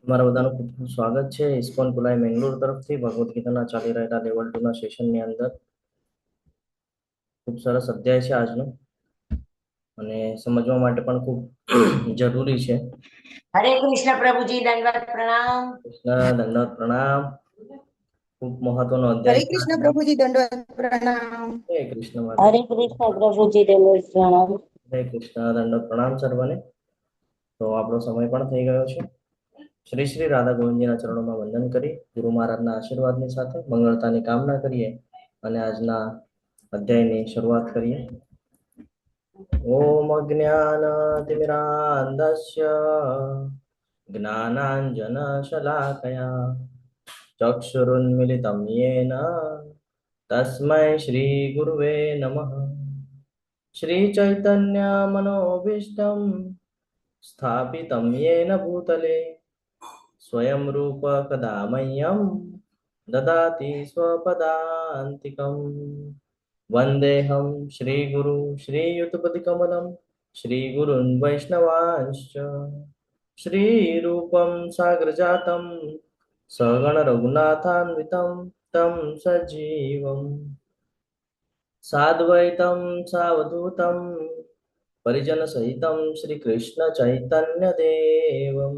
તમારા બધાનું ખૂબ ખૂબ સ્વાગત છે ઇસ્કોન કુલાઈ મેંગલોર તરફથી ભગવદ્ ગીતાના ચાલી રહેલા લેવલ 2 ના સેશનની અંદર. ખૂબ સરસ અધ્યાય છે આજનો અને સમજવા માટે પણ ખૂબ જરૂરી છે. हरे कृष्ण प्रभु जी दंडवत प्रणाम। કૃષ્ણ દંડવત પ્રણામ. ખૂબ મહત્વનો हरे અધ્યાય છે कृष्ण આજનો. प्रभु जी दंडवत प्रणाम। હરે કૃષ્ણ માતા. हरे कृष्ण प्रभु जी दंडवत प्रणाम। હરે કૃષ્ણ દંડવત પ્રણામ સર્વને. તો આપણો સમય પણ થઈ ગયો છે. શ્રી શ્રી રાધા ગોવિંદજીના ચરણોમાં વંદન કરી ગુરુ મહારાજના આશીર્વાદની સાથે મંગળતાની કામના કરીએ અને આજના અધ્યાયની શરૂઆત કરીએ. ઓમ અજ્ઞાનતિમિરાન્ધસ્ય જ્ઞાનાંજનશલાકયા ચક્ષુરુન્મિલિतं येन તસ્मै શ્રી ગુરુવે નમઃ. શ્રી ચૈતન્ય મનોભીષ્ટં સ્થાપિतं येन भूतले स्वयं रूप कदा मह्यं ददाति स्वपदान्तिकम्. वन्देऽहं श्रीगुरु श्रीयुतपतिकमलं श्रीगुरुन् वैष्णवांश्च श्रीरूपं साग्रजातं सगणरघुनाथान्वितं तं सजीवं साद्वैतं सावधूतं परिजनसहितं श्रीकृष्णचैतन्यदेवं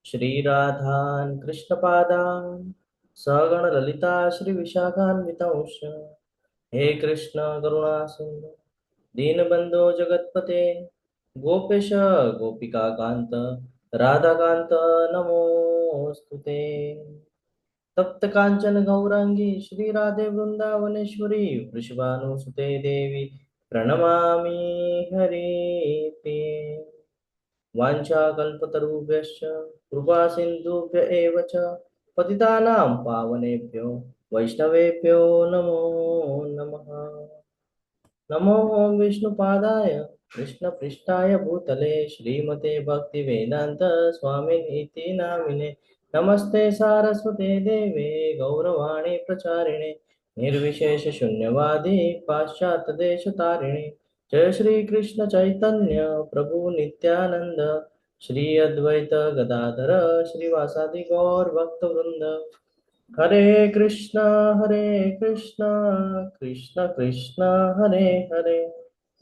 श्रीराधान् कृष्णपादान् सगणललिता श्रीविशाखान्वितंश्च हे कृष्ण करुणा सिंधु दीनबंधो जगतपते गोपेश गोपिका कांत राधाकांत नमोस्तुते. तप्त कांचन गौरांगी श्री राधे वृंदावनेश्वरी वृषभानुसुते देवी प्रणमामि हरिप्रिये. वाञ्छाकल्पतरुभ्यश्च कृपा सिन्धुभ्य एव च पतितानां पावनेभ्यो वैष्णवेभ्यो नमो नमः. नमो विष्णुपादाय कृष्णपृष्ठाय भूतले श्रीमते भक्तिवेदान्त स्वामिनिति नामिने नमस्ते सारस्वते देवे गौरवाणी प्रचारिणे निर्विशेष शून्यवादी पाश्चात्यदेशतारिणे जय श्री कृष्ण चैतन्य प्रभु नित्यानंद श्री अद्वैत गदाधर श्रीवासादि गौर भक्त वृंद. हरे कृष्ण कृष्ण कृष्ण हरे हरे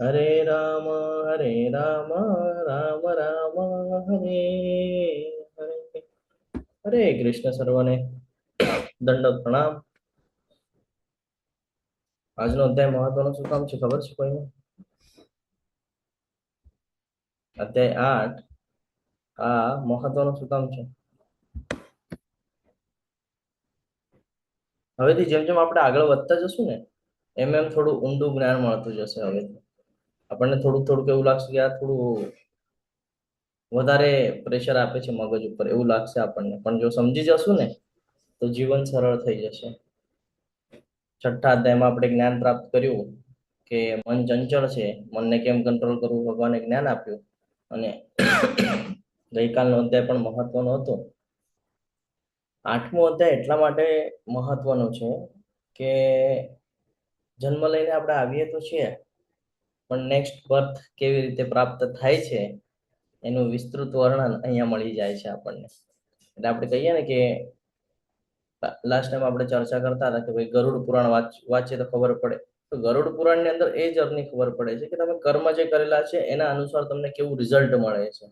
हरे राम राम राम हरे हरे. हरे कृष्ण सर्वने दंडवत प्रणाम. આજનો અધ્યાય મહત્વનો શું કામ છે ખબર છે કોઈને? અધ્યાય 8 આ મહત્વનો શું કામ છે? હવેથી જેમ જેમ આપણે આગળ વધતા જશું ને એમ એમ થોડું ઊંડું જ્ઞાન મળતું જશે. હવેથી આપણને થોડુંક થોડુંક એવું લાગશે કે આ થોડું વધારે પ્રેશર આપે છે મગજ ઉપર એવું લાગશે આપણને, પણ જો સમજી જશું ને તો જીવન સરળ થઈ જશે. છઠ્ઠા અધ્યાયમાં આપણે જ્ઞાન પ્રાપ્ત કર્યું કે મન ચંચળ છે, મનને કેમ કંટ્રોલ કરવું ભગવાને જ્ઞાન આપ્યું. અને ગઈકાલનો અધ્યાય પણ મહત્વનો હતો. આઠમો અધ્યાય એટલા માટે મહત્વનો છે કે જન્મ લઈને આપણે આવીએ તો છીએ, પણ નેક્સ્ટ બર્થ કેવી રીતે પ્રાપ્ત થાય છે એનું વિસ્તૃત વર્ણન અહીંયા મળી જાય છે આપણને. એટલે આપણે કહીએ ને કે લાસ્ટ ટાઈમ આપણે ચર્ચા કરતા હતા કે ભાઈ ગરુડ પુરાણ વાંચીએ તો ખબર પડે. તો ગરુડ પુરાણની અંદર એ જર્ની ખબર પડે છે કે તમે કર્મ જે કરેલા છે એના અનુસાર તમને કેવું રિઝલ્ટ મળે છે.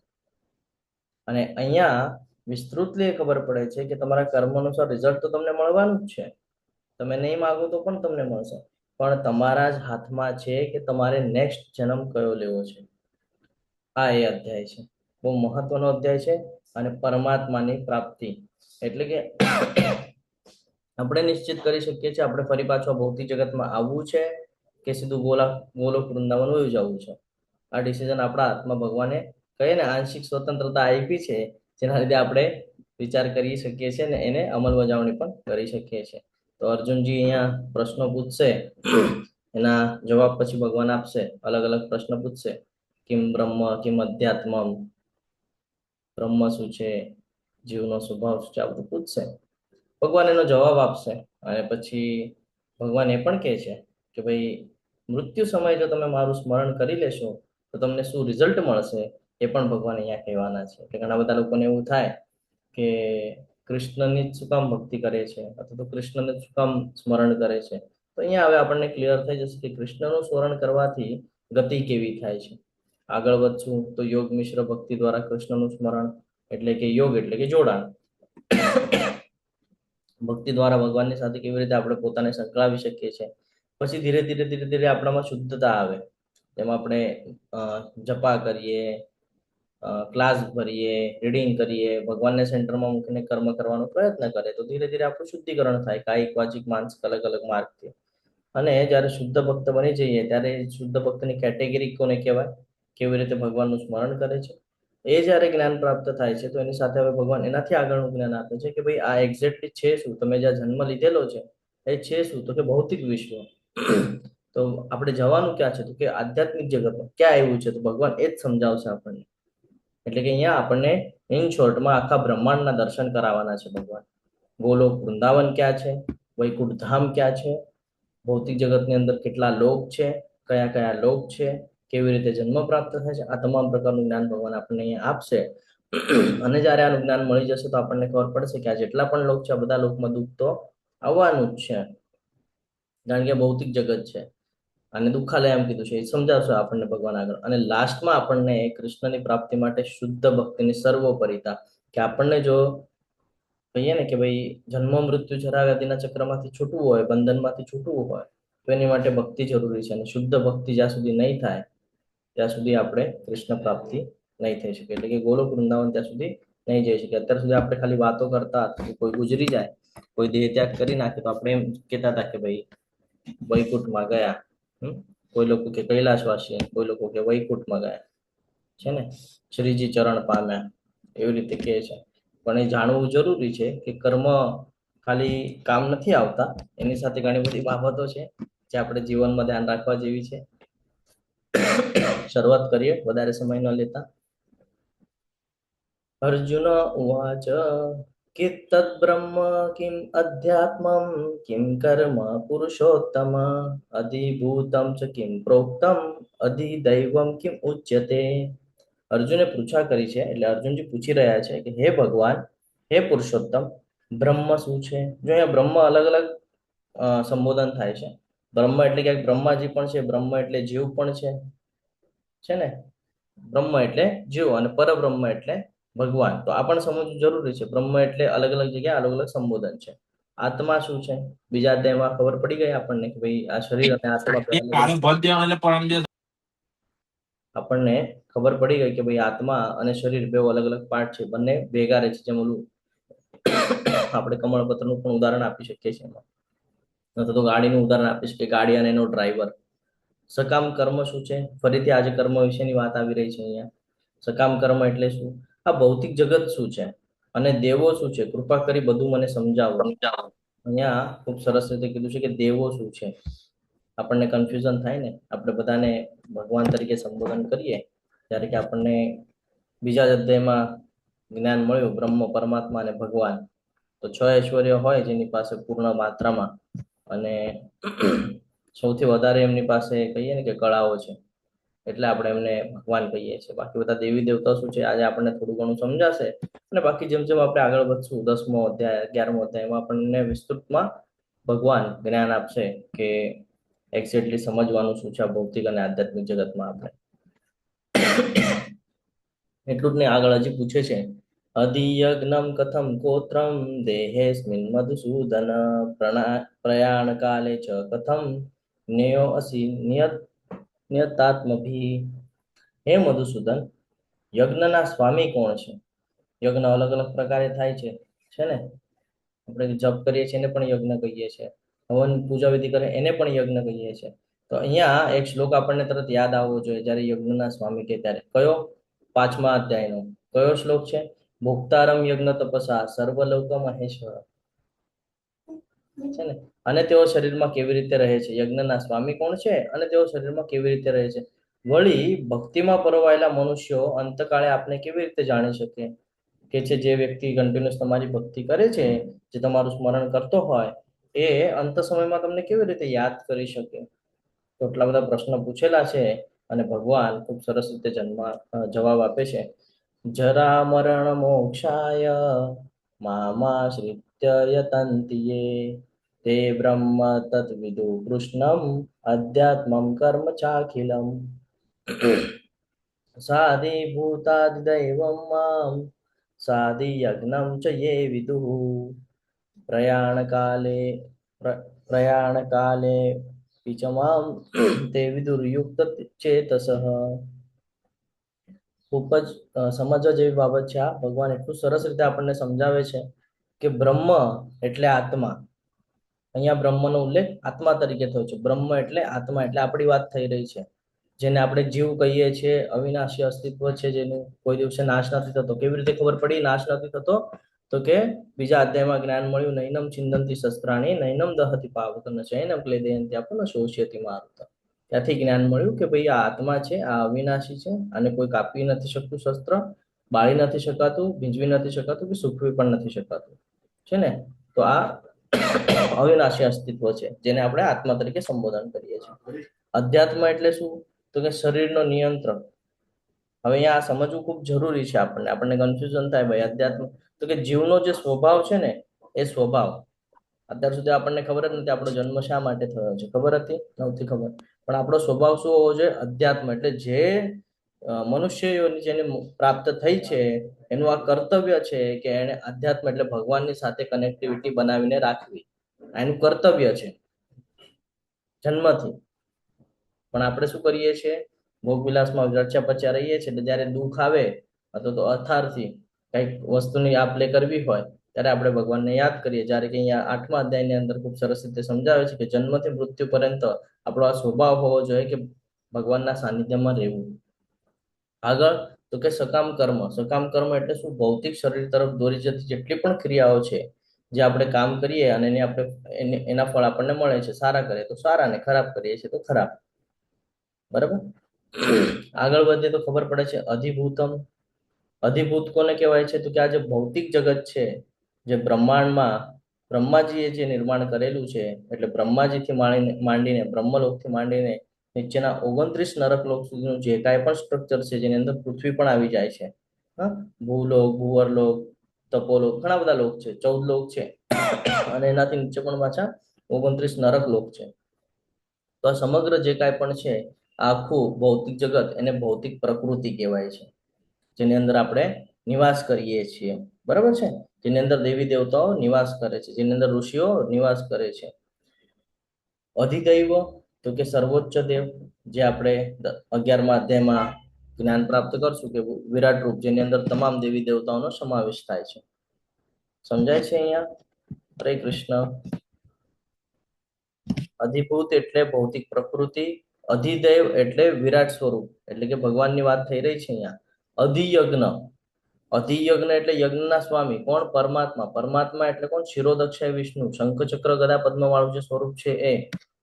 અને અહીંયા વિસ્તૃતલી ખબર પડે છે કે તમારા કર્મ અનુસાર રિઝલ્ટ તો તમને મળવાનું જ છે. તમે નહીં માગો તો પણ તમને મળશે, પણ તમારા જ હાથમાં છે કે તમારે નેક્સ્ટ જન્મ કયો લેવો છે. આ એ અધ્યાય છે, બહુ મહત્વનો અધ્યાય છે. અને પરમાત્માની પ્રાપ્તિ એટલે કે આપણે નિશ્ચિત કરી શકીએ છીએ આપણે ફરી પાછો ભૌતિક જગતમાં આવવું છે કે સીધું ગોલોક વૃંદાવન વયું જવું છે. આ ડિસિઝન આપણા હાથમાં ભગવાને કહીએ ને આંશિક સ્વતંત્રતા આપી છે, જેના લીધે આપણે વિચાર કરી શકીએ છીએ ને એને અમલબજાવણી પણ કરી શકીએ છીએ. તો અર્જુનજી અહીંયા પ્રશ્નો પૂછશે, એના જવાબ પછી ભગવાન આપશે. અલગ અલગ પ્રશ્ન પૂછશે, કિમ બ્રહ્મ કિમ અધ્યાત્મ, બ્રહ્મ શું છે, જીવનો સ્વભાવ શું છે, આ બધું પૂછશે. ભગવાન એનો જવાબ આપશે. અને પછી ભગવાન એ પણ કહે છે કે ભાઈ મૃત્યુ સમયે જો તમે મારું સ્મરણ કરી લેશો તો તમને શું રિઝલ્ટ મળશે એ પણ ભગવાન અહીંયા કહેવાના છે. કે ઘણા બધા લોકોને એવું થાય કે કૃષ્ણની જ શું કામ ભક્તિ કરે છે અથવા તો કૃષ્ણને જ શું કામ સ્મરણ કરે છે. તો અહીંયા હવે આપણને ક્લિયર થઈ જશે કે કૃષ્ણનું સ્મરણ કરવાથી ગતિ કેવી થાય છે. આગળ વધશું તો યોગ મિશ્ર ભક્તિ દ્વારા કૃષ્ણનું સ્મરણ એટલે કે યોગ એટલે કે જોડાણ. ભક્તિ દ્વારા ભગવાનની સાથે કેવી રીતે આપણે પોતાને સંકળાવી શકીએ છીએ. પછી ધીરે ધીરે ધીરે ધીરે આપણામાં શુદ્ધતા આવે. જેમાં આપણે જપા કરીએ, ક્લાસ ભરીએ, રીડિંગ કરીએ, ભગવાનને સેન્ટરમાં મૂકીને કર્મ કરવાનો પ્રયત્ન કરે તો ધીરે ધીરે આપણું શુદ્ધિકરણ થાય કાયિક, વાચિક, માનસિક અલગ અલગ માર્ગથી. અને જ્યારે શુદ્ધ ભક્ત બની જઈએ ત્યારે શુદ્ધ ભક્તની કેટેગરી કોને કહેવાય, કેવી રીતે ભગવાનનું સ્મરણ કરે છે, એ જ્યારે જ્ઞાન પ્રાપ્ત થાય છે તો એની સાથે હવે ભગવાન એનાથી આગળનું જ્ઞાન આપે છે કે ભાઈ આ એક્ઝેક્ટલી છે શું, તમે જ્યાં જન્મ લીધેલો છે એ છે શું, તો કે ભૌતિક વિશ્વ. તો આપણે જવાનું ક્યાં છે તો કે આધ્યાત્મિક જગતમાં. ક્યાં આવ્યું છે તો ભગવાન એ જ સમજાવશે આપણને. એટલે કે અહીંયા આપણને ઇન શોર્ટમાં આખા બ્રહ્માંડના દર્શન કરાવવાના છે ભગવાન. ગોલોક વૃંદાવન ક્યાં છે, વૈકુંઠ ધામ ક્યાં છે, ભૌતિક જગતની અંદર કેટલા લોક છે, કયા કયા લોક છે, કેવી રીતે જન્મ પ્રાપ્ત થાય છે, આ તમામ પ્રકારનું જ્ઞાન ભગવાન આપણને અહીંયા આપશે. અને જ્યારે આનું જ્ઞાન મળી જશે તો આપણને ખબર પડશે કે આ જેટલા પણ લોક છે આ બધા લોકમાં દુઃખ તો આવવાનું જ છે, કારણ કે ભૌતિક જગત છે અને દુઃખાલય એમ કીધું છે, એ સમજાવશે આપણને ભગવાન આગળ. અને લાસ્ટમાં આપણને કૃષ્ણની પ્રાપ્તિ માટે શુદ્ધ ભક્તિની સર્વોપરિતા, કે આપણને જો કહીએ ને કે ભાઈ જન્મ મૃત્યુ જરા વ્યાધિના ચક્રમાંથી છૂટવું હોય, બંધનમાંથી છૂટવું હોય તો એની માટે ભક્તિ જરૂરી છે. અને શુદ્ધ ભક્તિ જ્યાં સુધી નહીં થાય ત્યાં સુધી આપણે કૃષ્ણ પ્રાપ્તિ નહીં થઈ શકે. એટલે કે ગોલોક વૃંદાવન ત્યાં સુધી નહીં જઈ શકે. અત્યાર સુધી આપણે ખાલી વાતો કરતા હતા, કોઈ ગુજરી જાય, કોઈ દેહ ત્યાગ કરી નાખે તો આપણે એમ કહેતા હતા કે ભાઈ વૈકુંઠમાં ગયા. કોઈ લોકો કે કૈલાસવાસી, કોઈ લોકો કે વૈકુંઠમાં ગયા છે ને, શ્રીજી ચરણ પામ્યા, એવી રીતે કહે છે. પણ એ જાણવું જરૂરી છે કે કર્મ ખાલી કામ નથી આવતા, એની સાથે ઘણી બધી બાબતો છે જે આપણે જીવનમાં ધ્યાન રાખવા જેવી છે. શરૂઆત કરીએ વધારે સમય ન લેતા. અર્જુન ઉવાચ કિત્તદ્ બ્રહ્મ કિમ અધ્યાત્મમ કિમ કર્મ પુરુષોત્તમ અધિભૂતમ ચ કિમ પ્રોક્તમ અધિદૈવમ કિમ ઉચ્યતે. અર્જુને પૂછા કરી છે, એટલે અર્જુનજી પૂછી રહ્યા છે કે હે ભગવાન, હે પુરુષોત્તમ, બ્રહ્મ શું છે? જો અહીંયા બ્રહ્મ અલગ અલગ સંબોધન થાય છે. બ્રહ્મ એટલે ક્યાંક બ્રહ્માજી પણ છે, બ્રહ્મ એટલે જીવ પણ છે ને. બ્રહ્મ એટલે જીવ અને પરબ્રહ્મ એટલે ભગવાન. તો આ પણ સમજવું જરૂરી છે. બ્રહ્મ એટલે અલગ અલગ જગ્યાએ અલગ અલગ સંબોધન છે. આત્મા શું છે? બીજા અધ્યાયમાં ખબર પડી ગઈ આપણને કે ભાઈ આ શરીર અને આત્મા બે અલગ અલગ. આપણને ખબર પડી ગઈ કે ભાઈ આત્મા અને શરીર બે અલગ અલગ પાર્ટ છે, બંને ભેગા રહે છે. જેમ ઓલું આપણે કમળપત્રનું પણ ઉદાહરણ આપી શકીએ છીએ એમાં, અથવા તો ગાડીનું ઉદાહરણ આપી શકીએ, ગાડી અને એનો ડ્રાઈવર. સકામ કર્મ શું છે? ફરીથી આજે કર્મ વિશેની વાત આવી રહી છે અહીંયા. સકામ કર્મ એટલે શું? આ ભૌતિક જગત શું છે અને દેવો શું છે? કૃપા કરી બધું મને સમજાવો. અહીંયા ખૂબ સરસ રીતે કીધું છે કે દેવો શું છે. આપણને કન્ફ્યુઝન થાય ને, આપણે બધાને ભગવાન તરીકે સંબોધન કરીએ ત્યારે કે આપણને બીજા જ અધ્યાયમાં જ્ઞાન મળ્યું બ્રહ્મ, પરમાત્મા અને ભગવાન. તો 6 ઐશ્વર્ય હોય જેની પાસે પૂર્ણ માત્રામાં, અને સૌથી વધારે એમની પાસે કહીએ ને કે કળાઓ છે, એટલે આપણે એમને ભગવાન કહીએ છીએ. બાકી બધા દેવી દેવતા શું છે આજે આપણને થોડું ઘણું સમજાશે. અને બાકી જેમ જેમ આપણે આગળ વધશું 10મો અધ્યાય, 11મો અધ્યાયમાં આપણને વિસ્તૃતમાં ભગવાન જ્ઞાન આપશે કે એક્ઝેક્ટલી સમજવાનું શું છે આ ભૌતિક અને આધ્યાત્મિક જગતમાં. આપણે એટલું જ નહીં, આગળ હજી પૂછે છે અધિયજ્ઞમ કથમ ગોત્રમ દેહેસ્મિન મધુસૂદન પ્રયાણ કાલે ચ કથમ જ્ઞેયો અસી નિયતાત્મભી. હે મધુસૂદન, યજ્ઞના સ્વામી કોણ છે? યજ્ઞ અલગ અલગ પ્રકારે થાય છે ને. આપણે જપ કરીએ છીએ એને પણ યજ્ઞ કહીએ છીએ, હવન પૂજા વિધિ કરે એને પણ યજ્ઞ કહીએ છીએ. તો અહીંયા એક શ્લોક આપણને તરત યાદ આવવો જોઈએ જ્યારે યજ્ઞના સ્વામી કે ત્યારે. કયો? 5મા અધ્યાયનો કયો શ્લોક છે? ભોક્તારમ યજ્ઞ તપસા સર્વલોક મહેશ્વર છે ને. અને તેઓ શરીરમાં કેવી રીતે રહે છે? યજ્ઞના સ્વામી કોણ છે અને તેઓ શરીરમાં કેવી રીતે રહે છે? વળી ભક્તિમાં પરોવાયેલા મનુષ્યો અંતકાળે આપણે કેવી રીતે જાણી શકીએ? કે છે જે વ્યક્તિ કન્ટિન્યુઅસ તમારી ભક્તિ કરે છે, જે તમારું સ્મરણ કરતો હોય, એ અંત સમયમાં તમને કેવી રીતે યાદ કરી શકે? તો એટલા બધા પ્રશ્નો પૂછેલા છે અને ભગવાન ખૂબ સરસ રીતે જવાબ આપે છે. જરા મરણ મોક્ષાય મામાશ્રિત્ય યતન્તિ યે તે બ્રહ્મ તદ્વિદુ કૃષ્ણમ અધ્યાત્મમ કર્મ ચાખિલમ સાધિભૂતાદિદૈવં મામ સાધિયજ્ઞમ ચ યે વિદુઃ પ્રયાણકાલે પ્રયાણકાલે પિચમામ તે વિદુર્યુક્ત ચેતસઃ. ખૂબ જ સમજવા જેવી બાબત છે આ. ભગવાન એટલું સરસ રીતે આપણને સમજાવે છે કે બ્રહ્મ એટલે આત્મા. અહીંયા બ્રહ્મનો ઉલ્લેખ આત્મા તરીકે થયો છે. બ્રહ્મ એટલે આત્મા, એટલે આપણી વાત થઈ રહી છે. જેને આપણે જીવ કહીએ છીએ, અવિનાશી અસ્તિત્વ છે, જેનું કોઈ દિવસે નાશ નથી થતો. કેવી રીતે ખબર પડી નાશ નથી થતો? તો કે બીજા અધ્યાયમાં જ્ઞાન મળ્યું, નૈનમ છિંદંતી શસ્ત્રાણી નૈનમ દહતિ પાવક નચૈનમ ક્લેદયંતિ આપું શોષ્યતિ મારુત. ત્યાંથી જ્ઞાન મળ્યું કે ભાઈ આ આત્મા છે, આ અવિનાશી છે, આને કોઈ કાપી નથી શકતું શસ્ત્ર, બાળી નથી શકાતું, ભીંજવી નથી શકાતું, કે સૂકવી પણ નથી શકાતું, છે ને. તો આ અવિનાશી અસ્તિત્વ છે, જેને આપણે આત્મા તરીકે સંબોધન કરીએ છીએ. અધ્યાત્મ એટલે શું? તો કે શરીરનો નિયંત્રણ. હવે અહીંયા આ સમજવું ખૂબ જરૂરી છે. આપણને કન્ફ્યુઝન થાય, ભાઈ અધ્યાત્મ તો કે જીવનો જે સ્વભાવ છે ને, એ સ્વભાવ અત્યાર સુધી આપણને ખબર જ નથી આપણો જન્મ શા માટે થયો છે. ખબર હતી? નહોતી ખબર. પણ આપણો સ્વભાવ શું હોવો જોઈએ? અધ્યાત્મ એટલે જે મનુષ્યોની જેને પ્રાપ્ત થઈ છે, એનું આ કર્તવ્ય છે કે એને અધ્યાત્મ એટલે ભગવાનની સાથે કનેક્ટિવિટી બનાવીને રાખવી, એનું કર્તવ્ય છે જન્મથી. પણ આપણે શું કરીએ છીએ? ભોગવિલાસમાં રચ્યા પચ્યા રહીએ છીએ. એટલે જ્યારે દુઃખ આવે અથવા તો અથારથી કંઈક વસ્તુની આપ લે કરવી હોય, ત્યારે આપણે ભગવાનને યાદ કરીએ. જ્યારે કે અહીંયા 8મા અધ્યાયની અંદર ખૂબ સરસ રીતે સમજાવે છે કે જન્મથી મૃત્યુ પર્યંત આપણો આ સ્વભાવ હોવો જોઈએ કે ભગવાનના સાનિધ્યમાં રહેવું. આગળ તો કે સકામ કર્મ. સકામ કર્મ એટલે શું? ભૌતિક શરીર તરફ દોરી જતી જેટલી પણ ક્રિયાઓ છે, જે આપણે કામ કરીએ અને એના ફળ આપણને મળે છે. સારા કરીએ તો સારા, ને ખરાબ કરીએ છીએ તો ખરાબ. બરાબર. આગળ વધીએ તો ખબર પડે છે અધિભૂતમ. અધિભૂત કોને કહેવાય છે? તો કે આ જે ભૌતિક જગત છે, જે બ્રહ્માંડમાં બ્રહ્માજીએ જે નિર્માણ કરેલું છે, એટલે બ્રહ્માજીથી માંડીને બ્રહ્મલોકથી માંડીને નીચેના 29 નરકલોક સુધીનું જે કાંઈ પણ સ્ટ્રક્ચર છે, જેની અંદર પૃથ્વી પણ આવી જાય છે. હા, ભૂલોક, ભૂવરલોક, તપોલોક, ઘણા બધા લોક છે, 14 લોક છે, અને એનાથી નીચે પણ પાછા 29 નરક લોક છે. તો આ સમગ્ર જે કાંઈ પણ છે, આખું ભૌતિક જગત, એને ભૌતિક પ્રકૃતિ કહેવાય છે, જેની અંદર આપણે નિવાસ કરીએ છીએ. બરાબર છે? જેની અંદર દેવી દેવતાઓ નિવાસ કરે છે, જેની અંદર ઋષિઓ નિવાસ કરે છે. અધિદૈવ તો કે સર્વોચ્ચ દેવ, જે આપણે 11મા અધ્યાયમાં જ્ઞાન પ્રાપ્ત કરશું કે વિરાટ રૂપ, જેની અંદર તમામ દેવી દેવતાઓનો સમાવેશ થાય છે. સમજાય છે અહીંયા? હરે કૃષ્ણ. અધિભૂત એટલે ભૌતિક પ્રકૃતિ, અધિદેવ એટલે વિરાટ સ્વરૂપ, એટલે કે ભગવાનની વાત થઈ રહી છે અહીંયા. અધિયજ્ઞ. અધિયજ્ઞ એટલે યજ્ઞના સ્વામી. કોણ? પરમાત્મા. પરમાત્મા એટલે કોણ? શિરોદક્ષાય વિષ્ણુ. શંખ ચક્ર ગદા પદ્મ વાળું જે સ્વરૂપ છે એ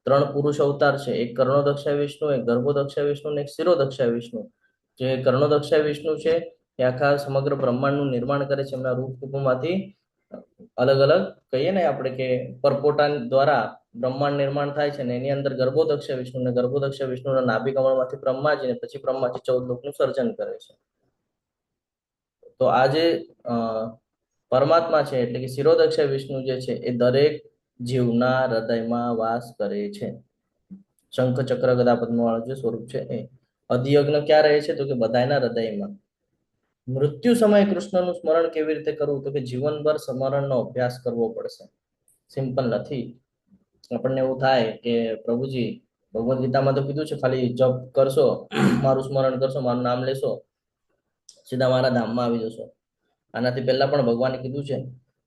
3 પુરુષ અવતાર છે. એક કર્ણોદક્ષાય વિષ્ણુ, એક ગર્ભોદક્ષાય વિષ્ણુ, અને એક શિરોદક્ષાય વિષ્ણુ. જે કર્ણોદક્ષાય વિષ્ણુ છે એ આખા સમગ્ર બ્રહ્માંડનું નિર્માણ કરે છે. એમના રૂપ રૂપમાંથી અલગ અલગ કહીએ ને આપણે કે પરપોટા દ્વારા બ્રહ્માંડ નિર્માણ થાય છે. ને એની અંદર ગર્ભોદક્ષ વિષ્ણુ, ને ગર્ભોદક્ષ વિષ્ણુના નાભી કમળમાંથી બ્રહ્માજી, ને પછી બ્રહ્માજી 14 લોકનું સર્જન કરે છે. તો આ જે પરમાત્મા છે, એટલે કે શિરોદક્ષ વિષ્ણુ જે છે, એ દરેક જીવના હૃદયમાં વાસ કરે છે. શંખ ચક્ર ગદા પદ્મ વાળું જે સ્વરૂપ છે એ. અધિયજ્ઞ ક્યાં રહે છે? તો કે બધાના હૃદયમાં. મૃત્યુ સમયે કૃષ્ણનું સ્મરણ કેવી રીતે કરવું? તો કે જીવનભર સ્મરણનો અભ્યાસ કરવો પડશે. સિમ્પલ નથી. આપણને એવું થાય કે પ્રભુજી ભગવદ્ ગીતામાં તો કીધું છે ખાલી જપ કરશો, મારું સ્મરણ કરશો, મારું નામ લેશો, સીધા મારા ધામમાં આવી જશો. આનાથી પહેલા પણ ભગવાને કીધું છે,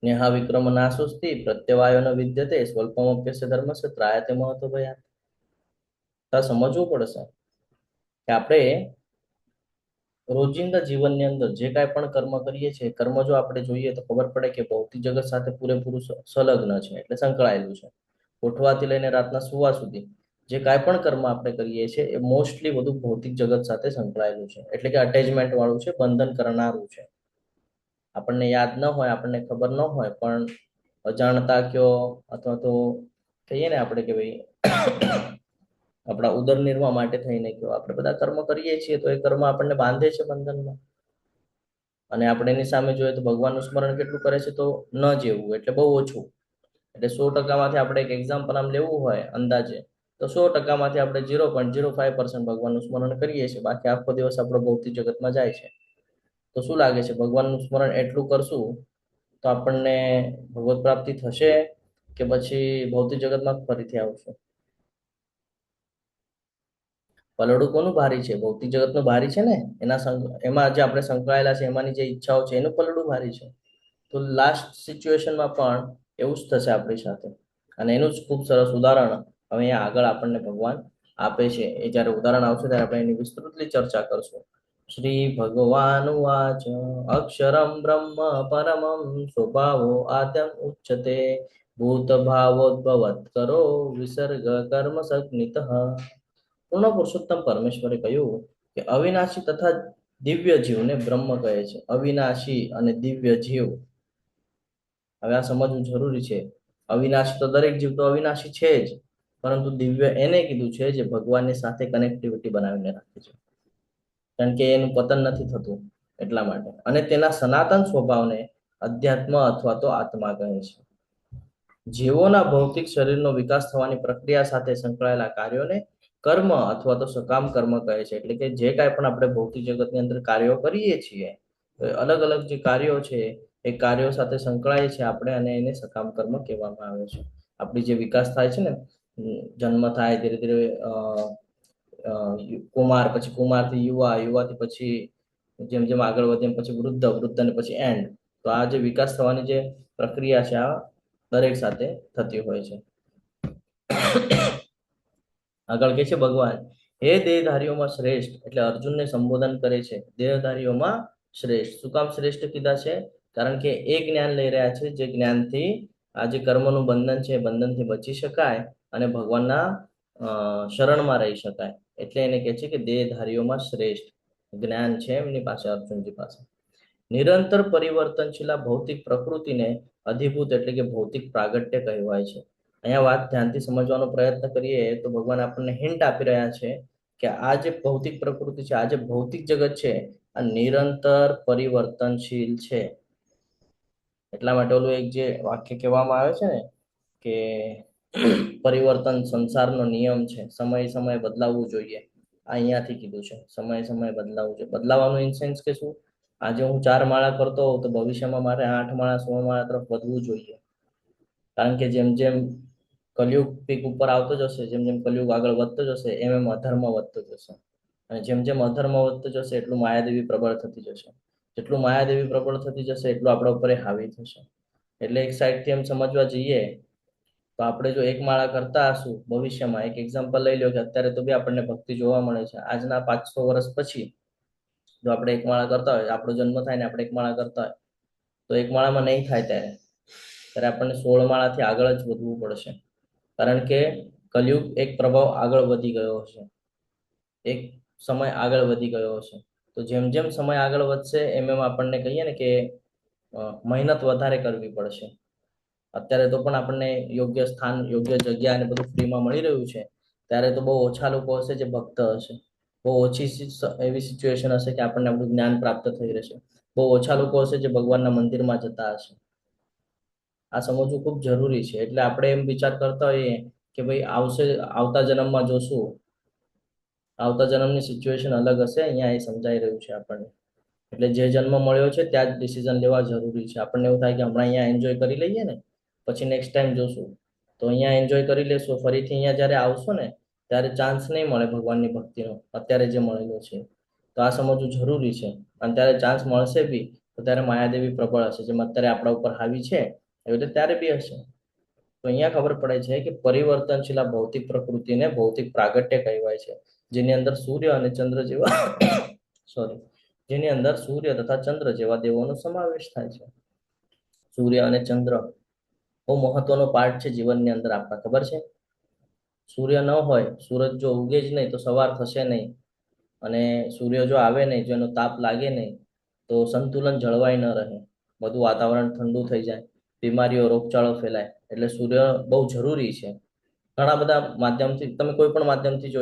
નેહા વિક્રમ નાસુસ્તિ પ્રત્યવાયો ન વિદ્યતે સ્વલ્પમપ્યસ્ય ધર્મસ્ય ત્રાયતે મહત્વ ભયા. સમજવું પડશે કે આપણે રોજિંદા જીવનની અંદર જે કાંઈ પણ કર્મ કરીએ છીએ, કર્મ જો આપણે જોઈએ તો ખબર પડે કે ભૌતિક જગત સાથે પૂરેપૂરું સંલગ્ન છે, એટલે સંકળાયેલું છે. ઉઠવાથી લઈને રાતના સુવા સુધી જે કાંઈ પણ કર્મ આપણે કરીએ છીએ એ મોસ્ટલી બધું ભૌતિક જગત સાથે સંકળાયેલું છે, એટલે કે અટેચમેન્ટ વાળું છે, બંધન કરનારું છે. આપણને યાદ ન હોય, આપણને ખબર ન હોય, પણ અજાણતા કયો અથવા તો કહીએ ને આપણે કે ભાઈ આપણા ઉદર નિર્વાહ માટે થઈને કયો આપણે બધા કર્મ કરીએ છીએ, તો એ કર્મ આપણને બાંધે છે બંધનમાં. અને આપણે એની સામે જોઈએ તો ભગવાનનું સ્મરણ કેટલું કરે છે, તો ન જેવું એટલે બહુ ઓછું. એટલે 100%માંથી આપણે એક એક્ઝામ્પલ આમ લેવું હોય અંદાજે, તો 100%માંથી આપણે 0.05% ભગવાનનું સ્મરણ કરીએ છીએ, બાકી આખો દિવસ આપણો ભૌતિક જગતમાં જાય છે. તો શું લાગે છે, ભગવાનનું સ્મરણ એટલું કરશું તો આપણને ભગવત પ્રાપ્તિ થશે કે પછી ભૌતિક જગતમાં ફરીથી આવશું? પલડું કોનું ભારી છે? ભૌતિક જગતનું ભારી છે ને. એમાં જે આપણે સંકળાયેલા છે, એમાંની જે ઈચ્છાઓ છે, એનું પલડું ભારી છે. તો લાસ્ટ સિચ્યુએશનમાં પણ એવું જ થશે આપણી સાથે. અને એનું જ ખૂબ સરસ ઉદાહરણ હવે અહીંયા આગળ આપણને ભગવાન આપે છે. એ જ્યારે ઉદાહરણ આવશે ત્યારે આપણે એની વિસ્તૃતલી ચર્ચા કરશું. શ્રી ભગવાન વાચ અક્ષરમ બ્રહ્મ પરમમ સ્વભાવો આદ્યમ ઉચ્યતે ભૂત ભાવોદ્ભવત કરો વિસર્ગ કર્મ સંજ્ઞિતઃ. પૂર્ણ પુરુષોત્તમ પરમેશ્વરે કહ્યું કે અવિનાશી તથા દિવ્ય જીવને બ્રહ્મ કહે છે. અવિનાશી અને દિવ્ય જીવ, હવે આ સમજવું જરૂરી છે. અવિનાશી તો દરેક જીવ તો અવિનાશી છે જ, પરંતુ દિવ્ય એને કીધું છે જે ભગવાનની સાથે કનેક્ટિવિટી બનાવીને રાખે છે, કારણ કે એનું પતન નથી થતું એટલા માટે. અને તેના સનાતન સ્વભાવને અધ્યાત્મ અથવા તો આત્મા કહે છે. જીવોના ભૌતિક શરીરનો વિકાસ થવાની પ્રક્રિયા સાથે સંકળાયેલા કાર્યોને કર્મ અથવા તો સકામ કર્મ કહે છે. એટલે કે જે કાંઈ પણ આપણે ભૌતિક જગતની અંદર કાર્યો કરીએ છીએ, તો અલગ અલગ જે કાર્યો છે એ કાર્યો સાથે સંકળાય છે આપણે, અને એને સકામ કર્મ કહેવામાં આવે છે. આપણી જે વિકાસ થાય છે ને, જન્મ થાય ધીરે ધીરે કુમાર, પછી કુમારથી યુવા, યુવાથી પછી જેમ જેમ આગળ વધે એમ પછી વૃદ્ધ, વૃદ્ધ અને પછી એન્ડ. તો આ જે વિકાસ થવાની જે પ્રક્રિયા છે, આ દરેક સાથે થતી હોય છે. આગળ કે છે ભગવાન, હે દેહધારીઓમાં શ્રેષ્ઠ, એટલે અર્જુનને સંબોધન કરે છે. દેહધારીઓમાં શ્રેષ્ઠ શું કામ શ્રેષ્ઠ કીધા છે? કારણ કે એ જ્ઞાન લઈ રહ્યા છે જે જ્ઞાનથી આ જે કર્મનું બંધન છે, બંધનથી બચી શકાય અને ભગવાનના શરણમાં રહી શકાય. એટલે એને કહે છે કે દેહધારીઓમાં શ્રેષ્ઠ જ્ઞાન છે એમની પાસે, અર્જુનજી પાસે. નિરંતર પરિવર્તનશીલા ભૌતિક પ્રકૃતિને અધિભૂત એટલે કે ભૌતિક પ્રાગટ્ય કહેવાય છે. અહીંયા વાત ધ્યાનથી સમજવાનો પ્રયત્ન કરીએ તો ભગવાન આપણને હિન્ટ આપી રહ્યા છે કે આ જે ભૌતિક પ્રકૃતિ છે, આ જે ભૌતિક જગત છે, આ નિરંતર પરિવર્તનશીલ છે. એટલા માટે ઓલું એક જે વાક્ય કહેવામાં આવે છે ને કે પરિવર્તન સંસારનો નિયમ છે, સમય સમય બદલાવવું જોઈએ. આ અહીંયાથી કીધું છે, સમય સમય બદલાવવું જોઈએ. બદલાવાનું ઇન સેન્સ કે શું? આજે હું 4 માળા કરતો હોઉં તો ભવિષ્યમાં મારે 8 માળા 16 માળા તરફ વધવું જોઈએ. કારણ કે જેમ જેમ કલયુગ પીક ઉપર આવતો જશે, જેમ જેમ કલયુગ આગળ વધતો જશે, એમ એમ અધર્મ વધતો જશે. અને જેમ જેમ અધર્મ વધતો જશે એટલું માયાદેવી પ્રબળ થતી જશે. જેટલું માયાદેવી પ્રબળ થતી જશે એટલું આપણા ઉપર હાવી થશે. એટલે એક સાઈડથી એમ સમજવા જઈએ તો આપણે જો 1 માળા કરતા હશું ભવિષ્યમાં, એક એક્ઝામ્પલ લઈ લો કે અત્યારે તો બી આપણને ભક્તિ જોવા મળે છે. આજના 500 વર્ષ પછી જો આપણે 1 માળા કરતા હોય, આપણો જન્મ થાય ને આપણે 1 માળા કરતા હોય, તો 1 માળામાં નહીં થાય ત્યારે આપણને 16 માળાથી આગળ જ વધવું પડશે. કારણ કે કલયુગ એક પ્રભાવ આગળ વધી ગયો હશે, એક સમય આગળ વધી ગયો હશે. તો જેમ જેમ સમય આગળ વધશે એમ એમ આપણને કહીએ ને કે મહેનત વધારે કરવી પડશે. અત્યારે તો પણ આપણને યોગ્ય સ્થાન, યોગ્ય જગ્યા અને બધું ફ્રીમાં મળી રહ્યું છે. ત્યારે તો બહુ ઓછા લોકો હશે જે ભક્ત હશે. બહુ ઓછી એવી સિચ્યુએશન હશે કે આપણને આપણું જ્ઞાન પ્રાપ્ત થઈ રહેશે. બહુ ઓછા લોકો હશે જે ભગવાનના મંદિરમાં જતા હશે. આ સમજવું ખૂબ જરૂરી છે. એટલે આપણે એમ વિચાર કરતા હોઈએ કે ભાઈ આવતા જન્મમાં જોશું, આવતા જન્મની સિચ્યુએશન અલગ હશે. અહીંયા એ સમજાઈ રહ્યું છે આપણને. એટલે જે જન્મ મળ્યો છે ત્યાં જ ડિસિઝન લેવા જરૂરી છે. આપણને એવું થાય કે હમણાં અહીંયા એન્જોય કરી લઈએ ને, પછી નેક્સ્ટ ટાઈમ જોશું. તો અહીંયા એન્જોય કરી લેશું, ફરીથી અહીંયા જ્યારે આવશો ને ત્યારે ચાન્સ નહીં મળે ભગવાનની ભક્તિનો, અત્યારે જે મળેલો છે. તો આ સમજવું જરૂરી છે. અને ત્યારે ચાન્સ મળશે બી તો ત્યારે માયાદેવી પ્રબળ હશે, જેમ અત્યારે આપણા ઉપર હાવી છે એવી રીતે ત્યારે બી હશે. તો અહીંયા ખબર પડે છે કે પરિવર્તનશીલ ભૌતિક પ્રકૃતિને ભૌતિક પ્રાગટ્ય કહેવાય છે, જેની અંદર સૂર્ય અને ચંદ્ર જેવા જેની અંદર સૂર્ય તથા ચંદ્ર જેવા દેવોનો સમાવેશ થાય છે. સૂર્ય અને ચંદ્ર બહુ મહત્વનો પાર્ટ છે જીવનની અંદર આપણા, ખબર છે? સૂર્ય ન હોય, સૂરજ જો ઉગે જ નહીં તો સવાર થશે નહીં, અને સૂર્ય જો આવે નહીં, જો એનો તાપ લાગે નહીં, તો સંતુલન જળવાઈ ન રહે. બધું વાતાવરણ ઠંડુ થઈ જાય, બીમારીઓ, રોગચાળો ફેલાય. એટલે સૂર્ય બહુ જરૂરી છે. ઘણા બધા માધ્યમથી, તમે કોઈ પણ માધ્યમથી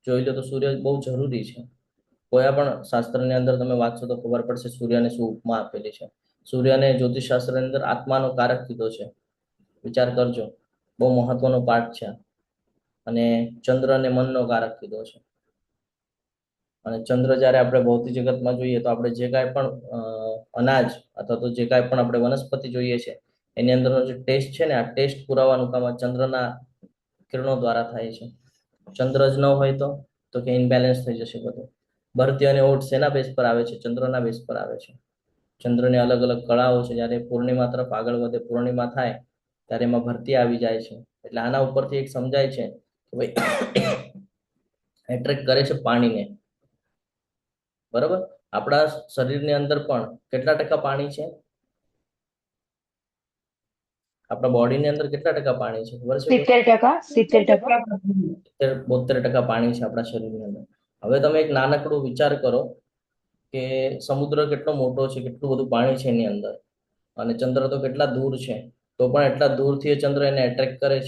જોઈ લો તો સૂર્ય બહુ જરૂરી છે. કોઈ પણ શાસ્ત્રની અંદર તમે વાંચશો તો ખબર પડશે સૂર્યને શું ઉપમા આપેલી છે. સૂર્યને જ્યોતિષ શાસ્ત્રની અંદર આત્માનો કારક કીધો છે. વિચાર કરજો, બહુ મહત્વનો પાઠ છે. અને ચંદ્રને મનનો કારક કીધો છે. અને ચંદ્ર જ્યારે આપણે ભૌતિક જગતમાં જોઈએ તો આપણે જે કાંઈ પણ અનાજ અથવા તો જે કાંઈ પણ આપણે વનસ્પતિ જોઈએ છે એની અંદરનો જે ટેસ્ટ છે ને, આ ટેસ્ટ પુરાવાનું કામ આ ચંદ્રના કિરણો દ્વારા થાય છે. ચંદ્ર જ ન હોય તો કે ઇનબેલેન્સ થઈ જશે બધું. ભરતી અને ઓટ શેના બેઝ પર આવે છે? ચંદ્રના બેઝ પર આવે છે. ચંદ્રની અલગ અલગ કળાઓ છે. જ્યારે પૂર્ણિમા તરફ આગળ વધે, પૂર્ણિમા થાય ત્યારે એમાં ભરતી આવી જાય છે. એટલે આના ઉપરથી એક સમજાય છે કે ભાઈ એટ્રેક્ટ કરે છે પાણીને. બરાબર? આપણા શરીરની અંદર પણ કેટલા ટકા પાણી છે? આપણા બોડીની અંદર કેટલા ટકા પાણી છે ખબર છે? 70%. 72% પાણી છે આપણા શરીરની અંદર. હવે તમે એક નાનકડો વિચાર કરો કે સમુદ્ર કેટલો મોટો છે, કેટલું બધું પાણી છે એની અંદર, અને ચંદ્ર તો કેટલા દૂર છે, તો પણ એટલા દૂરથી એ ચંદ્ર એને એટ્રેક્ટ કરે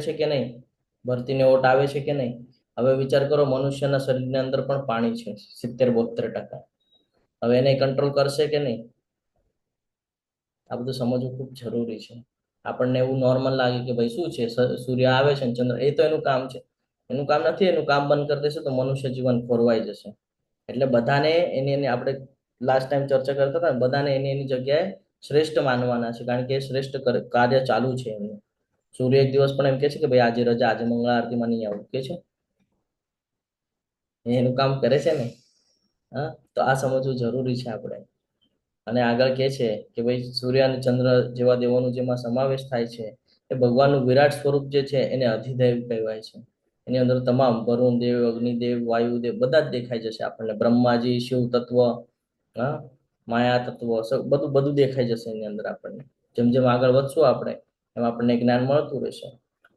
છે કે નહીં? ભરતીને ઓટ આવે છે કે નહીં? હવે વિચાર કરો, મનુષ્યના શરીરની અંદર પણ પાણી છે 70-72%. હવે એને કંટ્રોલ કરશે કે નહીં? આ બધું સમજવું ખૂબ જરૂરી છે. આપણને એવું નોર્મલ લાગે કે ભાઈ શું છે, સૂર્ય આવે છે ને ચંદ્ર, એ તો એનું કામ છે. એનું કામ નથી. એનું કામ બંધ કરી દેશે તો મનુષ્ય જીવન ખોરવાઈ જશે. એટલે બધાને એની આપણે લાસ્ટ ટાઈમ ચર્ચા કરતા હતા ને, બધાને એની જગ્યાએ શ્રેષ્ઠ માનવાના છે, કારણ કે એ શ્રેષ્ઠ કાર્ય ચાલુ છે એમનું. સૂર્ય એક દિવસ પણ એમ કે છે કે ભાઈ આજે રજા, આજે મંગળા આરતીમાં નહીં આવું કે છે? એનું કામ કરે છે ને. હા, તો આ સમજવું જરૂરી છે આપણે. અને આગળ કે છે કે ભાઈ સૂર્ય અને ચંદ્ર જેવા દેવોનો જેમાં સમાવેશ થાય છે એ ભગવાનનું વિરાટ સ્વરૂપ જે છે એને અધિદેવ કહેવાય છે. એની અંદર તમામ વરુણ દેવ, અગ્નિદેવ, વાયુદેવ બધા જ દેખાઈ જશે આપણને. બ્રહ્માજી, શિવ તત્વ, હા, માયા તત્વ, બધું દેખાઈ જશે એની અંદર આપણને. જેમ જેમ આગળ વધશું આપણે એમ આપણને જ્ઞાન મળતું રહેશે.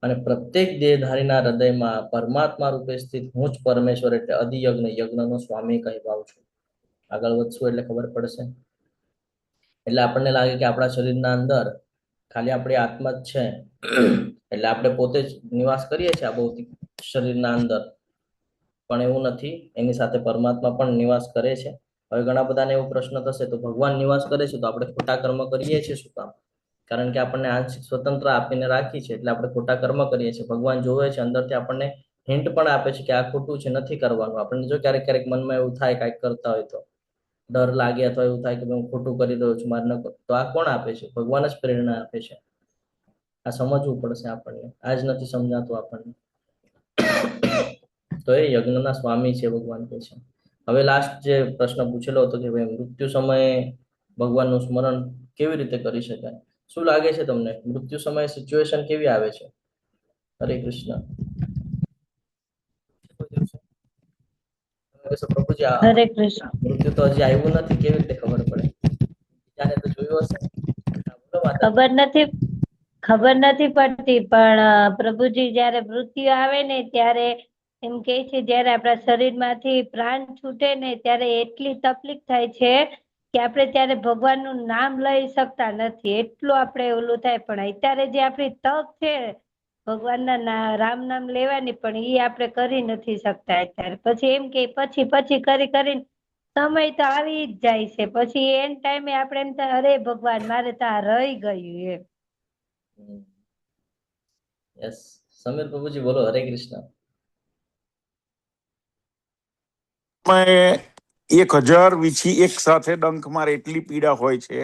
અને પ્રત્યેક દેહધારીના હૃદયમાં પરમાત્મા રૂપે સ્થિત હું જ પરમેશ્વર એટલે અધિયજ્ઞ, યજ્ઞનો સ્વામી કહેવાઉં છું. આગળ વધશું એટલે ખબર પડશે. એટલે આપણને લાગે કે આપણા શરીરના અંદર ખાલી આપણી આત્મા જ છે, એટલે આપણે પોતે જ નિવાસ કરીએ છીએ આ ભૌતિક શરીરના અંદર, પણ એવું નથી. એની સાથે પરમાત્મા પણ નિવાસ કરે છે. હવે ઘણા બધાને એવો પ્રશ્ન થશે, તો ભગવાન નિવાસ કરે છે તો આપણે ખોટા કર્મ કરીએ છીએ શું કામ? કારણ કે આપણને આંશિક સ્વતંત્ર આપીને રાખી છે, એટલે આપણે ખોટા કર્મ કરીએ છીએ. ભગવાન જોવે છે, અંદરથી આપણને હિન્ટ પણ આપે છે કે આ ખોટું છે, નથી કરવાનું. આપણને જો ક્યારેક ક્યારેક મનમાં એવું થાય કાંઈક કરતા હોય તો ડર લાગે અથવા એવું થાય કે હું ખોટું કરી રહ્યો છું, મારે ન, તો આ કોણ આપે છે? ભગવાન જ પ્રેરણા આપે છે. આ સમજવું પડશે આપણને. આ જ નથી સમજાતું આપણને. તો એ યજ્ઞના સ્વામી છે ભગવાન કહે છે. હવે લાસ્ટ જે પ્રશ્ન પૂછેલો હતો કે ભાઈ મૃત્યુ સમયે ભગવાનનું સ્મરણ કેવી રીતે કરી શકાય? શું લાગે છે તમને, મૃત્યુ સમયે સિચ્યુએશન કેવી આવે છે? હરે કૃષ્ણ. પ્રભુજી, હરે કૃષ્ણ. મૃત્યુ તો હજી આવ્યું નથી, કેવી રીતે ખબર પડે? બીજાને તો જોયું હશે. ખબર નથી પડતી, પણ પ્રભુજી જયારે મૃત્યુ આવે ને ત્યારે એમ કે છે, જયારે આપણા શરીરમાંથી પ્રાણ છૂટે ને ત્યારે એટલી તકલીફ થાય છે કે આપણે ત્યારે ભગવાનનું નામ લઈ શકતા નથી, એટલું આપણે ઓલું થાય. પણ અત્યારે જે આપણી તક છે ભગવાનના રામ નામ લેવાની, પણ એ આપણે કરી નથી શકતા અત્યારે. પછી એમ કે પછી કરીને સમય તો આવી જ જાય છે. પછી એન ટાઈમે આપણે એમ થાય, અરે ભગવાન મારે તો આ રહી ગયું એમ. યસ, સમીર પ્રભુજી બોલો. હરે કૃષ્ણ. 1000 વીછી એક સાથે ડંખ મારે એટલી પીડા હોય છે.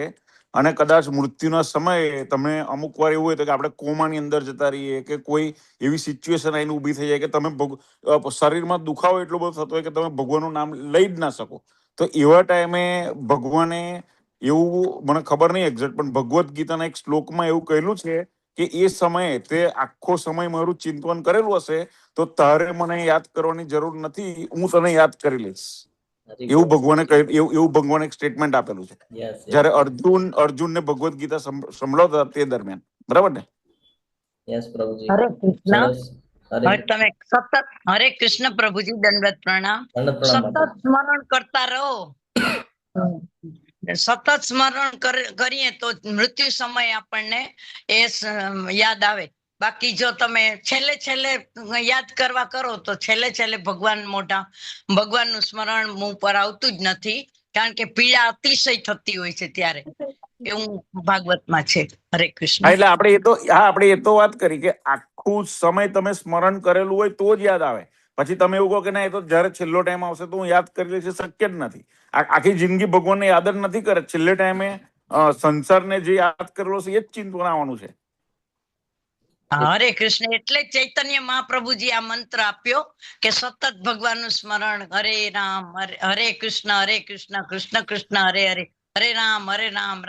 અને કદાચ મૃત્યુના સમયે તમે અમુક વાર એવું હોય તો કે આપણે કોમાની અંદર જતા રહીએ, કે કોઈ એવી સિચ્યુએશન આવીને ઊભી થઈ જાય કે તમે શરીરમાં દુખાવો એટલો બધો થતો હોય કે તમે ભગવાનનું નામ લઈ જ ના શકો. તો એવા ટાઈમે ભગવાને એવું, મને ખબર નહીં એક્ઝેક્ટ, પણ ભગવદ્ ગીતાના એક શ્લોકમાં એવું કહેલું છે કે એ સમયે તે આખો સમય મારું ચિંતન કરેલું હશે તો તારે મને યાદ કરવાની જરૂર નથી, હું તને યાદ કરી લઈશ. એવું ભગવાને એક સ્ટેટમેન્ટ આપેલું છે જયારે અર્જુનને ભગવદ્ ગીતા સંભળાવતા તે દરમિયાન. બરાબર ને? યસ પ્રભુજી. હરે કૃષ્ણ. હરે તમે સતત, હરે કૃષ્ણ પ્રભુજી, દંડવત પ્રણામ. સતત સ્મરણ કરતા રહો. સતત સ્મરણ કરીએ તો મૃત્યુ સમય આપણને એ યાદ આવે. બાકી જો તમે છેલ્લે છેલ્લે યાદ કરવા કરો તો છેલ્લે છેલ્લે ભગવાનનું સ્મરણ મું પર આવતું જ નથી, કારણ કે પીડા અતિશય થતી હોય છે ત્યારે. એવું ભાગવતમાં છે. હરે હા, કૃષ્ણ. એટલે આપણે એ તો વાત કરી કે આખું સમય તમે સ્મરણ કરેલું હોય તો જ યાદ આવે. પછી તમે એવું કહો કે ના, એ તો જયારે છેલ્લો ટાઈમ આવશે તો હું યાદ કરી લઈશ, શક્ય જ નથી. આખી જિંદગી ભગવાનને યાદ જ નથી કરે, છેલ્લે ટાઈમે સંસારને જે યાદ કરેલો છે એ જ ચિંતવવાનું છે. હરે કૃષ્ણ. એટલે ચૈતન્ય મહાપ્રભુજી આ મંત્ર આપ્યો કે સતત ભગવાનનું સ્મરણ. હરે રામ હરે કૃષ્ણ કૃષ્ણ કૃષ્ણ હરે હરે, હરે રામ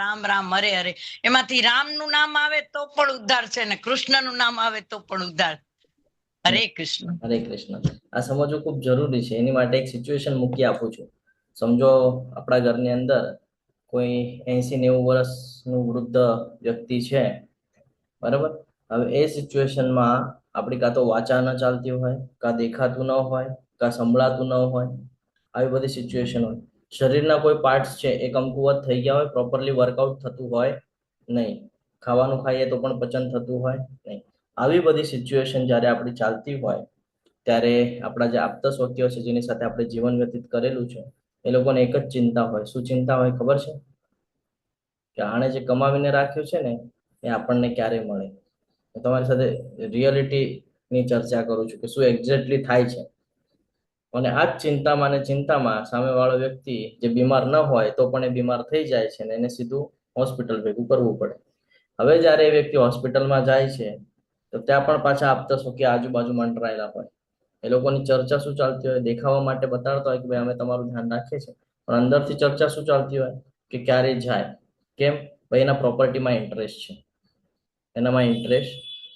રામ રામ હરે હરે. એમાંથી રામનું નામ આવે તો પણ ઉદ્ધાર છે ને કૃષ્ણનું નામ આવે તો પણ ઉદ્ધાર. હરે કૃષ્ણ. હરે કૃષ્ણ. આ સમજવું ખૂબ જરૂરી છે. એની માટે એક સિચ્યુએશન મૂકી આપું છું. સમજો આપણા ઘરની અંદર કોઈ 80-90 વર્ષનું વૃદ્ધ વ્યક્તિ છે, બરાબર. હવે એ સિચ્યુએશનમાં આપણી કાં તો વાચા ન ચાલતી હોય, કાં દેખાતું ન હોય, કાં સંભળાતું ન હોય, આવી બધી સિચ્યુએશન હોય. શરીરના કોઈ પાર્ટ્સ છે એ કમકુવત થઈ ગયા હોય, પ્રોપરલી વર્કઆઉટ થતું હોય નહીં, ખાવાનું ખાઈએ તો પણ પચન થતું હોય નહીં. આવી બધી સિચ્યુએશન જ્યારે આપણી ચાલતી હોય ત્યારે આપણા જે આપતા સૌકીઓ છે, જેની સાથે આપણે જીવન વ્યતીત કરેલું છે, એ લોકોને એક જ ચિંતા હોય. શું ચિંતા હોય ખબર છે? કે આણે જે કમાવીને રાખ્યું છે ને એ આપણને ક્યારે મળે. હું તમારી સાથે રિયાલિટીની ચર્ચા કરું છું કે શું એક્ઝેક્ટલી થાય છે. અને આ જ ચિંતામાં ને ચિંતામાં સામેવાળો વ્યક્તિ જે બીમાર ન હોય તો પણ એ બીમાર થઈ જાય છે ને એને સીધું હોસ્પિટલ ભેગું કરવું પડે. હવે જ્યારે એ વ્યક્તિ હોસ્પિટલમાં જાય છે તો ત્યાં પણ પાછા આપતા સૌકી આજુબાજુ મંડરાયેલા હોય. એ લોકોની ચર્ચા શું ચાલતી હોય? દેખાવા માટે બતાડતા હોય કે ભાઈ અમે તમારું ધ્યાન રાખીએ છીએ, પણ અંદરથી ચર્ચા શું ચાલતી હોય કે ક્યારે જાય. કેમ? ભાઈ એના પ્રોપર્ટીમાં ઇન્ટરેસ્ટ છે, એનામાં ઇન્ટરેસ્ટ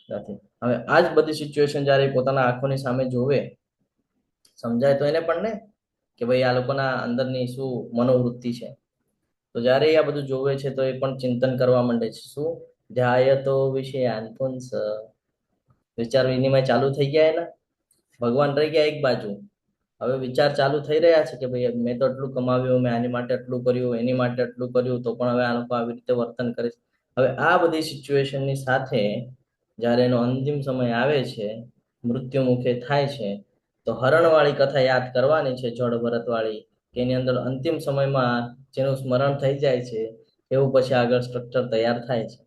નથી. હવે આ જ બધી સિચ્યુએશન જ્યારે પોતાના આંખોની સામે જોવે, સમજાય તો એને પણ ને કે ભાઈ આ લોકોના અંદરની શું મનોવૃત્તિ છે. તો જ્યારે આ બધું જોવે છે તો એ પણ ચિંતન કરવા માંડે છે. શું? ધ્યાયતો વિષયાન પુંસ. વિચાર વિનિમય ચાલુ થઈ ગયા. એના ભગવાન રહી ગયા એક બાજુ. હવે વિચાર ચાલુ થઈ રહ્યા છે કે ભાઈ મેં તો આટલું કમાવ્યું, મેં આની માટે આટલું કર્યું, એની માટે આટલું કર્યું, તો પણ હવે આ લોકો આવી રીતે વર્તન કરે છે. હવે આ બધી સિચ્યુએશનની સાથે જ્યારે એનો અંતિમ સમય આવે છે, મૃત્યુ મુખે થાય છે, તો હરણવાળી કથા યાદ કરવાની છે, જળ ભરતવાળી, કે એની અંદર અંતિમ સમયમાં જેનું સ્મરણ થઈ જાય છે એવું પછી આગળ સ્ટ્રક્ચર તૈયાર થાય છે.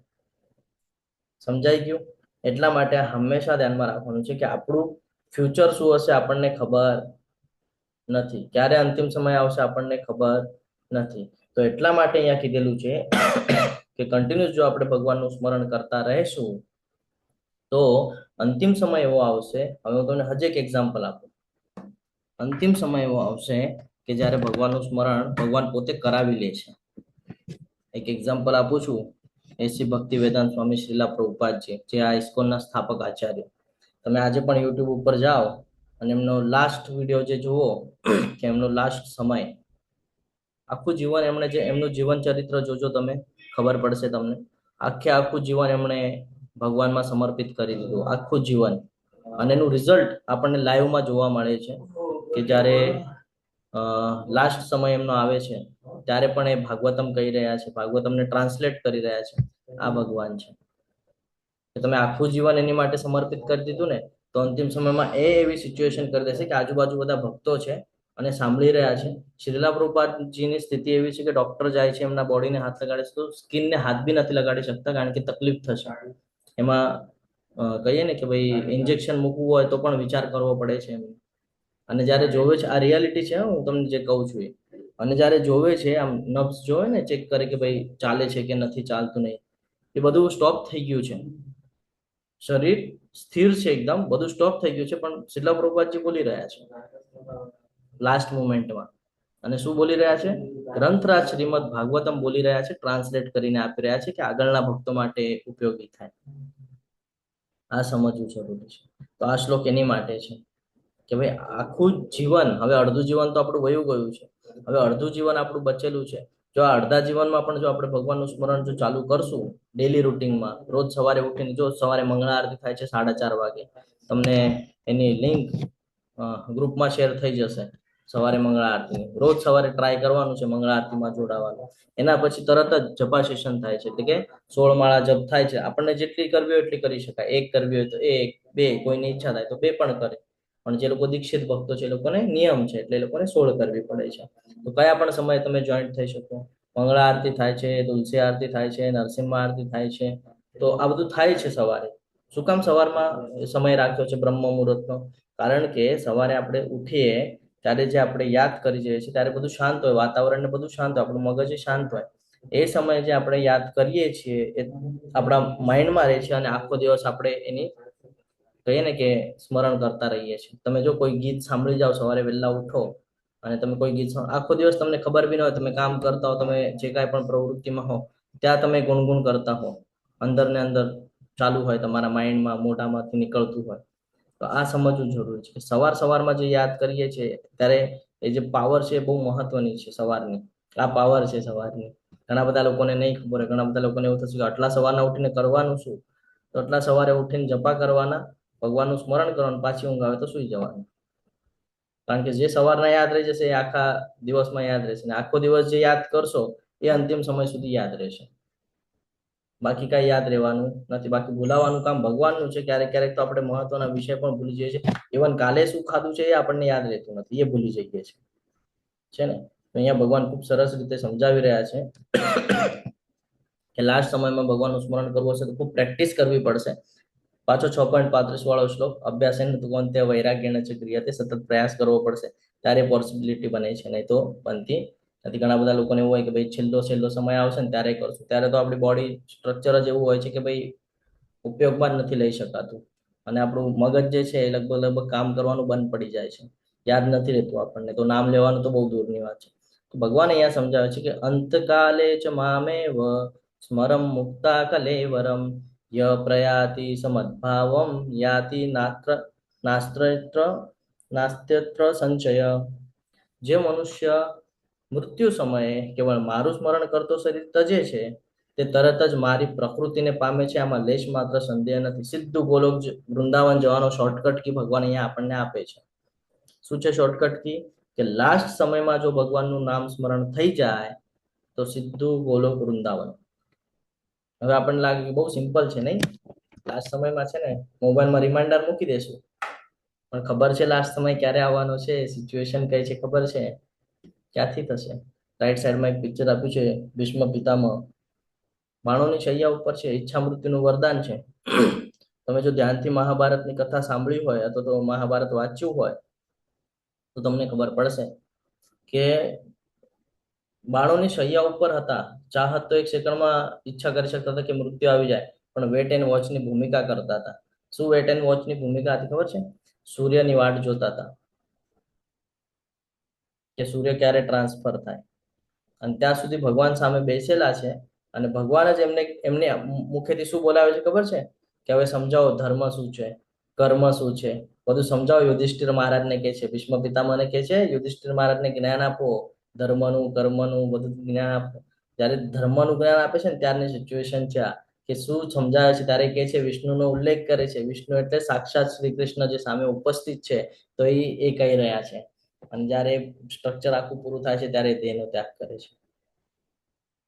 સમજાઈ ગયું? એટલા માટે હંમેશા ધ્યાનમાં રાખવાનું છે કે આપણું ફ્યુચર શું હશે આપણને ખબર નથી, ક્યારે અંતિમ સમય આવશે આપણને ખબર નથી. તો એટલા માટે અહીંયા કીધેલું છે કે કન્ટિન્યુઅસ જો આપણે ભગવાનનું સ્મરણ કરતા રહીશું તો અંતિમ સમય એવો આવશે. હવે હું તમને હજી એક એક્ઝામ્પલ આપું. અંતિમ સમય એવો આવશે કે જ્યારે ભગવાનનું સ્મરણ ભગવાન પોતે કરાવી લે છે. એક એક્ઝામ્પલ આપું છું. એસી ભક્તિ વેદાંત સ્વામી શ્રીલા પ્રભુપાદજી, જે આ ઇસ્કોનના સ્થાપક આચાર્ય. તમે આજે પણ યુટ્યુબ ઉપર જાઓ અને એમનો લાસ્ટ વિડીયો જે જુઓ કે એમનો લાસ્ટ સમય, આખું જીવન એમણે જે એમનું જીવન ચરિત્ર જોજો તમે, ખબર પડશે તમને. આખું જીવન એમણે ભગવાનમાં સમર્પિત કરી દીધું, આખું જીવન. અને એનું રિઝલ્ટ આપણને લાઈવમાં જોવા મળે છે કે જ્યારે લાસ્ટ સમય એમનો આવે છે ત્યારે પણ એ ભાગવતમ કહી રહ્યા છે, ભાગવતમને ટ્રાન્સલેટ કરી રહ્યા છે. આ ભગવાન છે. તમે આખું જીવન એની માટે સમર્પિત કરી દીધું ને, તો અંતિમ સમયમાં એવી સિચ્યુએશન કરી દેશે કે આજુબાજુ બધા ભક્તો છે અને સાંભળી રહ્યા છે. શ્રીલા પ્રભુપાદજીની સ્થિતિ એવી છે કે ડોક્ટર જાય છે, એમના બોડીને હાથ લગાડે છે તો સ્કિનને હાથ બી નથી લગાડી શકતા, કારણ કે તકલીફ થશે. એમાં કહીએ ને કે ભાઈ ઇન્જેક્શન મૂકવું હોય તો પણ વિચાર કરવો પડે છે. અને જ્યારે જોવે છે, આ રિયાલિટી છે, હું તમને જે કહું છું એ. અને જ્યારે જોવે છે, આમ નબ્સ જોવે ને, ચેક કરે કે ભાઈ ચાલે છે કે નથી ચાલતું, નહીં, એ બધું સ્ટોપ થઈ ગયું છે. શરીર સ્થિર છે એકદમ, બધું સ્ટોપ થઈ ગયું છે, પણ શ્રીલા પ્રભુપાદજી બોલી રહ્યા છે લાસ્ટ મોમેન્ટમાં. અને શું બોલી રહ્યા છે? ગ્રંથરાજ શ્રીમદ ભાગવતમ બોલી રહ્યા છે, ટ્રાન્સલેટ કરીને આપી રહ્યા છે કે આગળના ભક્તો માટે ઉપયોગી થાય. આ સમજવું જરૂરી છે. તો આ શ્લોક એની માટે છે કે ભાઈ આખું જીવન, હવે અડધું જીવન તો આપણું વયું ગયું છે, હવે અડધું જીવન આપણું બચેલું છે. જો આ અડધા જીવનમાં પણ જો આપણે ભગવાનનું સ્મરણ જો ચાલુ કરશું ડેલી રૂટીનમાં, રોજ સવારે ઉઠીને, જો સવારે મંગળા આરતી થાય છે 4:30 વાગે, તમને એની લિંક ગ્રુપમાં શેર થઈ જશે. સવારે મંગળા આરતી રોજ સવારે ટ્રાય કરવાનું છે મંગળા આરતીમાં જોડાવાનું. એના પછી તરત જ જપા સેશન થાય છે, એટલે કે 16 માળા જપ થાય છે. આપણને જેટલી કરવી હોય એટલી કરી શકાય. એક કરવી હોય તો એક, બે, કોઈની ઈચ્છા થાય તો બે પણ કરે. પણ જે લોકો દીક્ષિત ભક્તો છે એ લોકોને નિયમ છે, એટલે એ લોકોને 16 કરવી પડે છે. તો કયા પણ સમયે તમે જોઈન્ટ થઈ શકો. મંગળા આરતી થાય છે, તુલસી આરતી થાય છે, નરસિંહ આરતી થાય છે. તો આ બધું થાય છે સવારે. શું કામ સવારમાં સમય રાખ્યો છે બ્રહ્મ મુહૂર્તનો? કારણ કે સવારે આપણે ઉઠીએ ત્યારે જે આપણે યાદ કરી જઈએ છીએ ત્યારે બધું શાંત હોય, વાતાવરણ ને બધું શાંત હોય, આપણું મગજ શાંત હોય. એ સમયે જે આપણે યાદ કરીએ છીએ એ આપણા માઇન્ડમાં રહે છે અને આખો દિવસ આપણે એની કહીએ ને કે સ્મરણ કરતા રહીએ છીએ. તમે જો કોઈ ગીત સાંભળી જાઓ સવારે વહેલા ઉઠો અને તમે કોઈ ગીત આખો દિવસ તમને ખબર બી ન હોય, તમે કામ કરતા હો, તમે જે કાંઈ પણ પ્રવૃત્તિમાં હો ત્યાં તમે ગુણગુણ કરતા હો, અંદર ને અંદર ચાલુ હોય, તમારા માઇન્ડમાં મોઢામાંથી નીકળતું હોય. તો આ સમજવું જરૂરી છે. સવારમાં જે યાદ કરીએ છીએ ત્યારે એ જે પાવર છે એ બહુ મહત્વની છે સવારની. આ પાવર છે સવારની. ઘણા બધા લોકોને નહીં ખબર હોય. ઘણા બધા લોકોને એવું થશે કે આટલા સવારના ઉઠીને કરવાનું શું? તો આટલા સવારે ઉઠીને જપા કરવાના, ભગવાનનું સ્મરણ કરવાનું, પાછી ઊંઘ આવે તો સુઈ જવાનું. કારણ કે જે સવારના યાદ રહી જશે એ આખા દિવસમાં યાદ રહેશે, ને આખો દિવસ જે યાદ કરશો એ અંતિમ સમય સુધી યાદ રહેશે. બાકી કઈ યાદ રહેવાનું નથી. બાકી ભૂલાવાનું કામ ભગવાનનું છે. ક્યારેક ક્યારેક તો આપણે મહત્વના વિષય પણ ભૂલી જઈએ છીએ. ઇવન કાલે શું ખાધું છે એ આપણને યાદ રહેતું નથી, એ ભૂલી જઈએ છીએ, છે ને. તો અહીંયા ભગવાન ખૂબ સરસ રીતે સમજાવી રહ્યા છે કે લાસ્ટ સમયમાં ભગવાનનું સ્મરણ કરવું હશે તો ખૂબ પ્રેક્ટિસ કરવી પડશે. પાછો 6.35 વાળો શ્લોક, અભ્યાસેન ભગવંતે વૈરાગ્યને ચ ક્રિયતે, સતત પ્રયાસ કરવો પડશે ત્યારે પોસિબિલિટી બને છે, નહીં તો બનતી નથી. ઘણા બધા લોકોને એવું હોય કે ભાઈ છેલ્લો સમય આવશે ને ત્યારે કરશું. ત્યારે તો આપણી બોડી સ્ટ્રક્ચર જ એવું હોય છે કે ભાઈ ઉપયોગમાં જ નથી લઈ શકાતું, અને આપણું મગજ જે છે એ લગભગ કામ કરવાનું બંધ પડી જાય છે, યાદ નથી રહેતું આપણને. તો નામ લેવાનું તો બહુ દૂરની વાત છે. તો ભગવાન અહીંયા સમજાવે છે કે અંતકાલે ચ મામેવ સ્મરમ મુક્તા કલેવરમ ય પ્રયાતિ સમદ્ભાવમ યાતિ નાસ્ત્યત્ર સંચય. જે મનુષ્ય મૃત્યુ સમયે કેવળ મારું સ્મરણ કરતો શરીર તજે છે તે તરત જ મારી પ્રકૃતિને પામે છે. આમાં લેશ માત્ર સંદેહ નથી. સીધું ગોલોક વૃંદાવન જવાનો શોર્ટકટ કી ભગવાન અહીંયા આપણને આપે છે. શું છે શોર્ટકટ કી? કે લાસ્ટ સમયમાં જો ભગવાનનું નામ સ્મરણ થઈ જાય તો સીધું ગોલોક વૃંદાવન. હવે આપણને લાગે કે બહુ સિમ્પલ છે નહીં? લાસ્ટ સમયમાં છે ને મોબાઈલમાં રિમાઇન્ડર મૂકી દેશું, પણ ખબર છે લાસ્ટ સમય ક્યારે આવવાનો છે? સિચ્યુએશન કઈ છે ખબર છે? ક્યાંથી થશે? રાઈટ સાઈડમાં એક પિક્ચર આપ્યું છે, ભીષ્મ પિતામહ. બાણોની શૈયા ઉપર છે, ઈચ્છા મૃત્યુનું વરદાન છે. તમે જો ધ્યાનથી મહાભારતની કથા સાંભળી હોય અથવા તો મહાભારત વાંચ્યું હોય તો તમને ખબર પડશે કે બાણોની શૈયા ઉપર હતા. ચાહત તો એક સેકન્ડમાં ઈચ્છા કરી શકતા હતા કે મૃત્યુ આવી જાય, પણ વેટ એન્ડ વોચની ભૂમિકા કરતા હતા. શું વેટ એન્ડ વોચની ભૂમિકા હતી ખબર છે? સૂર્યની વાટ જોતા હતા કે સૂર્ય ક્યારે ટ્રાન્સફર થાય. અને ત્યાં સુધી ભગવાન સામે બેસેલા છે અને ભગવાન જ એમને મુખેથી શું બોલાવે છે ખબર છે? કે હવે સમજાવો ધર્મ શું છે, કર્મ શું છે, બધું સમજાવો. યુધિષ્ઠિર મહારાજને કે છે, ભીષ્મ પિતામહને કે છે યુધિષ્ઠિર મહારાજને જ્ઞાન આપો, ધર્મનું કર્મનું બધું જ્ઞાન આપો. જ્યારે ધર્મનું જ્ઞાન આપે છે ને ત્યારની સિચ્યુએશન છે આ, કે શું સમજાવે છે ત્યારે કે છે, વિષ્ણુનો ઉલ્લેખ કરે છે. વિષ્ણુ એટલે સાક્ષાત શ્રી કૃષ્ણ જે સામે ઉપસ્થિત છે, તો એ કહી રહ્યા છે. અને જ્યારે સ્ટ્રક્ચર આખું પૂરું થાય છે ત્યારે દેહનો ત્યાગ કરે છે.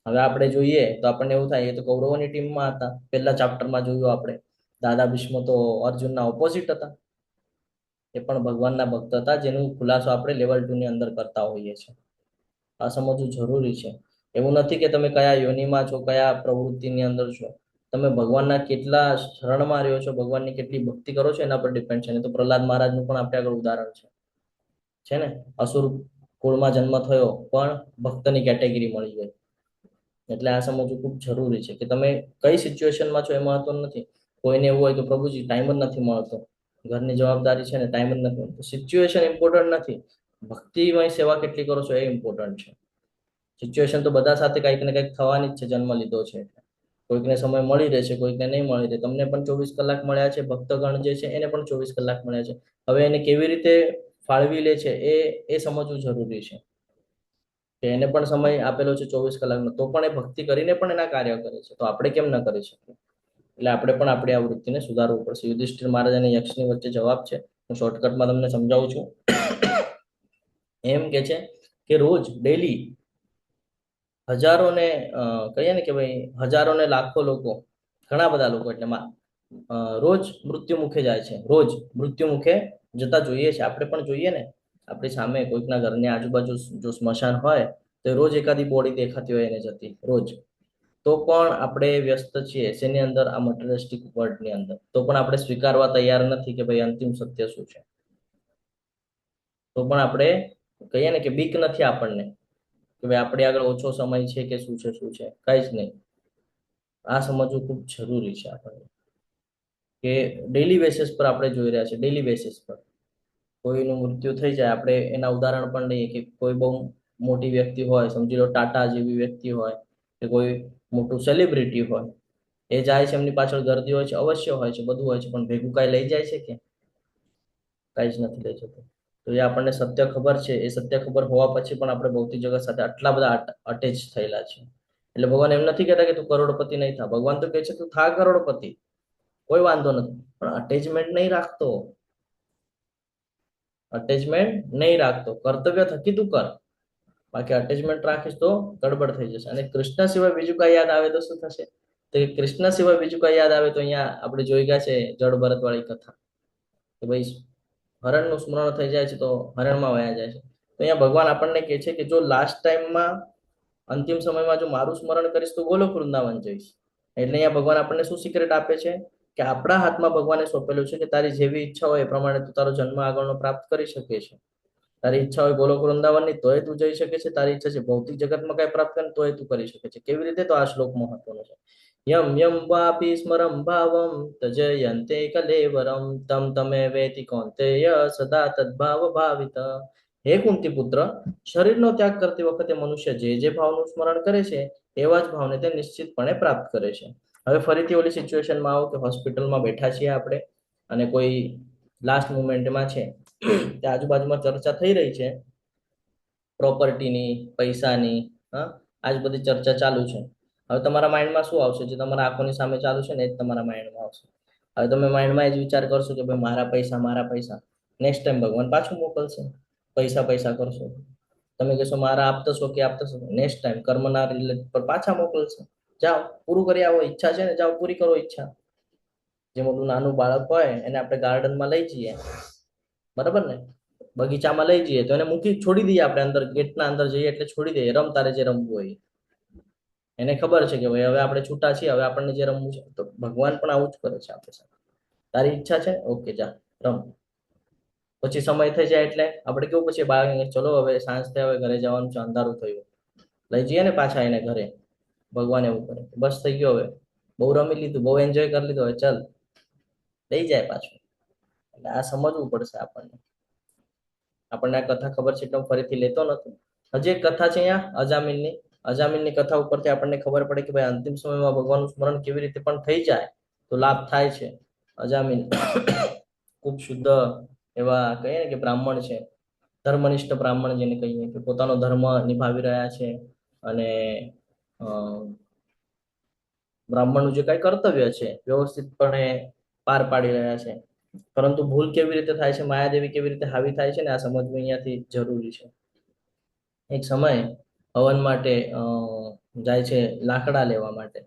હવે આપણે જોઈએ તો આપણને એવું થાય એ તો કૌરવોની ટીમમાં હતા. પહેલા ચાપ્ટરમાં જોયું આપણે, દાદા ભીષ્મ તો અર્જુનના ઓપોઝિટ હતા. એ પણ ભગવાનના ભક્ત હતા, જેનું ખુલાસો આપણે લેવલ 2 ની અંદર કરતા હોઈએ છીએ. આ સમજવું જરૂરી છે. એવું નથી કે તમે કયા યોનિમાં છો, કયા પ્રવૃત્તિની અંદર છો, તમે ભગવાનના કેટલા શરણમાં રહ્યો છો, ભગવાનની કેટલી ભક્તિ કરો છો એના પર ડિપેન્ડ છે. તો પ્રહલાદ મહારાજનું પણ આપણે આગળ ઉદાહરણ છે ને, અસુર કુળમાં જન્મ થયો પણ ભક્તની કેટેગરી મળી ગઈ. એટલે આ સમજવું ખૂબ જરૂરી છે કે તમે કઈ સિચ્યુએશનમાં છો એ મહત્વનું નથી. કોઈને એવું હોય કે પ્રભુજી ટાઈમ જ નથી મળતો, ઘરની જવાબદારી છે ને ટાઈમ જ નથી મળતો. સિચ્યુએશન ઇમ્પોર્ટન્ટ નથી, ભક્તિમય સેવા કેટલી કરો છો એ ઇમ્પોર્ટન્ટ છે. સિચ્યુએશન તો બધા સાથે કંઈક ને કંઈક થવાની જ છે, જન્મ લીધો છે. કોઈકને સમય મળી રહે છે, કોઈકને નહીં મળી રહે. તમને પણ 24 કલાક મળ્યા છે, ભક્તગણ જે છે એને પણ 24 કલાક મળ્યા છે. હવે એને કેવી રીતે ફાળવી લે છે એ સમજવું જરૂરી છે. કે એને પણ સમય આપેલો છે 24 કલાકનો, તો પણ એ ભક્તિ કરીને પણ એના કાર્ય કરે છે. તો આપણે કેમ ન કરી શકીએ? એટલે આપણે પણ આપણી આ વૃત્તિને સુધારવું પડશે. યુધિષ્ઠિર મહારાજ અને યક્ષની વચ્ચે જવાબ છે. હું શોર્ટકટમાં તમને સમજાવું છું. એમ કે છે કે રોજ ડેલી હજારો ને કહીએ ને કે ભાઈ હજારો ને લાખો લોકો, ઘણા બધા લોકો એટલે રોજ મૃત્યુ મુખે જાય છે, રોજ મૃત્યુ મુખે જતા જોઈએ છે. આપણે પણ જોઈએ ને, આપણી સામે કોઈકના ઘરની આજુબાજુ જો સ્મશાન હોય તો રોજ એકાદી બોડી દેખાતી હોય એને જતી રોજ. તો પણ આપણે વ્યસ્ત છીએ શેની અંદર? આ મટીરિયલિસ્ટિક વર્લ્ડની અંદર. તો પણ આપણે સ્વીકારવા તૈયાર નથી કે ભાઈ અંતિમ સત્ય શું છે. તો પણ આપણે કહીએ ને કે બીક નથી આપણને કે ભાઈ આપણી આગળ ઓછો સમય છે કે શું છે શું છે, કઈ જ નહીં. આ સમજવું ખૂબ જરૂરી છે આપણને કે ડેલી બેસિસ પર આપણે જોઈ રહ્યા છે, ડેલી બેસિસ પર કોઈનું મૃત્યુ થઈ જાય. આપણે એના ઉદાહરણ પણ લઈએ કે કોઈ બહુ મોટી વ્યક્તિ હોય, સમજી લો ટાટા જેવી વ્યક્તિ હોય કે કોઈ મોટું સેલિબ્રિટી હોય, એ જાય છે, એમની પાછળ ગર્દી હોય છે, અવશ્ય હોય છે, બધું હોય છે, પણ ભેગું કાંઈ લઈ જાય છે કે? કાંઈ જ નથી લઈ જતું. તો એ આપણને સત્ય ખબર છે, એ સત્ય ખબર હોવા પછી પણ આપણે ભૌતિક જગત સાથે આટલા બધા અટેચ થયેલા છે. એટલે ભગવાન એમ નથી કહેતા કે તું કરોડપતિ નહીં થા. ભગવાન તો કહે છે તું થા કરોડપતિ, કોઈ વાંધો નથી, પણ અટેચમેન્ટ નહીં રાખતો, અટેચમેન્ટ નહીં રાખતો. કર્તવ્ય થકી તું કર, બાકી અટેચમેન્ટ રાખીશ તો ગડબડ થઈ જશે. અને કૃષ્ણ સિવાય બીજું કઈ યાદ આવે તો શું થશે? તો કૃષ્ણ સિવાય બીજું કઈ યાદ આવે તો અહીંયા આપણે જોઈ ગયા છે જળ ભરત વાળી કથા કે ભાઈ હરણનું સ્મરણ થઈ જાય છે તો હરણમાં વયા જાય છે. તો અહીંયા ભગવાન આપણને કહે છે કે જો લાસ્ટ ટાઈમમાં, અંતિમ સમયમાં જો મારું સ્મરણ કરીશ તો ગોલોક વૃંદાવન જઈશ. એટલે અહીંયા ભગવાન આપણને શું સિક્રેટ આપે છે કે આપણા હાથમાં ભગવાને સોંપેલું છે કે તારી જેવી ઈચ્છા હોય એ પ્રમાણે તું તારો જન્મ આગળનો પ્રાપ્ત કરી શકે છે. તારી ઈચ્છા હોય ગોલોક વૃંદાવનની તોય તું જઈ શકે છે. તારી ઈચ્છા છે ભૌતિક જગતમાં કઈ પ્રાપ્ત કરે તોય તું કરી શકે છે. કેવી રીતે? તો આ શ્લોક મહત્વનો છે. યમ યમ વાપી સ્મરમ ભાવમ તજયંતે કલેવરમ તમ તમે વેતિ કૌંતેય સદા તદ્ભાવ ભાવિત. હે કુંતી પુત્ર, શરીરનો ત્યાગ કરતી વખતે મનુષ્ય જે જે ભાવનું સ્મરણ કરે છે એવા જ ભાવને તે નિશ્ચિતપણે પ્રાપ્ત કરે છે. હવે ફરીથી ઓલી સિચ્યુએશનમાં આવો કે હોસ્પિટલમાં બેઠા છીએ આપણે અને કોઈ લાસ્ટ મુમેન્ટમાં છે, ત્યાં આજુબાજુમાં ચર્ચા થઈ રહી છે પ્રોપર્ટીની, પૈસાની, આજ બધી ચર્ચા ચાલુ છે. હવે તમારા માઇન્ડમાં શું આવશે? જે તમારા આંખોની સામે ચાલુ છે ને એ જ તમારા માઇન્ડમાં આવશે. હવે તમે માઇન્ડમાં એ જ વિચાર કરશો કે ભાઈ મારા પૈસા, મારા પૈસા. નેક્સ્ટ ટાઈમ ભગવાન પાછું મોકલશે, પૈસા પૈસા કરશો. તમે કહેશો મારા આપતો છો કે આપતો છો, નેક્સ્ટ ટાઈમ કર્મના રિલેટ પર પાછા મોકલશે. જાઓ પૂરું કરી આવો, ઈચ્છા છે ને જાઓ પૂરી કરો ઈચ્છા. જે મોટું નાનું બાળક હોય એને આપણે ગાર્ડનમાં લઈ જઈએ, બરાબર ને, બગીચામાં લઈ જઈએ તો એને મૂકી છોડી દઈએ આપણે, અંદર ગેટના અંદર જઈએ એટલે છોડી દઈએ, રમ તારે જે રમવું હોય. એને ખબર છે કે ભાઈ હવે આપણે છૂટા છીએ, હવે આપણને જે રમવું છે. તો ભગવાન પણ આવું જ કરે છે આપણી સાથે. તારી ઈચ્છા છે, ઓકે જા રમ. પછી સમય થઈ જાય એટલે આપણે કેવું પછી બાળક, ચલો હવે સાંજ થાય, હવે ઘરે જવાનું છે, અંધારું થયું, લઈ જઈએ ને પાછા એને ઘરે. ભગવાન એવું કરે, બસ થઈ ગયો, હવે બહુ રમી લીધું, બહુ એન્જોય કરી લીધું, હવે ચાલ, લઈ જાય પાછું. એટલે આ સમજવું પડશે આપણને. આપણને આ કથા ખબર છે એટલે હું ફરીથી લેતો નથી. હજી એક કથા છે અહીંયા અજામિનની. અજામિનની કથા ઉપરથી આપણને ખબર પડે કે ભાઈ અંતિમ સમયમાં ભગવાનનું સ્મરણ કેવી રીતે પણ થઈ જાય તો લાભ થાય છે. અજામિન ખૂબ શુદ્ધ એવા કહીએ ને કે બ્રાહ્મણ છે, ધર્મનિષ્ઠ બ્રાહ્મણ જેને કહીએ, કે પોતાનો ધર્મ નિભાવી રહ્યા છે અને બ્રાહ્મણનું જે કઈ કર્તવ્ય છે વ્યવસ્થિતપણે પાર પાડી રહ્યા છે. પરંતુ ભૂલ કેવી રીતે થાય છે, માયાદેવી કેવી રીતે હાવી થાય છે ને આ સમજવું અહીંયાથી જરૂરી છે. એક સમય હવન માટે જાય છે લાકડા લેવા માટે.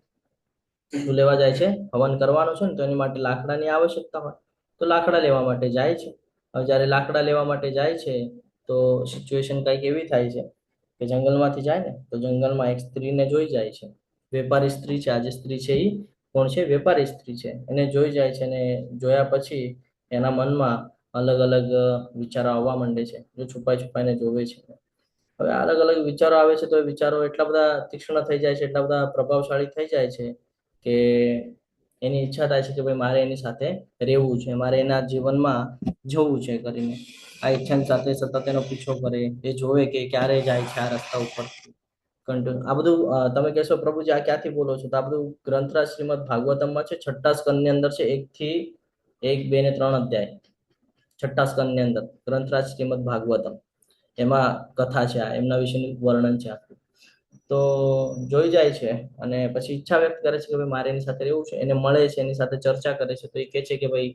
શું લેવા જાય છે? હવન કરવાનું છે ને તો એની માટે લાકડાની આવશ્યકતા હોય, તો લાકડા લેવા માટે જાય છે. હવે જયારે લાકડા લેવા માટે જાય છે તો સિચ્યુએશન કઈક એવી થાય છે કે જંગલમાંથી જાય ને તો જંગલમાં એક સ્ત્રીને જોઈ જાય છે. વેપારી સ્ત્રી છે. આજે સ્ત્રી છે એ કોણ છે? વેપારી સ્ત્રી છે. એને જોઈ જાય છે અને જોયા પછી એના મનમાં અલગ અલગ વિચારો આવવા માંડે છે. જો છુપાઈ છુપાઈને જોવે છે. હવે અલગ અલગ વિચારો આવે છે તો એ વિચારો એટલા બધા તીક્ષ્ણ થઈ જાય છે, એટલા બધા પ્રભાવશાળી થઈ જાય છે કે એની ઈચ્છા થાય છે કે ભાઈ મારે એની સાથે રહેવું છે, મારે એના જીવનમાં જવું છે કરીને. આ ઈચ્છાની સાથે સતત એનો પીછો કરે, એ જોવે કે ક્યારે જાય છે આ રસ્તા ઉપર. આ બધું તમે કહેશો પ્રભુજી આ ક્યાંથી બોલો છો? તો આ બધું ગ્રંથરાજ શ્રીમદ ભાગવતમમાં છે, 6ઠ્ઠા સ્કંદની અંદર છે. 1 થી 1, 2 ને 3 અધ્યાય 6ઠ્ઠા સ્કંદની અંદર ગ્રંથરાજ શ્રીમદ ભાગવતમ, એમાં કથા છે, આ એમના વિશેનું વર્ણન છે આખું. તો જોઈ જાય છે અને પછી ઈચ્છા વ્યક્ત કરે છે કે ભાઈ મારે એની સાથે રહેવું છે. એને મળે છે, એની સાથે ચર્ચા કરે છે તો એ કહે છે કે ભાઈ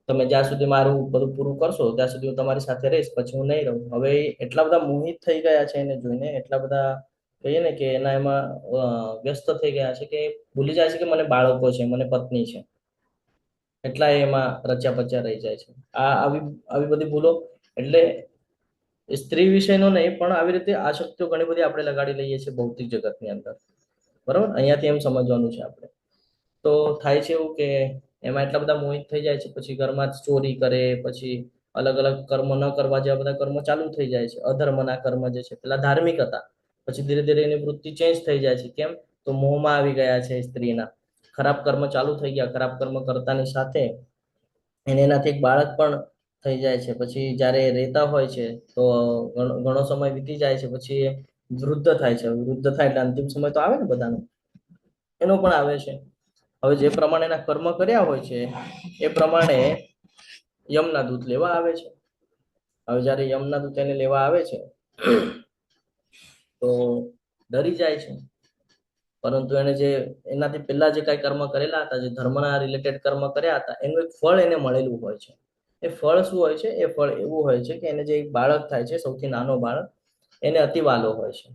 તમે જ્યાં સુધી મારું બધું પૂરું કરશો ત્યાં સુધી હું તમારી સાથે રહીશ, પછી હું નહીં રહું. હવે એ એટલા બધા મોહિત થઈ ગયા છે એને જોઈને, એટલા બધા કહીએ ને કે એના એમાં વ્યસ્ત થઈ ગયા છે કે ભૂલી જાય છે કે મને બાળકો છે, મને પત્ની છે, એટલા એમાં રચ્યા પચ્યા રહી જાય છે. આ આવી આવી બધી ભૂલો, એટલે સ્ત્રી વિષયનો નહીં પણ આવી રીતે આસક્તિઓ ઘણી બધી આપણે લગાડી લઈએ છીએ ભૌતિક જગતની અંદર. બરાબર, અહીંયાથી એમ સમજવાનું છે આપણે. તો થાય છે એવું કે એમાં એટલા બધા મોહિત થઈ જાય છે, પછી ઘરમાં જ ચોરી કરે, પછી અલગ અલગ કર્મ ન કરવા જેવા બધા કર્મ ચાલુ થઈ જાય છે. અધર્મના કર્મ જે છે, પેલા ધાર્મિક હતા, પછી ધીરે ધીરે એની વૃત્તિ ચેન્જ થઈ જાય છે. કેમ? તો મોહમાં આવી ગયા છે સ્ત્રીના, ખરાબ કર્મ ચાલુ થઈ ગયા. ખરાબ કર્મ કરતાની સાથે એને એનાથી એક બાળક પણ થઈ જાય છે. પછી જ્યારે રહેતા હોય છે તો ઘણો સમય વીતી જાય છે, પછી એ વૃદ્ધ થાય છે. વૃદ્ધ થાય એટલે અંતિમ સમય તો આવે ને બધાનો, એનો પણ આવે છે. હવે જે પ્રમાણેના કર્મ કર્યા હોય છે એ પ્રમાણે યમના દૂત લેવા આવે છે. હવે જ્યારે યમના દૂત એને લેવા આવે છે તો ડરી જાય છે, પરંતુ એને જે એનાથી પહેલા જે કઈ કર્મ કરેલા હતા, જે ધર્મના રિલેટેડ કર્મ કર્યા હતા, એનું એક ફળ એને મળેલું હોય છે. એ ફળ શું હોય છે? એ ફળ એવું હોય છે કે એને જે એક બાળક થાય છે, સૌથી નાનો બાળક, એને અતિ વાલો હોય છે.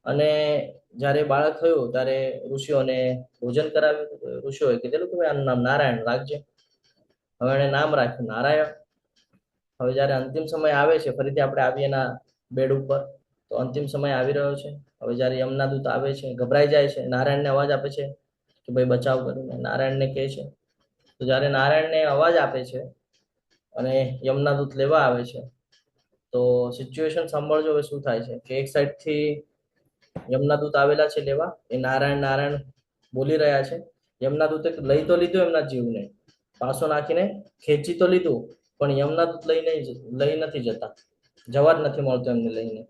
અને જ્યારે બાળક થયું ત્યારે ઋષિઓને ભોજન કરાવ્યું. ઋષિઓએ કીધેલું કે ભાઈ આનું નામ નારાયણ રાખજે. હવે એને નામ રાખ્યું નારાયણ. હવે જ્યારે અંતિમ સમય આવે છે, ફરીથી આપણે આવીએ એના બેડ ઉપર, તો અંતિમ સમય આવી રહ્યો છે. હવે જ્યારે યમના દૂત આવે છે, ગભરાઈ જાય છે, નારાયણને અવાજ આપે છે કે ભાઈ બચાવ કરીને. નારાયણને કહે છે. તો જ્યારે નારાયણને અવાજ આપે છે અને યમના દૂત લેવા આવે છે, તો સિચ્યુએશન સાંભળજો હવે શું થાય છે. કે એક સાઈડ થી યમના દૂત આવેલા છે લેવા, એ નારાયણ નારાયણ બોલી રહ્યા છે. યમના દૂતે લઈ તો લીધું એમના જીવને, પાસો નાખીને ખેંચી તો લીધું, પણ યમના દૂત લઈ નથી જતા, જવા જ નથી મળતો એમને લઈને.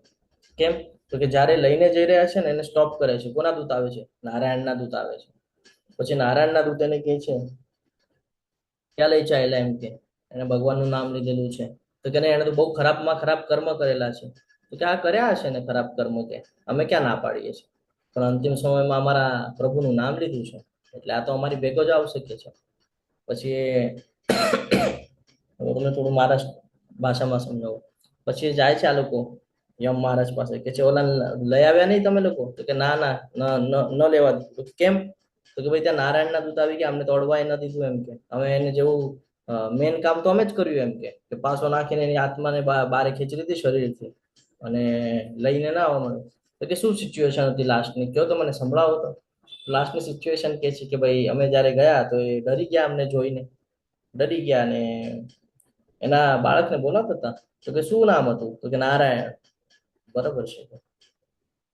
કેમ? તો કે જ્યારે લઈને જઈ રહ્યા છે ને એને સ્ટોપ કરે છે. કોના દૂત આવે છે? નારાયણના દૂત આવે છે. પછી નારાયણના દૂત એને કહે છે ક્યાં લઈ ચાલ્યા? એમ કે એને ભગવાનનું નામ લીધેલું છે. તો કે એને તો બહુ ખરાબમાં ખરાબ કર્મ કરેલા છે. તો કે આ કર્યા હશે ને ખરાબ કર્મ, કે અમે ક્યાં ના પાડીએ છીએ, પણ અંતિમ સમયમાં અમારા પ્રભુનું નામ લીધું છે એટલે આ તો અમારી ભેગો જ આવશે કે છે. પછી તમને થોડું મારા ભાષામાં સમજાવું. પછી જાય છે આ લોકો યમ મહારાજ પાસે, કે છે ઓલા લઈ આવ્યા નહીં તમે લોકો? તો કે ના ના, ન લેવા દીધું. કેમ? તો કે ભાઈ ત્યાં નારાયણના દૂત આવી ગયા, અમને તો અડવાય ન દીધું. એમ કે હવે એને જેવું મેન કામ તો અમે જ કર્યું. એમ કે પાસો નાખીને એની આત્માને બારે ખેંચી લીધી શરીરથી અને લઈને ના આવવા મળ્યું. તો કે શું સિચ્યુએશન હતી લાસ્ટની, કયો તો મને સંભળાવો તો. લાસ્ટની સિચ્યુએશન કે છે કે ભાઈ અમે જ્યારે ગયા તો એ ડરી ગયા, અમને જોઈને ડરી ગયા, ને એના બાળકને બોલાવતા હતા. તો કે શું નામ હતું? તો કે નારાયણ. બરાબર છે,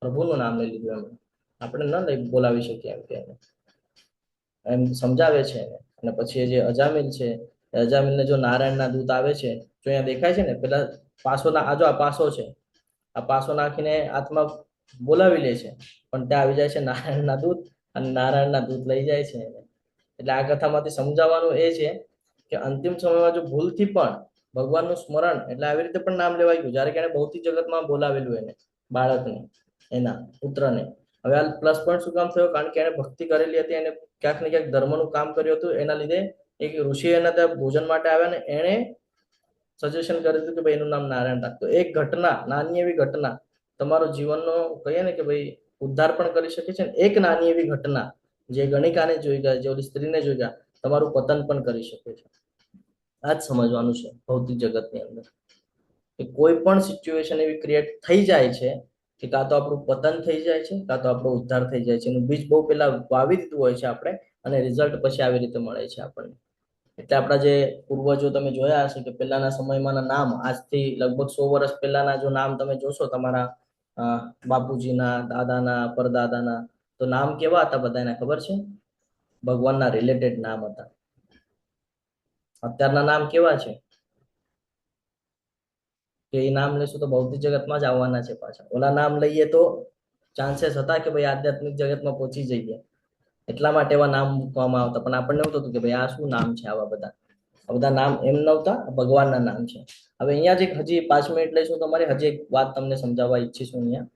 પ્રભુનું નામ લઈ લીધું એમ, આપણે ન લઈ બોલાવી શકીએ એમ કે એમ સમજાવે છે. અને પછી જે અજામિલ છે, એ અજામિલને જો નારાયણના દૂત આવે છે, જો અહીંયા દેખાય છે ને, પેલા પાસો આજો આ પાસો છે, આ પાસો નાખીને આત્મા બોલાવી લે છે, પણ ત્યાં આવી જાય છે નારાયણના દૂત, અને નારાયણના દૂત લઈ જાય છે એને. એટલે આ કથામાંથી સમજાવવાનું એ છે કે અંતિમ સમયમાં જો ભૂલથી પણ ભગવાનનું સ્મરણ, એટલે આવી રીતે પણ નામ લેવાઈ ગયું જ્યારે કે એને ભૌતિક જગતમાં બોલાવેલું એને બાળકને, એના પુત્રને. હવે આ પ્લસ પોઈન્ટ શું કામ થયો? કારણ કે એને ભક્તિ કરેલી હતી, એને ક્યાંક ને ક્યાંક ધર્મનું કામ કર્યું હતું. એના લીધે એક ઋષિ એના ત્યાં ભોજન માટે આવ્યા ને એને સજેશન કર્યું હતું કે ભાઈ એનું નામ નારાયણ રાખતો. એક ઘટના, નાની એવી ઘટના તમારો જીવનનો કહીએ ને કે ભાઈ ઉદ્ધાર પણ કરી શકે છે. એક નાની એવી ઘટના જે ગણિકાને જોઈ ગયા, જે ઓલી સ્ત્રીને જોઈ ગયા, તમારું પતન પણ કરી શકે છે. આ જ સમજવાનું છે ભૌતિક જગતની અંદર, કે કોઈ પણ સિચ્યુએશન એવી ક્રિએટ થઈ જાય છે કે કાં તો આપણું પતન થઈ જાય છે, કાં તો આપણો ઉદ્ધાર થઈ જાય છે. એનું બીજ બહુ પેલા વાવી દીધું હોય છે આપણે, અને રિઝલ્ટ પછી આવી રીતે મળે છે આપણને. એટલે આપણા જે પૂર્વજો તમે જોયા હશે કે પહેલાના સમયમાંના નામ, આજથી લગભગ 100 વર્ષ પહેલાના જો નામ તમે જોશો તમારા બાપુજીના, દાદાના, પરદાદાના, તો નામ કેવા હતા બધાને ખબર છે? ભગવાનના રિલેટેડ નામ હતા. અત્યારના નામ કેવા છે? કે એ નામ લેશું તો ભૌતિક જગતમાં જ આવવાના છે પાછા. ઓલા નામ લઈએ તો ચાન્સેસ હતા કે ભાઈ આધ્યાત્મિક જગતમાં પહોંચી જઈએ, એટલા માટે એવા નામ મૂકવામાં આવતા. પણ આપણને એવું થતું કે ભાઈ આ શું નામ છે? આવા બધા નામ એમ નહોતા, ભગવાનના નામ છે. હવે અહીંયા જ હજી 5 મિનિટ લઈશું તમારે, હજી એક વાત તમને સમજાવવા ઈચ્છીશું અહીંયા,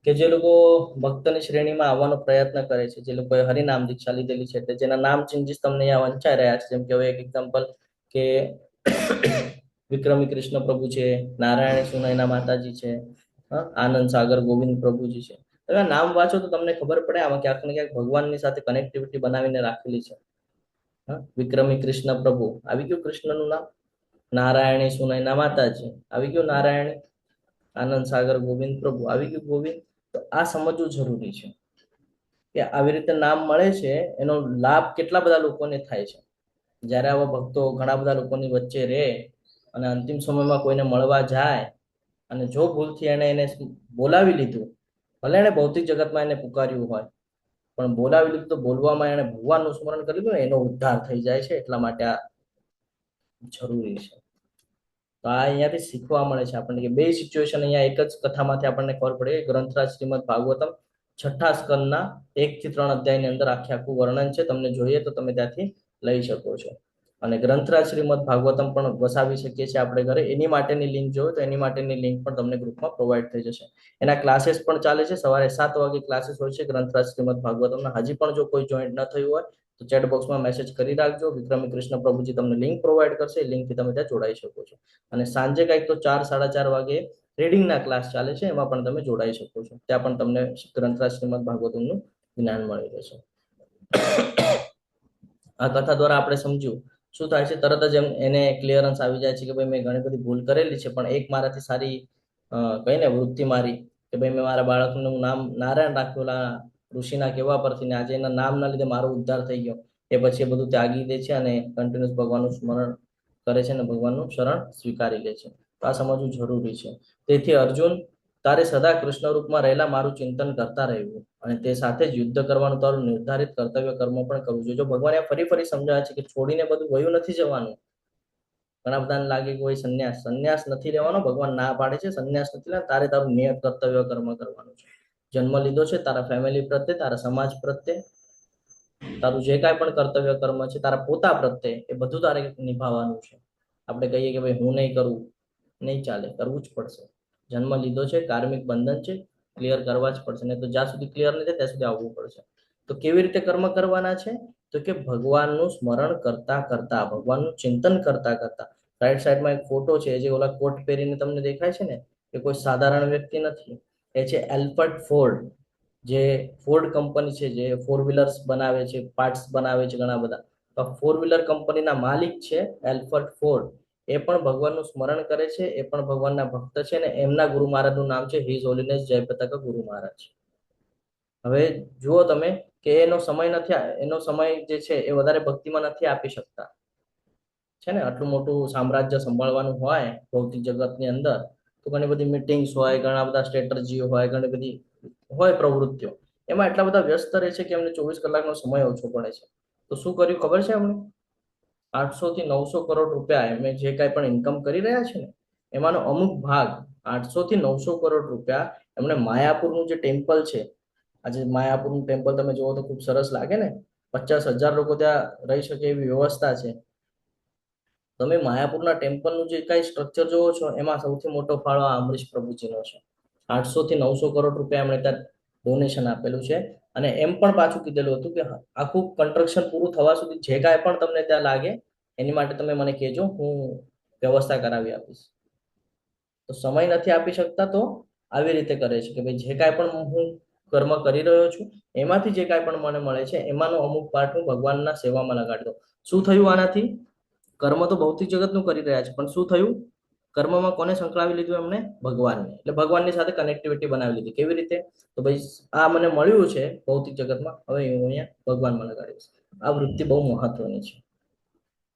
કે જે લોકો ભક્તની શ્રેણીમાં આવવાનો પ્રયત્ન કરે છે, જે લોકોએ હરિનામ દીક્ષા લીધેલી છે, એટલે જેના નામ ચેન્જીસ તમને અહીંયા વંચાઈ રહ્યા છે. જેમ કે હવે એક એક્ઝામ્પલ કે કે વિક્રમી કૃષ્ણ પ્રભુ છે, નારાયણ સુનયના માતાજી છે, આનંદ સાગર ગોવિંદ પ્રભુજી છે. તમે નામ વાંચો તો તમને ખબર પડે આમાં ક્યાંક ને ક્યાંક ભગવાનની સાથે કનેક્ટિવિટી બનાવીને રાખેલી છે. વિક્રમી કૃષ્ણ પ્રભુ આવી ગયું, કૃષ્ણનું નામ. નારાયણી સુનયના માતાજી આવી ગયું, નારાયણી. આનંદ સાગર ગોવિંદ પ્રભુ આવી ગયું, ગોવિંદ. તો આ સમજવું જરૂરી છે કે આવી રીતે નામ મળે છે એનો લાભ કેટલા બધા લોકોને થાય છે. જ્યારે આવા ભક્તો ઘણા બધા લોકોની વચ્ચે રહે અને અંતિમ સમયમાં કોઈને મળવા જાય અને જો ભૂલથી એને બોલાવી લીધું, ભલે એને ભૌતિક જગતમાં એને પુકાર્યું હોય, પણ બોલાવી લીધું તો બોલવામાં એને ભગવાનનું સ્મરણ કરી લીધું ને એનો ઉદ્ધાર થઈ જાય છે. એટલા માટે આ જરૂરી છે. તો આ અહીંયાથી શીખવા મળે છે આપણને કે બે સિચ્યુએશન અહીંયા એક જ કથામાંથી આપણને ખબર પડે. ગ્રંથરાજ શ્રીમદ ભાગવતમ 6ઠા સ્કંદના 1 થી 3 અધ્યાયની અંદર આખું વર્ણન છે. તમને જોઈએ તો તમે ત્યાંથી લઈ શકો છો. અને ગ્રંથરાજ શ્રીમદ ભાગવતમ પણ વસાવી શકીએ છીએ આપણે ઘરે. એની માટેની લિંક જોઈએ તો એની માટેની લિંક પણ તમને ગ્રુપમાં પ્રોવાઈડ થઈ જશે. એના ક્લાસીસ પણ ચાલે છે. સવારે 7 વાગે ક્લાસીસ હોય છે ગ્રંથરાજ શ્રીમદ ભાગવતમના. હજી પણ જો કોઈ જોઈન્ટ ન થયું હોય તો ચેટ બોક્સમાં મેસેજ કરી રાખજો. વિક્રમી કૃષ્ણ પ્રભુજી તમને લિંક પ્રોવાઈડ કરશે. એ લિંકથી તમે ત્યાં જોડાઈ શકો છો. અને સાંજે કંઈક તો 4-4:30 વાગે રીડિંગના ક્લાસ ચાલે છે, એમાં પણ તમે જોડાઈ શકો છો. ત્યાં પણ તમને ગ્રંથરાજ શ્રીમદ ભાગવતમનું જ્ઞાન મળી રહેશે. આ કથા દ્વારા આપણે સમજ્યું શું થાય છે, તરત જ એને ક્લિયરન્સ આવી જાય છે કે ભાઈ મેં ઘણી બધી ભૂલ કરેલી છે, પણ એક મારાથી સારી કહીને વૃત્તિ મારી કે ભાઈ મેં મારા બાળકનું નામ નારાયણ રાખ્યું ઋષિના કહેવા પરથી, ને આજે એના નામના લીધે મારો ઉદ્ધાર થઈ ગયો. એ પછી એ બધું ત્યાગી દે છે અને કન્ટિન્યુઅસ ભગવાનનું સ્મરણ કરે છે અને ભગવાનનું શરણ સ્વીકારી લે છે. તો આ સમજવું જરૂરી છે. તેથી અર્જુન, તારે સદા કૃષ્ણ રૂપમાં રહેલા મારું ચિંતન કરતા રહેવું અને તે સાથે જ યુદ્ધ કરવાનું તારું નિર્ધારિત કર્તવ્ય કર્મ પણ કરવું જોઈએ. જો ભગવાને ફરી સમજાવે છે કે છોડીને બધું વયું નથી જવાનું. ઘણા બધાને લાગે કે ભાઈ સંન્યાસ નથી લેવાનો, ભગવાન ના પાડે છે સંન્યાસ નથી લેવાનો. તારે તારું નિયત કર્તવ્ય કર્મ કરવાનું છે. જન્મ લીધો છે, તારા ફેમિલી પ્રત્યે, તારા સમાજ પ્રત્યે, તારું જે કાંઈ પણ કર્તવ્ય કર્મ છે તારા પોતા પ્રત્યે, એ બધું તારે નિભાવવાનું છે. આપણે કહીએ કે ભાઈ હું નહીં કરું, નહીં ચાલે, કરવું જ પડશે. જન્મ લીધો છે, કાર્મિક બંધન છે, ક્લિયર કરવા જ પડશે. નહીં તો જ્યાં સુધી ક્લિયર નહીં થાય ત્યાં સુધી આવવું પડશે. તો કેવી રીતે કર્મ કરવાના છે? તો કે ભગવાનનું સ્મરણ કરતા કરતા, ભગવાનનું ચિંતન કરતા કરતા. રાઈટ સાઈડમાં એક ફોટો છે, જે ઓલા કોટ પહેરીને તમને દેખાય છે ને, એ કોઈ સાધારણ વ્યક્તિ નથી. એ છે એલ્ફર્ડ ફોર્ડ. જે ફોર્ડ કંપની છે, જે 4 વ્હીલર્સ બનાવે છે, પાર્ટ્સ બનાવે છે ઘણા બધા. તો 4 વ્હીલર કંપનીના માલિક છે એલ્ફર્ડ ફોર્ડ. એ પણ ભગવાનનું સ્મરણ કરે છે, એ પણ ભગવાનના ભક્ત છે, ને એમના ગુરુ મહારાજનું નામ છે હિઝ હોલીનેસ જયપ્રતાકા ગુરુ મહારાજ. હવે જુઓ તમે કે એનો સમય જે છે એ વધારે ભક્તિમાં નથી આપી શકતા છે ને. આટલું મોટું સામ્રાજ્ય સંભાળવાનું હોય ભૌતિક જગતની અંદર, તો ઘણી બધી મીટિંગ્સ હોય, ઘણા બધા સ્ટ્રેટર્જીઓ હોય, ઘણી બધી હોય પ્રવૃત્તિઓ. એમાં એટલા બધા વ્યસ્ત રહે છે કે એમને 24 કલાકનો સમય ઓછો પડે છે. તો શું કર્યું ખબર છે એમણે? 800 થી 900 કરોડ રૂપિયા એમને જે કાંઈ પણ ઇન્કમ કરી રહ્યા છે ને, એમાંનો અમુક ભાગ 800 થી 900 કરોડ રૂપિયા એમણે માયાપુરનું જે ટેમ્પલ છે, આજે માયાપુરનું ટેમ્પલ તમે જુઓ તો ખૂબ સરસ લાગે ને, 50,000 લોકો ત્યાં રહી શકે એવી વ્યવસ્થા છે. તમે માયાપુરના ટેમ્પલનું જે કાંઈ સ્ટ્રક્ચર જોવો છો, એમાં સૌથી મોટો ફાળો આ અમરીશ પ્રભુજીનો છે. 800 થી 900 કરોડ રૂપિયા એમણે ત્યાં ડોનેશન આપેલું છે. અને એમ પણ પાછું કીધેલું હતું કે આખું કન્સ્ટ્રક્શન પૂરું થવા સુધી જે કાંઈ પણ તમને ત્યાં લાગે એની માટે તમે મને કહેજો, હું વ્યવસ્થા કરાવી આપીશ. તો સમય નથી આપી શકતા તો આવી રીતે કરે છે કે ભાઈ જે કાંઈ પણ હું કર્મ કરી રહ્યો છું એમાંથી જે કાંઈ પણ મને મળે છે એમાંનો અમુક પાર્ટ હું ભગવાનના સેવામાં લગાડી દઉં. શું થયું આનાથી? કર્મ તો ભૌતિક જગતનું કરી રહ્યા છે, પણ શું થયું? કર્મમાં કોને સંકળાવી લીધું એમને? ભગવાનને. એટલે ભગવાનની સાથે કનેક્ટિવિટી બનાવી લીધી. કેવી રીતે? તો ભાઈ આ મને મળ્યું છે ભૌતિક જગતમાં, હવે હું અહીંયા ભગવાનમાં લગાડીશ. આ વૃત્તિ બહુ મહત્વની છે.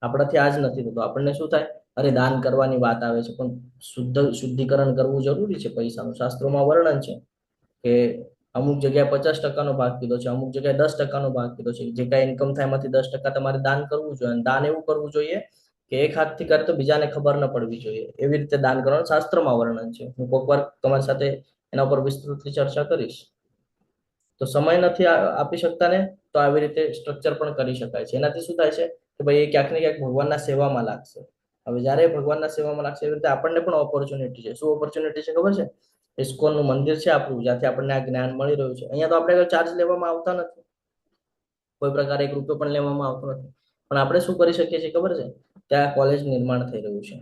આપણાથી આ જ નથી થતું. આપણને શું થાય? અરે દાન કરવાની વાત આવે છે, પણ શુદ્ધિકરણ કરવું જરૂરી છે પૈસાનું. શાસ્ત્રોમાં વર્ણન છે કે અમુક જગ્યાએ 50% ભાગ કીધો છે, અમુક જગ્યાએ 10% ભાગ કીધો છે. જે કાંઈ ઇન્કમ થાય એમાંથી 10% તમારે દાન કરવું જોઈએ. અને દાન એવું કરવું જોઈએ કે એક હાથથી કરે તો બીજાને ખબર ન પડવી જોઈએ. એવી રીતે દાન કરવાનું શાસ્ત્રમાં વર્ણન છે. હું કોઈક વાર તમારી સાથે એના ઉપર વિસ્તૃતથી ચર્ચા કરીશ. તો સમય નથી આપી શકતા ને, તો આવી રીતે સ્ટ્રક્ચર પણ કરી શકાય છે. એનાથી શું થાય છે કે ભાઈ એ ક્યાંક ને ક્યાંક ભગવાનના સેવામાં લાગશે. હવે જ્યારે ભગવાનના સેવામાં લાગશે એવી રીતે આપણને પણ ઓપોર્ચ્યુનિટી છે. શું ઓપોર્ચ્યુનિટી છે ખબર છે? ઇસ્કોનનું મંદિર છે આપણું, જ્યાંથી આપણને આ જ્ઞાન મળી રહ્યું છે. અહીંયા તો આપણે કોઈ ચાર્જ લેવામાં આવતા નથી, કોઈ પ્રકારે 1 રૂપિયો પણ લેવામાં આવતો નથી. પણ આપણે શું કરી શકીએ છીએ ખબર છે? ત્યાં કોલેજ નિર્માણ થઈ રહ્યું છે.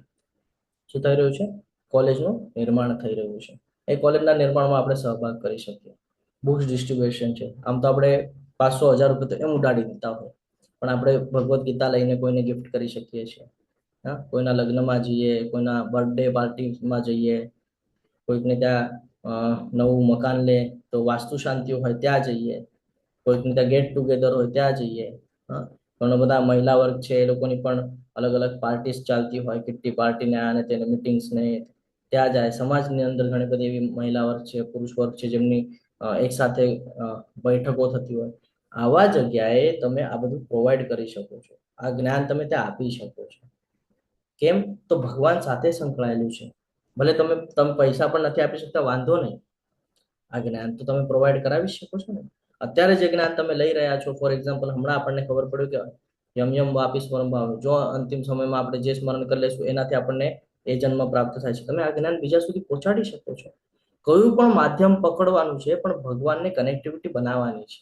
શું થઈ રહ્યું છે? કોલેજનું નિર્માણ થઈ રહ્યું છે. એ કોલેજના નિર્માણમાં આપણે સહભાગ કરી શકીએ. બુક્સ ડિસ્ટ્રીબ્યુશન છે. આમ તો આપણે 500-1000 રૂપિયા તો એમ ઉડાડી દીધા હોય, પણ આપણે ભગવદ્ ગીતા લઈને કોઈને ગિફ્ટ કરી શકીએ છીએ. હા, કોઈના લગ્નમાં જઈએ, કોઈના બર્થડે પાર્ટીમાં જઈએ, કોઈકને ત્યાં નવું મકાન લે તો વાસ્તુ શાંતિ હોય ત્યાં જઈએ, કોઈકને ત્યાં ગેટ ટુગેધર હોય ત્યાં જઈએ. હા, ઘણા બધા મહિલા વર્ગ છે, એ લોકોની પણ અલગ અલગ પાર્ટીસ ચાલતી હોય, કિટ્ટી પાર્ટી ને આને તેને મીટિંગ્સ ને ત્યાં જાય. સમાજની અંદર ઘણી બધી એવી મહિલા વર્ગ છે, પુરુષ વર્ગ છે, જેમની એક સાથે બેઠકો થતી હોય. આવા જગ્યાએ તમે આ બધું પ્રોવાઈડ કરી શકો છો. આ જ્ઞાન તમે ત્યાં આપી શકો છો. કેમ? તો ભગવાન સાથે સંકળાયેલું છે. ભલે તમે પૈસા પણ નથી આપી શકતા, વાંધો નહીં, આ જ્ઞાન તો તમે પ્રોવાઈડ કરાવી શકો છો ને. અત્યારે જે જ્ઞાન તમે લઈ રહ્યા છો, ફોર એક્ઝામ્પલ હમણાં આપણને ખબર પડ્યું કે યમ યમ વાપી સ્મરણ ભાવ, જો અંતિમ સમયમાં આપણે જે સ્મરણ કરી લઈશું એનાથી આપણને એ જન્મ પ્રાપ્ત થાય છે. તમે આ જ્ઞાન બીજા સુધી પહોંચાડી શકો છો. કયું પણ માધ્યમ પકડવાનું છે, પણ ભગવાનને કનેક્ટિવિટી બનાવવાની છે.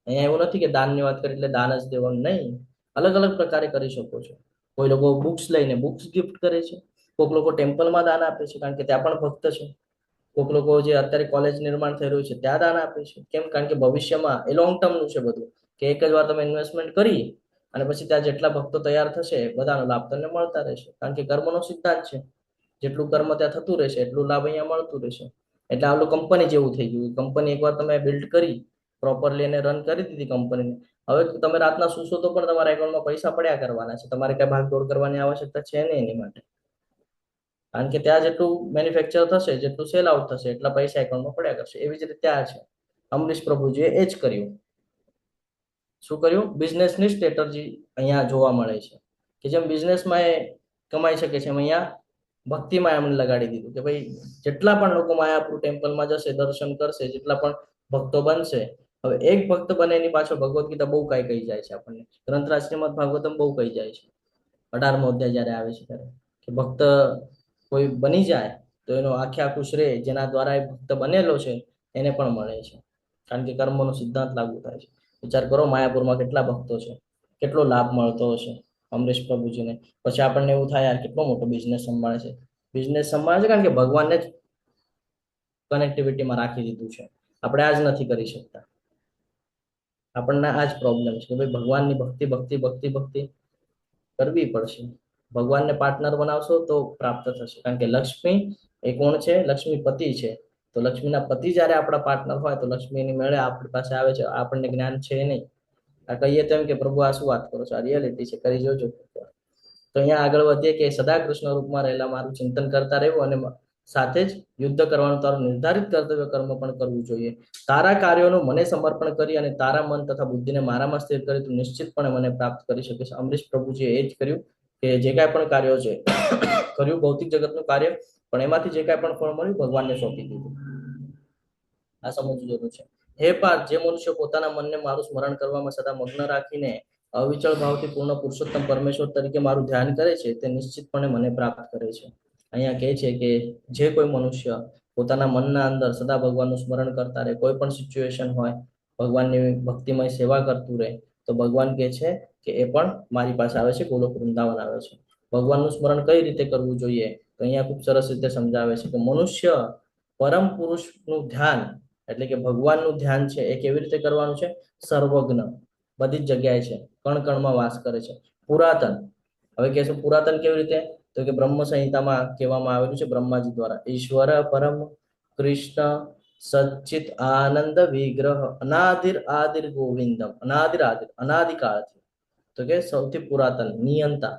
અહીંયા એવું નથી કે દાનની વાત કરી એટલે દાન જ દેવાનું, નહીં. અલગ અલગ પ્રકારે કરી શકો છો. કોઈ લોકો બુક્સ લઈને બુક્સ ગિફ્ટ કરે છે, કોઈક લોકો ટેમ્પલમાં દાન આપે છે, કારણ કે ત્યાં પણ ભક્ત છે. કોઈક લોકો જે અત્યારે કોલેજ નિર્માણ થઈ રહ્યું છે ત્યાં દાન આપે છે. કેમ? કારણ કે ભવિષ્યમાં એ લોંગ ટર્મનું છે બધું, કે એક જ વાર તમે ઇન્વેસ્ટમેન્ટ કરી અને પછી ત્યાં જેટલા ભક્તો તૈયાર થશે બધાનો લાભ તમને મળતા રહેશે. કારણ કે કર્મનો સિદ્ધાંત છે, જેટલું કર્મ ત્યાં થતું રહેશે એટલું લાભ અહીંયા મળતું રહેશે. એટલે આ કંપની જેવું થઈ ગયું. કંપની એકવાર તમે બિલ્ડ કરી, પ્રોપરલી એને રન કરી દીધી કંપનીને, હવે તમે રાતના સુશો તો પણ તમારા એકાઉન્ટમાં પૈસા પડ્યા કરવાના છે. તમારે કઈ ભાગદોડ કરવાની આવશ્યકતા છે નહીં એની માટે. કારણ કે ત્યાં જેટલું મેન્યુફેક્ચર થશે, જેટલું સેલ આઉટ થશે, એટલા પૈસા એકાઉન્ટમાં પડ્યા કરશે. એવી જ રીતે ત્યાં છે. અમરીશ પ્રભુજીએ એ જ કર્યું. શું કર્યું? બિઝનેસની સ્ટ્રેટજી અહીંયા જોવા મળે છે, કે જેમ બિઝનેસમાં એ કમાઈ શકે છે, એમ અહીંયા ભક્તિમાં એમણે લગાડી દીધું કે ભાઈ જેટલા પણ લોકો માયાપુર ટેમ્પલમાં જશે, દર્શન કરશે, જેટલા પણ ભક્તો બનશે. હવે એક ભક્ત બને એની પાછળ ભગવદ્ ગીતા બહુ કઈ કહી જાય છે આપણને. ગ્રંથરાજ શ્રીમદ ભાગવતમ બહુ કહી જાય છે. 18મો અધ્યાય જયારે આવે છે ત્યારે, કે ભક્ત કોઈ બની જાય તો એનો આખું શ્રેય જેના દ્વારા એ ભક્ત બનેલો છે એને પણ મળે છે. કારણ કે કર્મનો સિદ્ધાંત લાગુ થાય છે. વિચાર કરો, માયાપુરમાં કેટલા ભક્તો છે, કેટલો લાભ મળતો હશે અમરીશ પ્રભુજીને. પછી આપણને એવું થાય યાર કેટલો મોટો બિઝનેસ સંભાળે છે. બિઝનેસ સંભાળે છે કારણ કે ભગવાનને જ કનેક્ટિવિટીમાં રાખી દીધું છે. આપણે આ જ નથી કરી શકતા. આપણને આ જ પ્રોબ્લેમ છે કે ભાઈ ભગવાનની ભક્તિ ભક્તિ ભક્તિ ભક્તિ કરવી પડશે. ભગવાનને પાર્ટનર બનાવશો તો પ્રાપ્ત થશે. કારણ કે લક્ષ્મી એ કોણ છે? લક્ષ્મી પતિ છે. તો લક્ષ્મીના પતિ જયારે આપણા પાર્ટનર હોય તો લક્ષ્મીની મેળે આપણી પાસે આવે છે. આપણને જ્ઞાન છે નહીં. આ કહીએ તો એમ કે પ્રભુ આ શું વાત કરો છો, આ રિયાલિટી છે, કરી જોજો. તો અહીંયા આગળ વધીએ કે સદા કૃષ્ણ રૂપમાં રહેલા મારું ચિંતન કરતા રહેવું અને સાથે જ યુદ્ધ કરવાનું તારું નિર્ધારિત કર્તવ્ય કર્મ પણ કરવું જોઈએ. તારા કાર્યોનું મને સમર્પણ કરી અને તારા મન તથા બુદ્ધિને મારામાં સ્થિર કરી તું નિશ્ચિતપણે મને પ્રાપ્ત કરી શકે છે. અમરીશ પ્રભુજીએ એ જ કર્યું કે જે કાંઈ પણ કાર્યો છે કર્યું, ભૌતિક જગતનું કાર્ય, પણ એમાંથી જે કાંઈ પણ ફળ મળ્યું ભગવાનને સોંપી દીધું. આ સમજવું જરૂર છે. હે પાર્થ, જે મનુષ્ય પોતાના મનને મારું સ્મરણ કરવામાં સદા મગ્ન રાખીને અવિચળ ભાવથી પૂર્ણ પુરુષોત્તમ પરમેશ્વર તરીકે મારું ધ્યાન કરે છે તે નિશ્ચિતપણે મને પ્રાપ્ત કરે છે. અહીંયા કહે છે કે જે કોઈ મનુષ્ય પોતાના મનના અંદર સદા ભગવાનનું સ્મરણ કરતા રહે, કોઈ પણ સિચ્યુએશન હોય ભગવાનની ભક્તિમય સેવા કરતું રહે, તો ભગવાન કહે છે કે એ પણ મારી પાસે આવે છે, ગોલોક વૃંદાવન આવે છે. ભગવાનનું સ્મરણ કઈ રીતે કરવું જોઈએ તો અહીંયા ખૂબ સરસ રીતે સમજાવે છે કે મનુષ્ય પરમ પુરુષનું ધ્યાન એટલે કે ભગવાનનું ધ્યાન છે એ કેવી રીતે કરવાનું છે? સર્વજ્ઞ, બધી જ જગ્યાએ છે, કણ કણમાં વાસ કરે છે. પુરાતન, હવે કહેશું પુરાતન કેવી રીતે? તો કે બ્રહ્મ સંહિતામાં કહેવામાં આવેલું છે બ્રહ્માજી દ્વારા, ઈશ્વર પરમ કૃષ્ણ સચ્ચિત આનંદ વિગ્રહ અનાદિર આદિર ગોવિંદમ, અનાદિર આદિર અનાદિકાળથી, તો કે સૌથી પુરાતન, નિયંતા,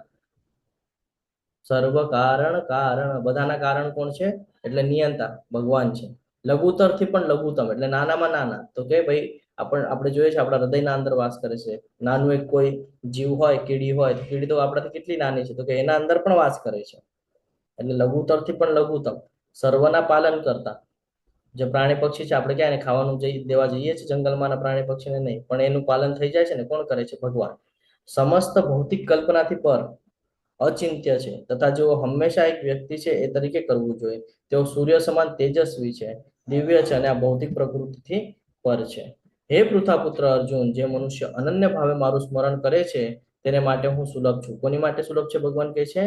સર્વ કારણ કારણ, બધાના કારણ કોણ છે? એટલે નિયંતા ભગવાન છે. લઘુતર થી પણ લઘુત્તમ એટલે નાનામાં નાના, તો કે ભાઈ આપણે જોઈએ છે આપણા હૃદયના અંદર વાસ કરે છે. નાનું એક કોઈ જીવ હોય, કીડી હોય, તો કીડી તો આપણાથી કેટલી નાની છે, તો કે એના અંદર પણ વાસ કરે છે. એટલે લઘુતર થી પણ લઘુત્તમ, સર્વના પાલન કરતા. જે પ્રાણી પક્ષી છે આપણે ક્યાં ખાવાનું દેવા જઈએ છીએ જંગલમાં, પ્રાણી પક્ષીને નહીં, પણ એનું પાલન થઈ જાય છે ને, કોણ કરે છે? ભગવાન. સમસ્ત ભૌતિક કલ્પનાથી પર, અચિંત્ય છે, તથા જેઓ હંમેશા એક વ્યક્તિ છે એ તરીકે કરવું જોઈએ. તેઓ સૂર્ય સમાન તેજસ્વી છે, દિવ્ય છે અને આ ભૌતિક પ્રકૃતિથી પર છે. હે પૃથાપુત્ર અર્જુન, જે મનુષ્ય અનન્ય ભાવે મારું સ્મરણ કરે છે તેને માટે હું સુલભ છું. કોની માટે સુલભ છે? ભગવાન કહે છે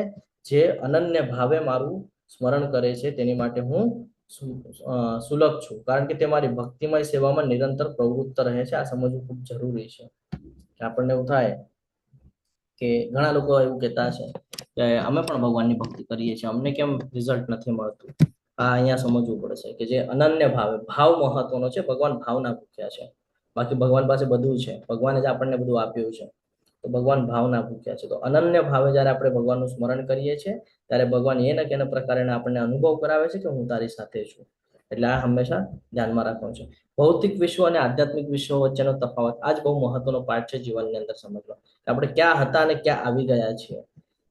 જે અનન્ય ભાવે મારું સ્મરણ કરે છે તેની માટે હું સુલભ છું, કારણ કે તે મારી ભક્તિમય સેવામાં નિરંતર પ્રવૃત્ત રહે છે. આ સમજવું ખૂબ જરૂરી છે. આપણને એવું થાય કે ઘણા લોકો એવું કહેતા છે કે અમે પણ ભગવાનની ભક્તિ કરીએ છીએ, અમને કેમ રિઝલ્ટ નથી મળતું? આ અહીંયા સમજવું પડશે કે જે અનન્ય ભાવે, ભાવ મહત્વનો છે. ભગવાન ભાવના ભૂખ્યા છે, બાકી ભગવાન પાસે બધું છે, ભગવાને જ આપણને બધું આપ્યું છે, તો ભગવાન ભાવના ભૂખ્યા છે. તો અનન્ય ભાવે જ્યારે આપણે ભગવાનનું સ્મરણ કરીએ છીએ ત્યારે ભગવાન એ ને કેના પ્રકારે આપણને અનુભવ કરાવે છે કે હું તારી સાથે છું. એટલે આ હંમેશા ધ્યાનમાં રાખવાનું છે. ભૌતિક વિશ્વ અને આધ્યાત્મિક વિશ્વ વચ્ચેનો તફાવત આ જ બહુ મહત્વનો પાર્ટ છે જીવનની અંદર સમજવા, કે આપણે ક્યાં હતા અને ક્યાં આવી ગયા છીએ.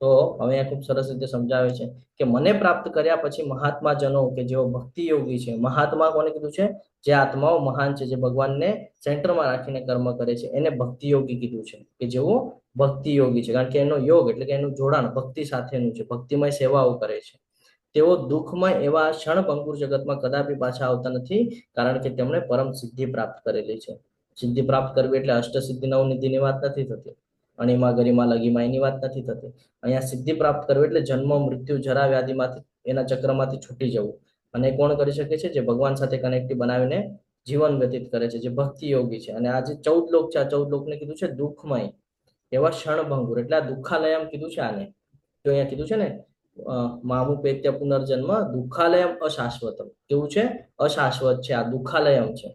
તો હવે ખૂબ સરસ રીતે સમજાવે છે કે મને પ્રાપ્ત કર્યા પછી મહાત્માજનો કે જેઓ ભક્તિ યોગી છે, મહાત્મા કોને કીધું છે? જે આત્માઓ મહાન છે, જે ભગવાનને સેન્ટરમાં રાખીને કર્મ કરે છે, એને ભક્તિ યોગી કીધું છે, કે જેઓ ભક્તિ યોગી છે. કારણ કે એનો યોગ એટલે કે એનું જોડાણ ભક્તિ સાથેનું છે, ભક્તિમય સેવાઓ કરે છે. તેઓ દુઃખમય એવા ક્ષણભંગુર જગતમાં કદાપી પાછા આવતા નથી, કારણ કે તેમણે પરમ સિદ્ધિ પ્રાપ્ત કરેલી છે. સિદ્ધિ પ્રાપ્ત કરવી એટલે અષ્ટસિદ્ધિ નવનિધિની વાત નથી થતી, અણિમા ગરિમા લગીમા એની વાત નથી થતી. અહીંયા સિદ્ધિ પ્રાપ્ત કરવી એટલે જન્મ મૃત્યુ જરા વ્યાધિમાંથી એના ચક્રમાંથી છૂટી જવું. અને કોણ કરી શકે છે? જે ભગવાન સાથે કનેક્ટિવ બનાવીને જીવન વ્યતીત કરે છે, જે ભક્તિ યોગી છે. અને આ જે 14 લોક છે, આ 14 લોકને કીધું છે દુઃખમય એવા ક્ષણભંગુર, એટલે આ દુઃખાલયમ કીધું છે આને. જો અહીંયા કીધું છે ને મામુપેત્ય પુનર્જન્મ દુઃખાલયમ અશાશ્વતમ, કેવું છે? અશાશ્વત છે, આ દુઃખાલયમ છે,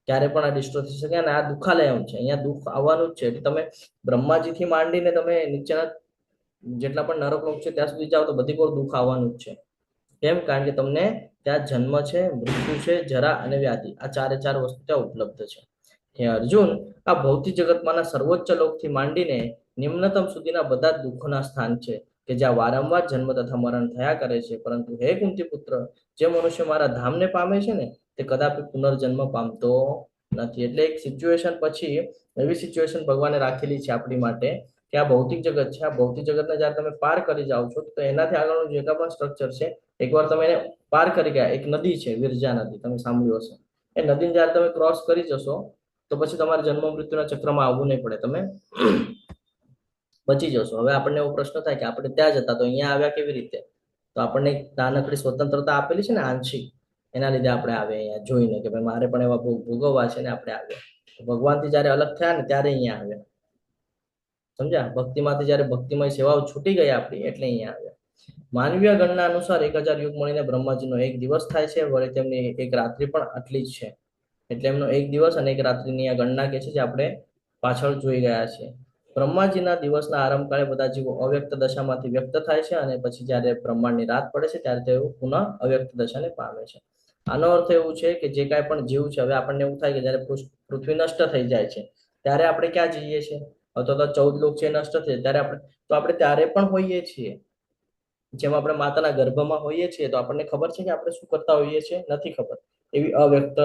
ક્યારે પણ આ ડિસ્ટ્રોય થઈ શકે. અને આ દુઃખાલયમ છે, અહીંયા દુઃખ આવવાનું જ છે. એટલે તમે બ્રહ્માજીથી માંડીને તમે નીચેના જેટલા પણ નરક લોક છે ત્યાં સુધી જાઓ તો બધી કોઈ દુઃખ આવવાનું જ છે. કેમ? કારણ કે તમને ત્યાં જન્મ છે, મૃત્યુ છે, જરા અને વ્યાધિ, આ ચારે ચાર વસ્તુ ત્યાં ઉપલબ્ધ છે. હે અર્જુન, આ ભૌતિક જગતમાંના સર્વોચ્ચ લોકથી માંડીને નિમ્નતમ સુધીના બધા જ દુઃખોના સ્થાન છે, કે જ્યાં વારંવાર જન્મ તથા મરણ થયા કરે છે. પરંતુ હે કુંતી પુત્ર, જે મનુષ્ય મારા ધામને પામે છે ને તે કદાપી પુનર્જન્મ પામતો નથી. એટલે એક સિચ્યુએશન પછી એવી સિચ્યુએશન ભગવાને રાખેલી છે આપણી માટે કે આ ભૌતિક જગત છે, આ ભૌતિક જગતને જ્યારે તમે પાર કરી જાઓ છો તો એનાથી આગળનું જે પણ સ્ટ્રક્ચર છે, એકવાર તમે એને પાર કરી ગયા, એક નદી છે વિરજા નદી, તમે સાંભળ્યું હશે. એ નદીને જ્યારે તમે ક્રોસ કરી જશો તો પછી તમારે જન્મ મૃત્યુના ચક્રમાં આવવું નહીં પડે, તમે બચી જશો. હવે આપણને એવો પ્રશ્ન થાય કે આપણે ત્યાં જતા તો અહીંયા આવ્યા કેવી રીતે? તો આપણને નાનકડી સ્વતંત્રતા આપેલી છે ને આંશિક, એના લીધે આપણે આવ્યા અહીંયા જોઈને કે ભાઈ મારે પણ એવા ભોગવવા છે ને આપણે આવ્યા. ભગવાનથી જયારે અલગ થયા ને ત્યારે અહીંયા આવ્યા, સમજ્યા? ભક્તિમાંથી જયારે ભક્તિમય સેવાઓ છૂટી ગઈ આપણી એટલે અહીંયા આવ્યા. માનવીય ગણના અનુસાર 1000 યુગ મળીને બ્રહ્માજીનો એક દિવસ થાય છે, વળી તેમની એક રાત્રિ પણ આટલી જ છે. એટલે એમનો એક દિવસ અને એક રાત્રિની આ ગણના કે છે જે આપણે પાછળ જોઈ ગયા છે. બ્રહ્માજીના દિવસના આરંભકાળે બધા જીવો અવ્યક્ત દશામાંથી વ્યક્ત થાય છે, અને પછી જ્યારે બ્રહ્માંડની રાત પડે છે ત્યારે તેઓ પુનઃ અવ્યક્ત દશાને પામે છે. આનો અર્થ એવું છે કે જે કાંઈ પણ જીવ છે, હવે આપણને એવું થાય કે જ્યારે પૃથ્વી નષ્ટ થઈ જાય છે ત્યારે આપણે ક્યાં જઈએ છીએ? અથવા તો 14 લોક છે નષ્ટ થાય ત્યારે આપણે ત્યારે પણ હોઈએ છીએ, જેમ આપણે માતાના ગર્ભમાં હોઈએ છીએ તો આપણને ખબર છે કે આપણે શું કરતા હોઈએ છીએ? નથી ખબર. એવી અવ્યક્ત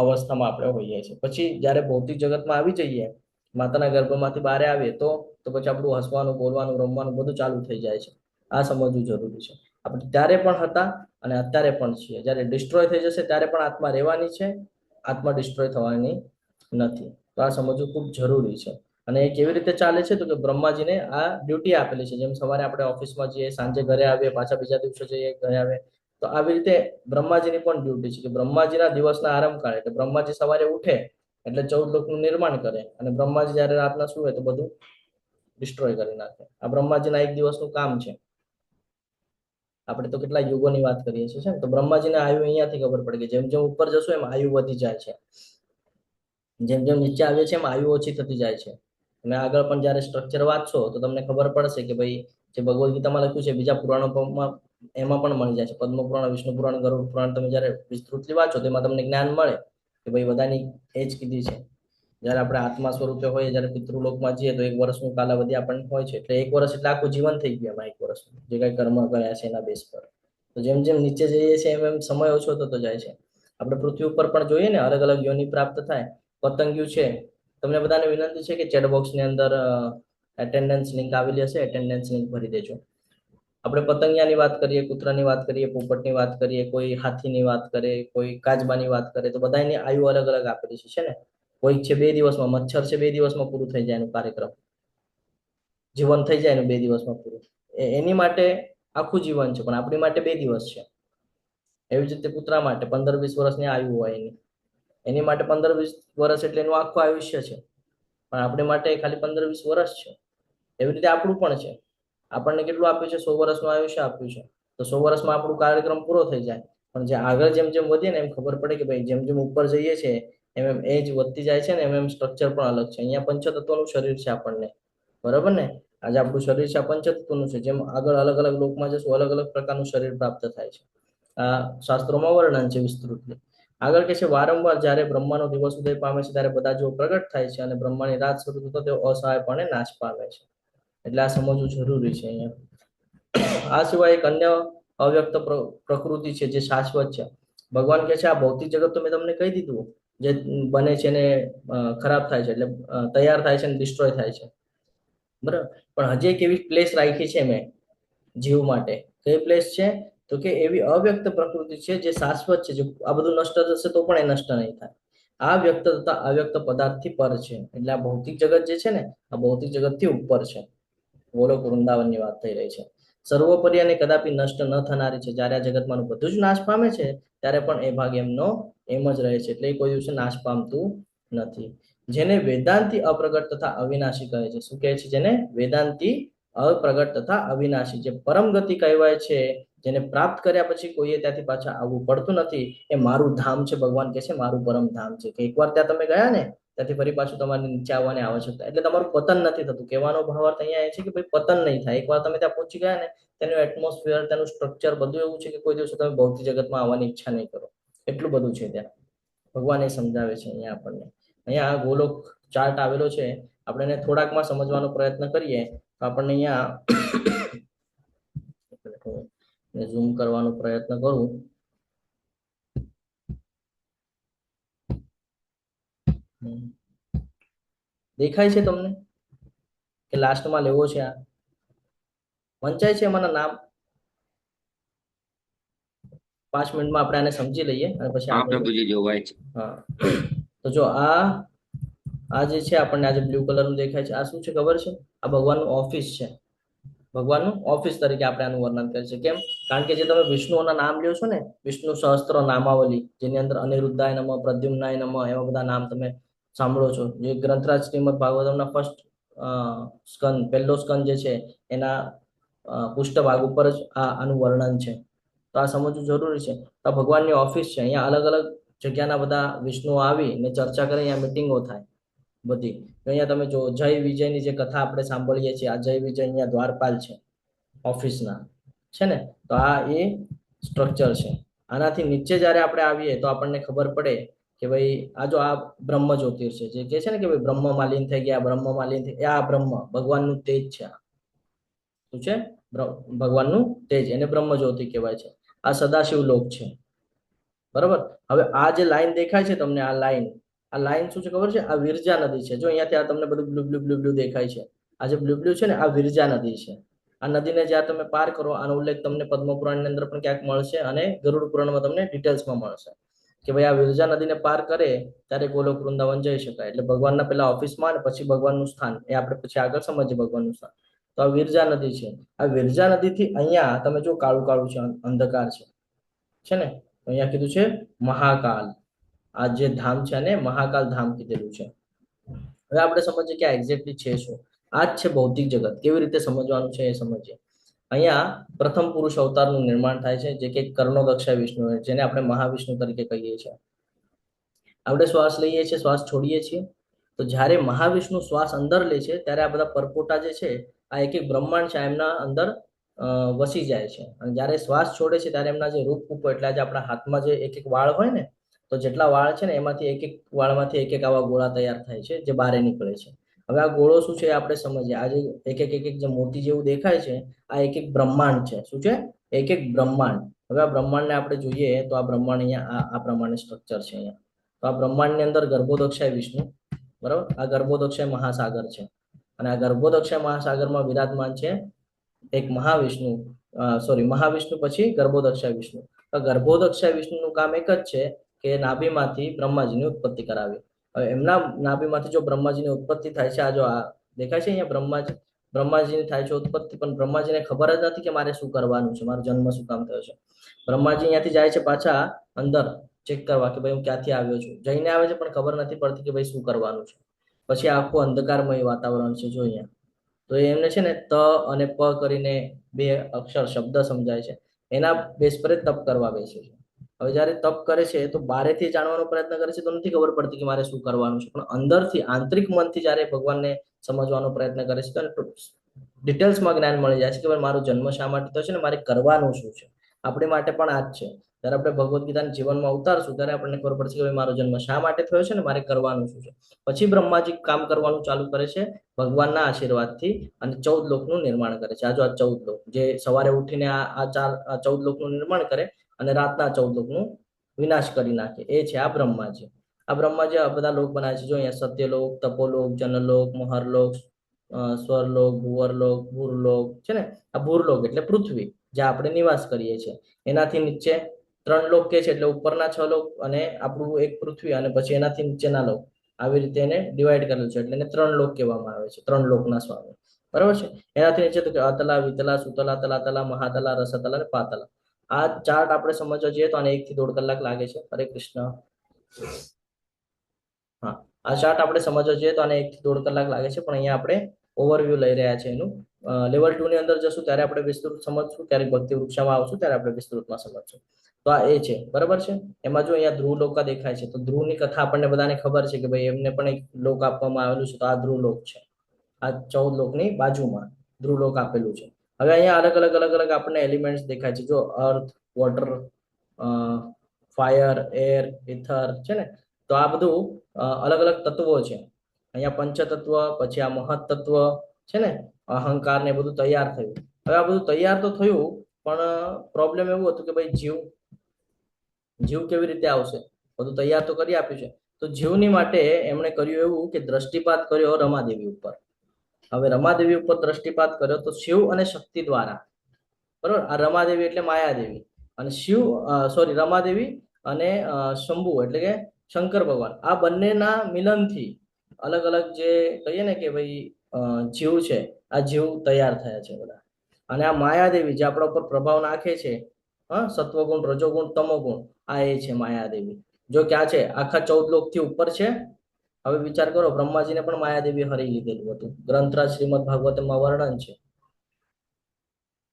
અવસ્થામાં આપણે હોઈએ છીએ. પછી જ્યારે ભૌતિક જગતમાં આવી જઈએ, માતાના ગર્ભમાંથી બહાર આવીએ તો પછી આપણું હસવાનું, બોલવાનું, રમવાનું બધું ચાલુ થઈ જાય છે. આ સમજવું જરૂરી છે. આપણે ત્યારે પણ હતા અને અત્યારે પણ છીએ. જ્યારે ડિસ્ટ્રોય થઈ જશે ત્યારે પણ આત્મા રહેવાની છે, આત્મા ડિસ્ટ્રોય થવાની નથી. તો આ સમજવું ખૂબ જરૂરી છે. અને એ કેવી રીતે ચાલે છે? તો કે બ્રહ્માજીને આ ડ્યુટી આપેલી છે. જેમ સવારે આપણે ઓફિસમાં જઈએ, સાંજે ઘરે આવીએ, પાછા બીજા દિવસે જઈએ ઘરે આવે, તો આવી રીતે બ્રહ્માજીની પણ ડ્યુટી છે કે બ્રહ્માજીના દિવસના આરંભ કાળે એટલે બ્રહ્માજી સવારે ઉઠે એટલે 14 લોકનું નિર્માણ કરે, અને બ્રહ્માજી જ્યારે રાતના સુવે તો બધું ડિસ્ટ્રોય કરી નાખે. આ બ્રહ્માજીના એક દિવસનું કામ છે. આપણે તો કેટલા યુગોની વાત કરીએ છીએ, તો બ્રહ્માજીના આયુ અહીંયાથી ખબર પડે કે જેમ જેમ ઉપર જશો એમ આયુ વધી જાય છે, જેમ જેમ નીચે આવીએ છીએ એમ આયુ ઓછી થતી જાય છે. અને આગળ પણ જ્યારે સ્ટ્રક્ચર વાંચશો તો તમને ખબર પડશે કે ભાઈ જે ભગવદ્ ગીતામાં લખ્યું છે, બીજા પુરાણોમાં એમાં પણ મળી જાય છે. પદ્મ પુરાણ, વિષ્ણુ પુરાણ, ગરુડ પુરાણ તમે જ્યારે વિસ્તૃતલી વાંચો તો એમાં તમને જ્ઞાન મળે કે ભાઈ બધાની એજ કીધી છે. જ્યારે આપણે આત્મા સ્વરૂપે હોઈએ, જ્યારે પિતૃલોકમાં જઈએ તો 1 વર્ષનું કાલાવધિ આપણને હોય છે. એટલે 1 વર્ષ એટલે આખું જીવન થઈ ગયું એમાં 1 વર્ષનું, જે કઈ કર્મ કર્યા છે એના બેસ પર. તો જેમ જેમ નીચે જઈએ છીએ એમ એમ સમય ઓછો થતો જાય છે. આપણે પૃથ્વી ઉપર પણ જોઈએ ને અલગ અલગ યોનિ પ્રાપ્ત થાય. પતંગિયું છે, તમને બધાને વિનંતી છે કે ચેટ બોક્સની અંદર એટેન્ડન્સ લિંક આવેલી હશે, એટેન્ડન્સ લિંક ભરી દેજો. આપણે પતંગિયાની વાત કરીએ, કૂતરાની વાત કરીએ, પોપટની વાત કરીએ, કોઈ હાથીની વાત કરે, કોઈ કાચબાની વાત કરે, તો બધાની આયુ અલગ અલગ આપેલી છે ને. કોઈ છે 2 દિવસમાં, મચ્છર છે 2 દિવસમાં પૂરું થઈ જાય એનો કાર્યક્રમ. જીવન થઈ જાય ને 2 દિવસમાં પૂરું. એની માટે આખું જીવન છે, પણ આપણી માટે 2 દિવસ છે. એવી જ રીતે કૂતરા માટે 15-20 વર્ષની આયુ હોય એની માટે 15-20 વર્ષ એટલે એનું આખું આયુષ્ય છે, પણ આપણી માટે ખાલી 15-20 વર્ષ છે. એવી રીતે આપણું પણ છે. આપણને કેટલું આપ્યું છે? 100 વર્ષનું આયુષ્ય આપ્યું છે. તો 100 વર્ષમાં આપણો કાર્યક્રમ પૂરો થઈ જાય, પણ જે આગળ જેમ જેમ વધીએ ને એમ ખબર પડે કે ભાઈ જેમ જેમ ઉપર જઈએ છીએ એમ એમ એજ વધતી જાય છે ને એમ એમ સ્ટ્રક્ચર પણ અલગ છે. અહીંયા પંચતત્વનું શરીર છે આપણને, બરાબર ને? આજે આપણું શરીર છે આ પંચતત્વનું છે. જેમ આગળ અલગ અલગ લોકમાં જશું અલગ અલગ પ્રકારનું શરીર પ્રાપ્ત થાય છે. આ શાસ્ત્રોમાં વર્ણન છે વિસ્તૃત. આગળ કે છે વારંવાર જ્યારે બ્રહ્માનો દિવસ ઉદય પામે છે ત્યારે બધા જો પ્રગટ થાય છે અને બ્રહ્માની રાત શરૂ થતા તેઓ અસહાયપણે નાશ પામે છે. એટલે આ સમજવું જરૂરી છે અહીંયા. આ સિવાય એક અન્ય અવ્યક્ત પ્રકૃતિ છે જે શાશ્વત છે. ભગવાન કહે છે આ ભૌતિક જગત તો મેં તમને કહી દીધું, જે બને છે ને ખરાબ થાય છે, એટલે તૈયાર થાય છે ને ડિસ્ટ્રોય થાય છે, બરાબર. પણ હજી એક એવી પ્લેસ રાખી છે મેં જીવ માટે. કઈ પ્લેસ છે? તો કે એવી અવ્યક્ત પ્રકૃતિ છે જે શાશ્વત છે. જો આ બધું નષ્ટ થશે તો પણ એ નષ્ટ નહીં થાય. આ વ્યક્ત તથા અવ્યક્ત પદાર્થથી પર છે. એટલે આ ભૌતિક જગત જે છે ને આ ભૌતિક જગતથી ઉપર છે. ગોલોક વૃંદાવનની વાત થઈ રહી છે. સર્વોપરી અને કદાપી નષ્ટ ન થનારી છે. જ્યારે આ જગતમાંનું બધું જ નાશ પામે છે ત્યારે પણ એ ભાગ એમનો એમ જ રહે છે. એટલે એ કોઈ દિવસે નાશ પામતું નથી. જેને વેદાંતિ અપ્રગટ તથા અવિનાશી કહે છે. શું કહે છે? જેને વેદાંતિ અપ્રગટ તથા અવિનાશી, જે પરમ ગતિ કહેવાય છે, જેને પ્રાપ્ત કર્યા પછી કોઈએ ત્યાંથી પાછા આવવું પડતું નથી, એ મારું ધામ છે. ભગવાન કહે છે મારું પરમ ધામ છે. કે એકવાર ત્યાં તમે ગયા ને ત્યાંથી ફરી પાછું તમારે નીચે આવવાની આવશ્યકતા, એટલે તમારું પતન નથી થતું. કહેવાનો ભાવ અર્થ અહીંયા એ છે કે ભાઈ પતન નહીં થાય. એકવાર તમે ત્યાં પહોંચી ગયા ને તેનું એટમોસ્ફિયર, તેનું સ્ટ્રક્ચર બધું એવું છે કે કોઈ દિવસે તમે ભૌતિક જગતમાં આવવાની ઈચ્છા નહીં કરો. એટલું બધું છે ત્યાં. ભગવાન એ સમજાવે છે અહીંયા આપણને. અહીંયા આ ગોલોક ચાર્ટ આવેલો છે, આપણે એને થોડાકમાં સમજવાનો પ્રયત્ન કરીએ તો આપણને અહીંયા ઝૂમ કરવાનો પ્રયત્ન કરું. દેખાય છે તમને કે લાસ્ટમાં લેવો છે? આ વંચાય છે એમાંના નામ? 5 મિનિટમાં આપણે આને સમજી લઈએ અને પછી પ્રભુજી જોવાય છે. હા, તો જો આ જે છે આપણને આજે બ્લુ કલરનું દેખાય છે, આ શું છે ખબર છે? આ ભગવાનનું ઓફિસ છે. ભગવાનનું ઓફિસ તરીકે આપણે આનું વર્ણન કરીએ છીએ. કેમ? કારણ કે જે તમે વિષ્ણુઓના નામ લ્યો છો ને, વિષ્ણુ સહસ્ત્ર નામાવલી, જેની અંદર અનિરુદ્ધાય નમઃ, પ્રદ્યુમ્નાય નમઃ, એવા બધા નામ તમે સાંભળો છો. જે ગ્રંથરાજ શ્રીમદ ભાગવતમના ફર્સ્ટ સ્કંદ, પહેલો સ્કંદ જે છે એના પુષ્ઠભાગ ઉપર જ આનું વર્ણન છે. તો આ સમજવું જરૂરી છે. તો આ ભગવાનની ઓફિસ છે. અહીંયા અલગ અલગ જગ્યાના બધા વિષ્ણુઓ આવી ને ચર્ચા કરે, અહીંયા મિટિંગો થાય બધી. અહીંયા તમે જો જય વિજયની જે કથા આપણે સાંભળીએ છીએ, આ જય વિજય અહીંયા દ્વારપાલ છે ઓફિસના, છે ને? તો આ એ સ્ટ્રક્ચર છે. આનાથી નીચે જ્યારે આપણે આવીએ તો આપણને ખબર પડે કે ભાઈ આ જો આ બ્રહ્મ જ્યોતિષ છે, જે કહે છે ને કે ભાઈ બ્રહ્મ માલિન થઈ ગયા, બ્રહ્મ માલિન થઈ ગયા. આ બ્રહ્મ ભગવાનનું તેજ છે. શું છે? ભગવાનનું તેજ, એને બ્રહ્મ જ્યોતિ કહેવાય છે. આ સદાશિવ લોક છે, બરાબર. હવે આ જે લાઈન દેખાય છે તમને, આ લાઈન શું છે ખબર છે? આ વિરજા નદી છે. જો અહીંયાથી આ તમને બધું બ્લુ બ્લુ બ્લુ બ્લુ દેખાય છે. આ જે બ્લુ બ્લુ છે ને આ વિરજા નદી છે. આ નદીને જ્યારે તમે પાર કરો, આનો ઉલ્લેખ તમને પદ્મપુરાણની અંદર પણ ક્યાંક મળશે અને ગરુડ પુરાણમાં તમને ડિટેલ્સમાં મળશે કે ભાઈ આ વિરજા નદીને પાર કરે ત્યારે ગોલોક વૃંદાવન જઈ શકાય. એટલે ભગવાનના પેલા ઓફિસમાં અને પછી ભગવાનનું સ્થાન, એ આપણે પછી આગળ સમજીએ ભગવાનનું સ્થાન. તો આ વિરજા નદી છે. આ વિરજા નદીથી અહીંયા તમે જો કાળું કાળું છે, અંધકાર છે ને? અહીંયા કીધું છે મહાકાલ. આ જે ધામ છે અને મહાકાલ ધામ કીધેલું છે. હવે આપણે સમજીએ કે આ એક્ઝેક્ટલી છે શું. આ જ છે ભૌતિક જગત. કેવી રીતે સમજવાનું છે એ સમજીએ. અહીંયા પ્રથમ પુરુષ અવતારનું નિર્માણ થાય છે, જે કે કર્ણોદક્ષાય વિષ્ણુ, જેને આપણે મહાવિષ્ણુ તરીકે કહીએ છીએ. આપણે શ્વાસ લઈએ છીએ, શ્વાસ છોડીએ છીએ, તો જ્યારે મહાવિષ્ણુ શ્વાસ અંદર લે છે ત્યારે આ બધા પરપોટા જે છે, આ એક એક બ્રહ્માંડ છે એમના અંદર વસી જાય છે. અને જ્યારે શ્વાસ છોડે છે ત્યારે એમના જે રૂપકૂપો, એટલે આજે આપણા હાથમાં જે એક એક વાળ હોય ને, તો જેટલા વાળ છે ને એમાંથી એક એક વાળમાંથી એક એક આવા ગોળા તૈયાર થાય છે જે બહાર નીકળે છે. હવે આ ગોળો શું છે આપણે સમજીએ. આજે એક એક જે મોતી જેવું દેખાય છે, આ એક એક બ્રહ્માંડ છે. શું છે? એક એક બ્રહ્માંડ. હવે આ બ્રહ્માંડને આપણે જોઈએ તો આ બ્રહ્માંડ અહીંયા આ પ્રમાણે સ્ટ્રક્ચર છે અહીંયા. તો આ બ્રહ્માંડની અંદર ગર્ભોદક્ષાય વિષ્ણુ, બરાબર. આ ગર્ભોદક્ષાય મહાસાગર છે અને આ ગર્ભોદક્ષાય મહાસાગરમાં વિરાજમાન છે એક મહાવિષ્ણુ, મહાવિષ્ણુ પછી ગર્ભોદક્ષાય વિષ્ણુ. તો ગર્ભોદક્ષાય વિષ્ણુનું કામ એક જ છે કે નાભીમાંથી બ્રહ્માજીની ઉત્પત્તિ કરાવી. હવે એમના નાભીમાંથી જો બ્રહ્માજીની ઉત્પત્તિ થાય છે, આ જો આ દેખાય છે અહીંયા બ્રહ્માજીની થાય છે ઉત્પત્તિ, પણ બ્રહ્માજીને ખબર જ નથી કે મારે શું કરવાનું છે, મારો જન્મ શું કામ થયો છે. બ્રહ્માજી અહીંયાથી જાય છે પાછા અંદર ચેક કરવા કે ભાઈ હું ક્યાંથી આવ્યો છું. જઈને આવે છે પણ ખબર નથી પડતી કે ભાઈ શું કરવાનું છે. પછી આખું અંધકારમય વાતાવરણ છે જો અહીંયા. તો એમને છે ને ત અને પ કરીને બે અક્ષર શબ્દ સમજાય છે, એના બેસ પર તપ કરવા બેસે છે. હવે જયારે તપ કરે છે તો બારેથી જાણવાનો પ્રયત્ન કરે છે તો નથી ખબર પડતી કે મારે શું કરવાનું છે, પણ અંદરથી આંતરિક મનથી જયારે ભગવાનને સમજવાનો પ્રયત્ન કરે છે તો ડિટેલ્સમાં જ્ઞાન મળી જાય છે કે ભાઈ મારો જન્મ શા માટે થયો છે ને મારે કરવાનું શું છે. આપણી માટે પણ આ જ છે. જ્યારે આપણે ભગવદ્ ગીતાના જીવનમાં ઉતારશું ત્યારે આપણને ખબર પડશે કે ભાઈ મારો જન્મ શા માટે થયો છે ને મારે કરવાનું શું છે. પછી બ્રહ્માજી કામ કરવાનું ચાલુ કરે છે ભગવાનના આશીર્વાદથી અને 14 લોકનું નિર્માણ કરે છે. આ જો આ 14 લોક જે સવારે ઉઠીને આ 14 લોકનું નિર્માણ કરે અને રાતના 14 લોકનું વિનાશ કરી નાખે, એ છે આ બ્રહ્માજી. આ બ્રહ્માજી આ બધા લોક બનાવે છે જો અહીંયા સત્યલોક, તપોલોક, જનલોક, મહરલોક, સ્વરલોક, ભુવરલોક, ભૂરલોક છે ને. આ ભૂરલોક એટલે પૃથ્વી જ્યાં આપણે નિવાસ કરીએ છીએ. એનાથી નીચે 3 લોક કે છે એટલે ઉપરના 6 લોક અને આપણું એક પૃથ્વી અને પછી એનાથી નીચેના લોક, આવી રીતે એને ડિવાઈડ કરેલું છે એટલે એને 3 લોક કહેવામાં આવે છે, 3 લોકના સ્વામી. બરાબર છે. એનાથી નીચે તો કે અતલા, વિતલા, સુતલા, તલાતલા, મહાતલા, રસતલા અને પાતલા. આ ચાર્ટ આપણે સમજવા જઈએ તો આને 1 થી 1.5 કલાક લાગે છે. હરે કૃષ્ણ. હા, આ ચાર્ટ આપણે સમજવા જઈએ તો આને 1 થી 1.5 કલાક લાગે છે, પણ અહીંયા આપણે ઓવરવ્યુ લઈ રહ્યા છે એનું. લેવલ 2 ની અંદર જશું ત્યારે આપણે વિસ્તૃત સમજશું, ત્યારે ભક્તિ વૃક્ષામાં આવશું ત્યારે આપણે વિસ્તૃતમાં સમજશું. તો આ એ છે, બરાબર છે. એમાં જો અહીંયા ધ્રુવ લોકા દેખાય છે તો ધ્રુવની કથા આપણને બધાને ખબર છે કે ભાઈ એમને પણ એક લોક આપવામાં આવેલું છે, તો આ ધ્રુવ લોક છે. આ 14 લોકની બાજુમાં ધ્રુવ લોક આપેલું છે. હવે અહીંયા અલગ અલગ આપણને એલિમેન્ટ્સ દેખાય છે જો અર્થ, વોટર, ફાયર, એર, ઇથર છે ને. તો આ બધું અલગ અલગ તત્વો છે. અહીંયા પંચતત્વ, પછી આ મહત તત્વ છે ને, અહંકાર ને બધું તૈયાર થયું. હવે આ બધું તૈયાર તો થયું પણ પ્રોબ્લેમ એવું હતું કે ભાઈ જીવ કેવી રીતે આવશે. બધું તૈયાર તો કરી આપ્યું છે, તો જીવની માટે એમણે કર્યું એવું કે દ્રષ્ટિપાત કર્યો રમાદેવી ઉપર. હવે રમાદેવી ઉપર દ્રષ્ટિપાત કર્યો તો શિવ અને શક્તિ દ્વારા, બરોબર. આ રમાદેવી એટલે માયાદેવી અને રમાદેવી અને શંભુ એટલે કે શંકર ભગવાન, આ બંનેના મિલનથી અલગ અલગ જે કહીએ ને કે ભાઈ જીવ છે, આ જીવ તૈયાર થયા છે બધા. અને આ માયાદેવી જે આપણા ઉપર પ્રભાવ નાખે છે, સત્વગુણ, રજોગુણ, તમોગુણ, આ એ છે માયાદેવી. જો ક્યાં છે, આખા 14 લોક થી ઉપર છે. હવે વિચાર કરો, બ્રહ્માજીને પણ માયાદેવી હરી લીધેલું હતું. ગ્રંથરાજ શ્રીમદ ભાગવતમાં વર્ણન છે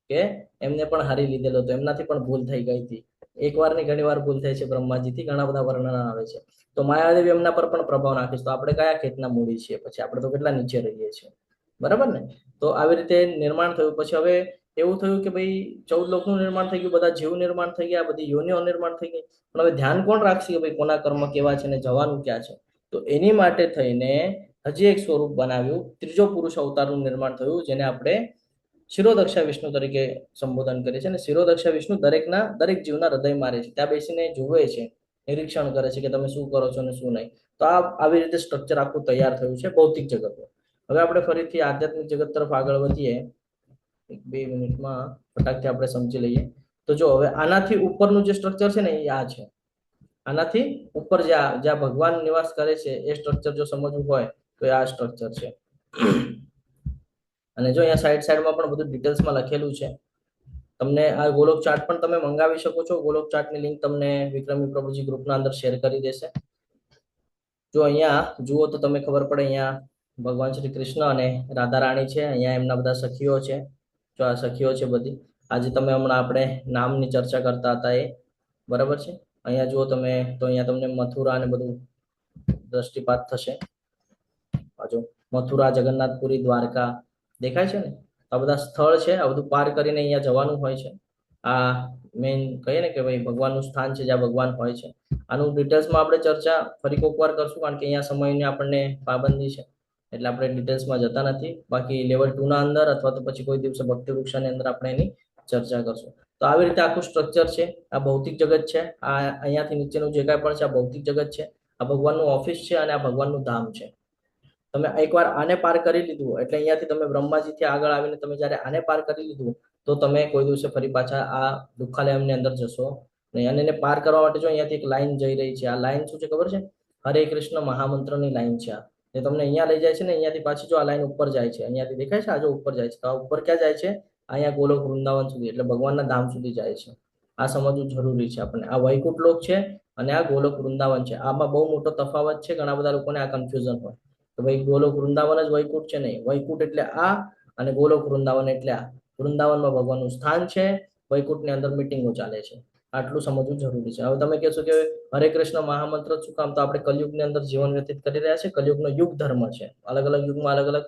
કે એમને પણ હારી લીધેલો હતો, એમનાથી પણ ભૂલ થઈ ગઈ હતી. એક વાર ની ઘણી વાર ભૂલ થાય છે બ્રહ્માજીથી, ઘણા બધા વર્ણન આવે છે. તો માયાદેવી એમના પર પણ પ્રભાવ નાખીશ તો આપણે કયા ખેતના મૂડી છીએ, પછી આપણે તો કેટલા નીચે રહીએ છીએ, બરાબર ને. તો આવી રીતે નિર્માણ થયું. પછી હવે એવું થયું કે ભાઈ 14 લોકનું નિર્માણ થઈ ગયું, બધા જીવ નિર્માણ થઈ ગયા, બધી યોનિઓ નિર્માણ થઈ ગઈ, પણ હવે ધ્યાન કોણ રાખશે કે ભાઈ કોના કર્મ કેવા છે ને જવાનું ક્યાં છે. તો એની માટે થઈને હજી એક સ્વરૂપ બનાવ્યું, ત્રીજો પુરુષ અવતારનું નિર્માણ થયું, જેને આપણે શિરોદક્ષા વિષ્ણુ તરીકે સંબોધન કરે છે. અને શિરોદક્ષા વિષ્ણુ દરેક જીવના હૃદયમાં રહે છે, ત્યાં બેસીને જુએ છે, નિરીક્ષણ કરે છે કે તમે શું કરો છો અને શું નહીં. તો આ આવી રીતે સ્ટ્રક્ચર આખું તૈયાર થયું છે ભૌતિક જગતનું. હવે આપણે ફરીથી આધ્યાત્મિક જગત તરફ આગળ વધીએ. 1-2 મિનિટમાં ફટાકથી આપણે સમજી લઈએ. તો જો હવે આનાથી ઉપરનું જે સ્ટ્રક્ચર છે ને એ આ છે. આનાથી ઉપર જ્યાં ભગવાન નિવાસ કરે છે એ સ્ટ્રક્ચર જો સમજવું હોય તો આ સ્ટ્રક્ચર છે. અને જો અહીંયા સાઈડમાં પણ બધું ડિટેલ્સમાં લખેલું છે. તમને આ ગોલોક ચાર્ટ પણ તમે મંગાવી શકો છો. ગોલોક ચાર્ટની લિંક તમને વિક્રમી પ્રભુજી ગ્રુપના અંદર શેર કરી દેશે. જો અહીંયા જુઓ તો તમે ખબર પડે, અહીંયા ભગવાન શ્રી કૃષ્ણ અને રાધા રાણી છે, અહીંયા એમના બધા સખીઓ છે. જો આ સખીઓ છે બધી, આજે તમે હમણાં આપણે નામની ચર્ચા કરતા હતા એ, બરાબર છે. અહીંયા જુઓ તમે તો અહીંયા તમને મથુરા અને બધું દ્રષ્ટિપાત થશે. બાજુ મથુરા, જગન્નાથપુરી, દ્વારકા દેખાય છે ને. આ બધા સ્થળ છે, આ બધું પાર કરીને અહીંયા જવાનું હોય છે. આ મેઇન કહીએ ને કે ભાઈ ભગવાનનું સ્થાન છે જ્યાં ભગવાન હોય છે. આનું ડિટેલ્સમાં આપણે ચર્ચા ફરી કોઈક વાર કરશું, કારણ કે અહીંયા સમયની આપણને પાબંદી છે એટલે આપણે ડિટેલ્સમાં જતા નથી. બાકી લેવલ 2 ના અંદર અથવા તો પછી કોઈ દિવસે ભક્તિ વૃક્ષાની અંદર આપણે એની ચર્ચા કરશું. તો આવી રીતે આખું સ્ટ્રક્ચર છે. આ ભૌતિક જગત છે. આ અહીંયાથી નીચેનું જે કાંઈ પણ છે આ ભૌતિક જગત છે. આ ભગવાનનું ઓફિસ છે અને આ ભગવાનનું ધામ છે. તમે એકવાર આને પાર કરી લીધું એટલે અહીંયાથી તમે બ્રહ્માજીથી આગળ આવીને તમે જ્યારે આને પાર કરી લીધું તો તમે કોઈ દિવસે ફરી પાછા આ દુઃખાલયની અંદર જશો નહીં. અને એને પાર કરવા માટે જો અહીંયાથી એક લાઈન જઈ રહી છે. આ લાઈન શું છે ખબર છે? હરે કૃષ્ણ મહામંત્રની લાઈન છે. જે તમને અહીંયા લઈ જાય છે ને, અહીંયાથી પાછી જો આ લાઈન ઉપર જાય છે, અહીંયાથી દેખાય છે, આ જો ઉપર જાય છે, તો આ ઉપર ક્યાં જાય છે? અહીંયા ગોલોક વૃંદાવન સુધી, એટલે ભગવાનના ધામ સુધી જાય છે. આ સમજવું જરૂરી છે આપણને. આ વૈકુંઠ લોક છે અને આ ગોલોક વૃંદાવન છે. આમાં બહુ મોટો તફાવત છે. ઘણા બધા લોકોને આ કન્ફ્યુઝન હોય તો ભાઈ ગોલોક વૃંદાવન જ વૈકુંઠ છે. નહીં, વૈકુંઠ એટલે આ અને ગોલોક વૃંદાવન એટલે આ. વૃંદાવનમાં ભગવાનનું સ્થાન છે, વૈકુંઠની અંદર મિટિંગો ચાલે છે. આટલું સમજવું જરૂરી છે. હવે તમે કહેશો કે હરે કૃષ્ણ મહામંત્ર શું કામ? તો આપણે કલયુગની અંદર જીવન વ્યતીત કરી રહ્યા છે. કલયુગનો યુગ ધર્મ છે. અલગ અલગ યુગમાં અલગ અલગ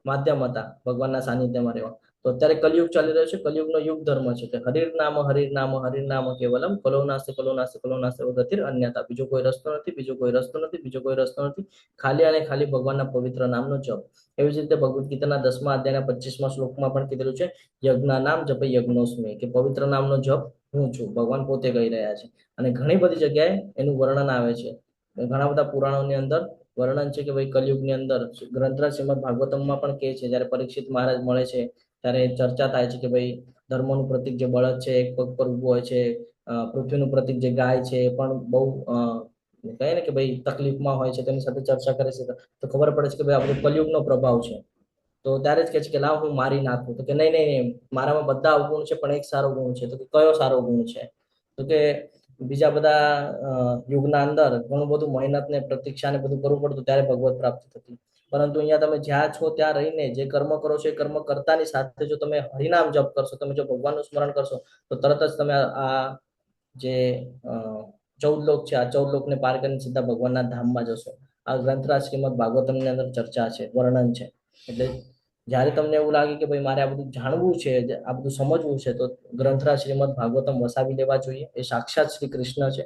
માધ્યમ હતા ભગવાનના સાનિધ્યમાં રહેવા. તો અત્યારે કલયુગ ચાલી રહ્યો છે. કલયુગનો યુગ ધર્મ છે કે હરિર નામ કેવલમ કલો નાસ્તે વગતિર અન્યતા. બીજો કોઈ રસ્તો નથી, બીજો કોઈ રસ્તો નથી, બીજો કોઈ રસ્તો નથી. ખાલી અને ખાલી ભગવાનના પવિત્ર નામનો જપ. એવી જ રીતે ભગવદ્ ગીતાના 10મા અધ્યાયના 25મા શ્લોકમાં પણ કીધેલું છે, યજ્ઞ નામ જપ યજ્ઞોસ્મી, કે પવિત્ર નામનો જપ હું છું. ભગવાન પોતે કહી રહ્યા છે. અને ઘણી બધી જગ્યાએ એનું વર્ણન આવે છે. ઘણા બધા પુરાણોની અંદર વર્ણન છે કે ભાઈ કલયુગની અંદર ગ્રંથરાજ શ્રીમદ ભાગવતમમાં પણ કહે છે, જયારે પરીક્ષિત મહારાજ મળે છે ત્યારે ચર્ચા થાય છે કે ભાઈ ધર્મનું પ્રતીક જે બળદ છે, એક પગ પર ઉભો હોય છે, પૃથ્વીનું પ્રતીક જે ગાય છે એ પણ બહુ કહે ને કે ભાઈ તકલીફમાં હોય છે. તેની સાથે ચર્ચા કરે છે તો ખબર પડે છે કે ભાઈ આપણો કલયુગનો પ્રભાવ છે. તો ત્યારે જ કહે છે કે લાવ હું મારી નાખું. તો કે નહીં નહીં નહીં, મારામાં બધા અવગુણ છે પણ એક સારો ગુણ છે. તો કે કયો સારો ગુણ છે? તો કે બીજા બધા યુગના અંદર ઘણું બધું મહેનત ને પ્રતીક્ષા ને બધું કરવું પડતું, ત્યારે ભગવત પ્રાપ્તિ થતી. પરંતુ અહીંયા તમે જ્યાં છો ત્યાં રહીને જે કર્મ કરો છો એ કર્મ કરતાની સાથે જો તમે હરિનામ જપ કરશો, તમે જો ભગવાનનું સ્મરણ કરશો, તો તરત જ તમે આ જે 14 લોક છે, આ 14 લોકને પાર કરીને સીધા ભગવાનના ધામમાં જશો. આ ગ્રંથરાજ શ્રીમદ ભાગવતમની અંદર ચર્ચા છે, વર્ણન છે. એટલે જ્યારે તમને એવું લાગે કે ભાઈ મારે આ બધું જાણવું છે, આ બધું સમજવું છે, તો ગ્રંથરાજ શ્રીમદ ભાગવતમ વસાવી લેવા જોઈએ. એ સાક્ષાત શ્રી કૃષ્ણ છે.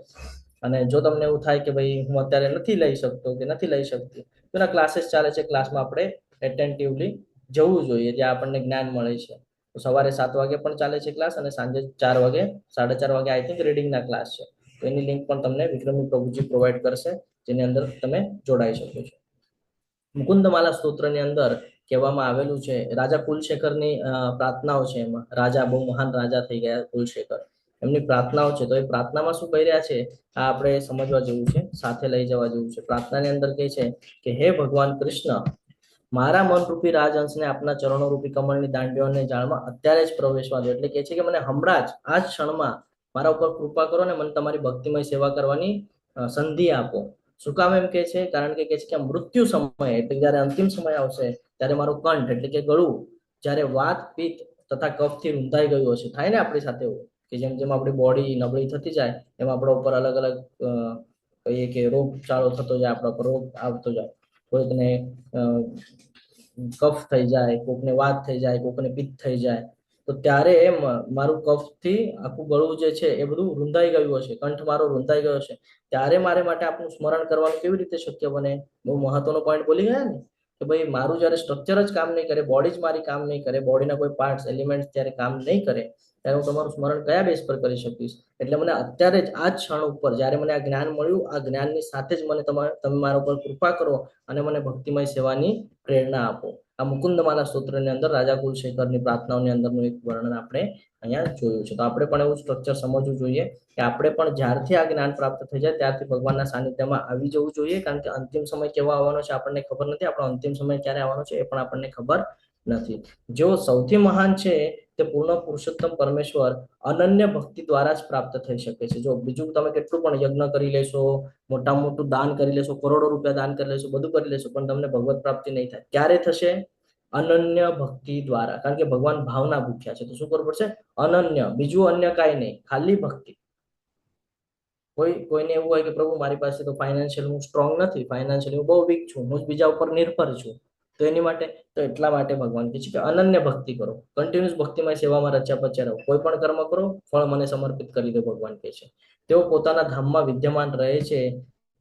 અને જો તમને એવું થાય કે ભાઈ હું અત્યારે નથી લઈ શકતો કે નથી લઈ શકતી, તો એના ક્લાસીસ ચાલે છે. ક્લાસમાં આપણે એટેન્ટિવલી જવું જોઈએ, જ્યાં આપણને જ્ઞાન મળે છે. તો સવારે 7 વાગે પણ ચાલે છે ક્લાસ, અને સાંજે 4 વાગે 4:30 વાગે આઈ થિંક રીડિંગના ક્લાસ છે. તો એની લિંક પણ તમને વિક્રમી પ્રભુજી પ્રોવાઈડ કરશે, જેની અંદર તમે જોડાઈ શકો છો. મુકુંદમાલા સ્તોત્રની અંદર કહેવામાં આવેલું છે, રાજા કુલશેખરની પ્રાર્થનાઓ છે. એમાં રાજા, બહુ મહાન રાજા થઈ ગયા કુલશેખર, એમની પ્રાર્થનાઓ છે. તો એ પ્રાર્થનામાં શું કહી રહ્યા છે આ આપણે સમજવા જેવું છે, સાથે લઈ જવા જેવું છે. પ્રાર્થનાની અંદર કહે છે કે હે ભગવાન કૃષ્ણ, મારા મનરૂપી રાજહંસને આપના ચરણો રૂપી કમળની દાંડીઓને જાળમાં અત્યારે જ પ્રવેશવા દો. એટલે કહે છે કે મને હમણાં જ આ જ ક્ષણમાં મારા ઉપર કૃપા કરો ને મને તમારી ભક્તિમય સેવા કરવાની સંધિ આપો. શું કામ એમ કે છે? કારણ કે કહે છે કે મૃત્યુ સમય, એટલે જયારે અંતિમ સમય આવશે ત્યારે મારું કંઠ એટલે કે ગળું જયારે વાત, પિત્ત તથા કફથી રૂંધાઈ ગયું હશે. થાય ને આપણી સાથે એવું કે જેમ જેમ આપણી બોડી નબળી થતી જાય એમ આપણા ઉપર અલગ અલગ કહીએ કે રોગચાળો થતો જાય, આપણા ઉપર રોગ આવતો જાય. કોઈકને કફ થઈ જાય, કોઈકને વાત થઈ જાય, કોઈકને પિત્ત થઈ જાય. તો ત્યારે મારું કફથી આખું ગળું જે છે એ બધું રૂંધાઈ ગયું હશે, કંઠ મારો રૂંધાઈ ગયો હશે. ત્યારે મારે માટે આપનું સ્મરણ કરવાનું કેવી રીતે શક્ય બને? બહુ મહત્વનો પોઈન્ટ બોલી ગયા ને કે ભાઈ મારું જયારે સ્ટ્રક્ચર જ કામ નહીં કરે, બોડી જ મારી કામ નહીં કરે, બોડીના કોઈ પાર્ટ્સ, એલિમેન્ટ્સ જ્યારે કામ નહીં કરે, ત્યારે હું તમારું સ્મરણ કયા બેઝ પર કરી શકીશ? એટલે મને અત્યારે જ આ જ ક્ષણ ઉપર જ્યારે મને આ જ્ઞાન મળ્યું, આ જ્ઞાનની સાથે જ મને તમે મારા ઉપર કૃપા કરો અને મને ભક્તિમય સેવાની પ્રેરણા આપો. આ મુકુંદમાલા સ્તોત્રની અંદર રાજા કુલશેખરની પ્રાર્થનાઓની અંદરનું એક વર્ણન આપણે અહીંયા જોયું છે. તો આપણે પણ એવું સ્ટ્રક્ચર સમજવું જોઈએ કે આપણે પણ જ્યારથી આ જ્ઞાન પ્રાપ્ત થઈ જાય ત્યારથી ભગવાનના સાનિધ્યમાં આવી જવું જોઈએ. કારણ કે અંતિમ સમય કેવો આવવાનો છે આપણને ખબર નથી, આપણો અંતિમ સમય ક્યારે આવવાનો છે એ પણ આપણને ખબર નથી. જેઓ સૌથી મહાન છે તે પૂર્ણ પુરુષોત્તમ પરમેશ્વર અનન્ય ભક્તિ દ્વારા જ પ્રાપ્ત થઈ શકે છે. જો બીજું તમે કેટલું પણ યજ્ઞ કરી લેશો, મોટા મોટું દાન કરી લેશો, કરોડો રૂપિયા દાન કરી લેશો, બધું કરી લેશો, પણ તમને ભગવત પ્રાપ્તિ નહીં થાય. ક્યારે થશે? અનન્ય ભક્તિ દ્વારા. કારણ કે ભગવાન ભાવના ભૂખ્યા છે. તો શું કરવું પડશે? અનન્ય, બીજું અન્ય કાંઈ નહીં, ખાલી ભક્તિ. કોઈને એવું હોય કે પ્રભુ મારી પાસે તો ફાઇનાન્શિયલ હું સ્ટ્રોંગ નથી, ફાઇનાન્શિયલી હું બહુ વીક છું, હું જ બીજા ઉપર નિર્ભર છું, તો એની માટે તો એટલા માટે ભગવાન કહે છે કે અનન્ય ભક્તિ કરો, કન્ટિન્યુઅસ ભક્તિમય સેવામાં રચ્યા પચ્યા રહો, કોઈ પણ કર્મ કરો, ફળ મને સમર્પિત કરી દો. ભગવાન કહે છે તેઓ પોતાના ધામમાં વિદ્યમાન રહે છે,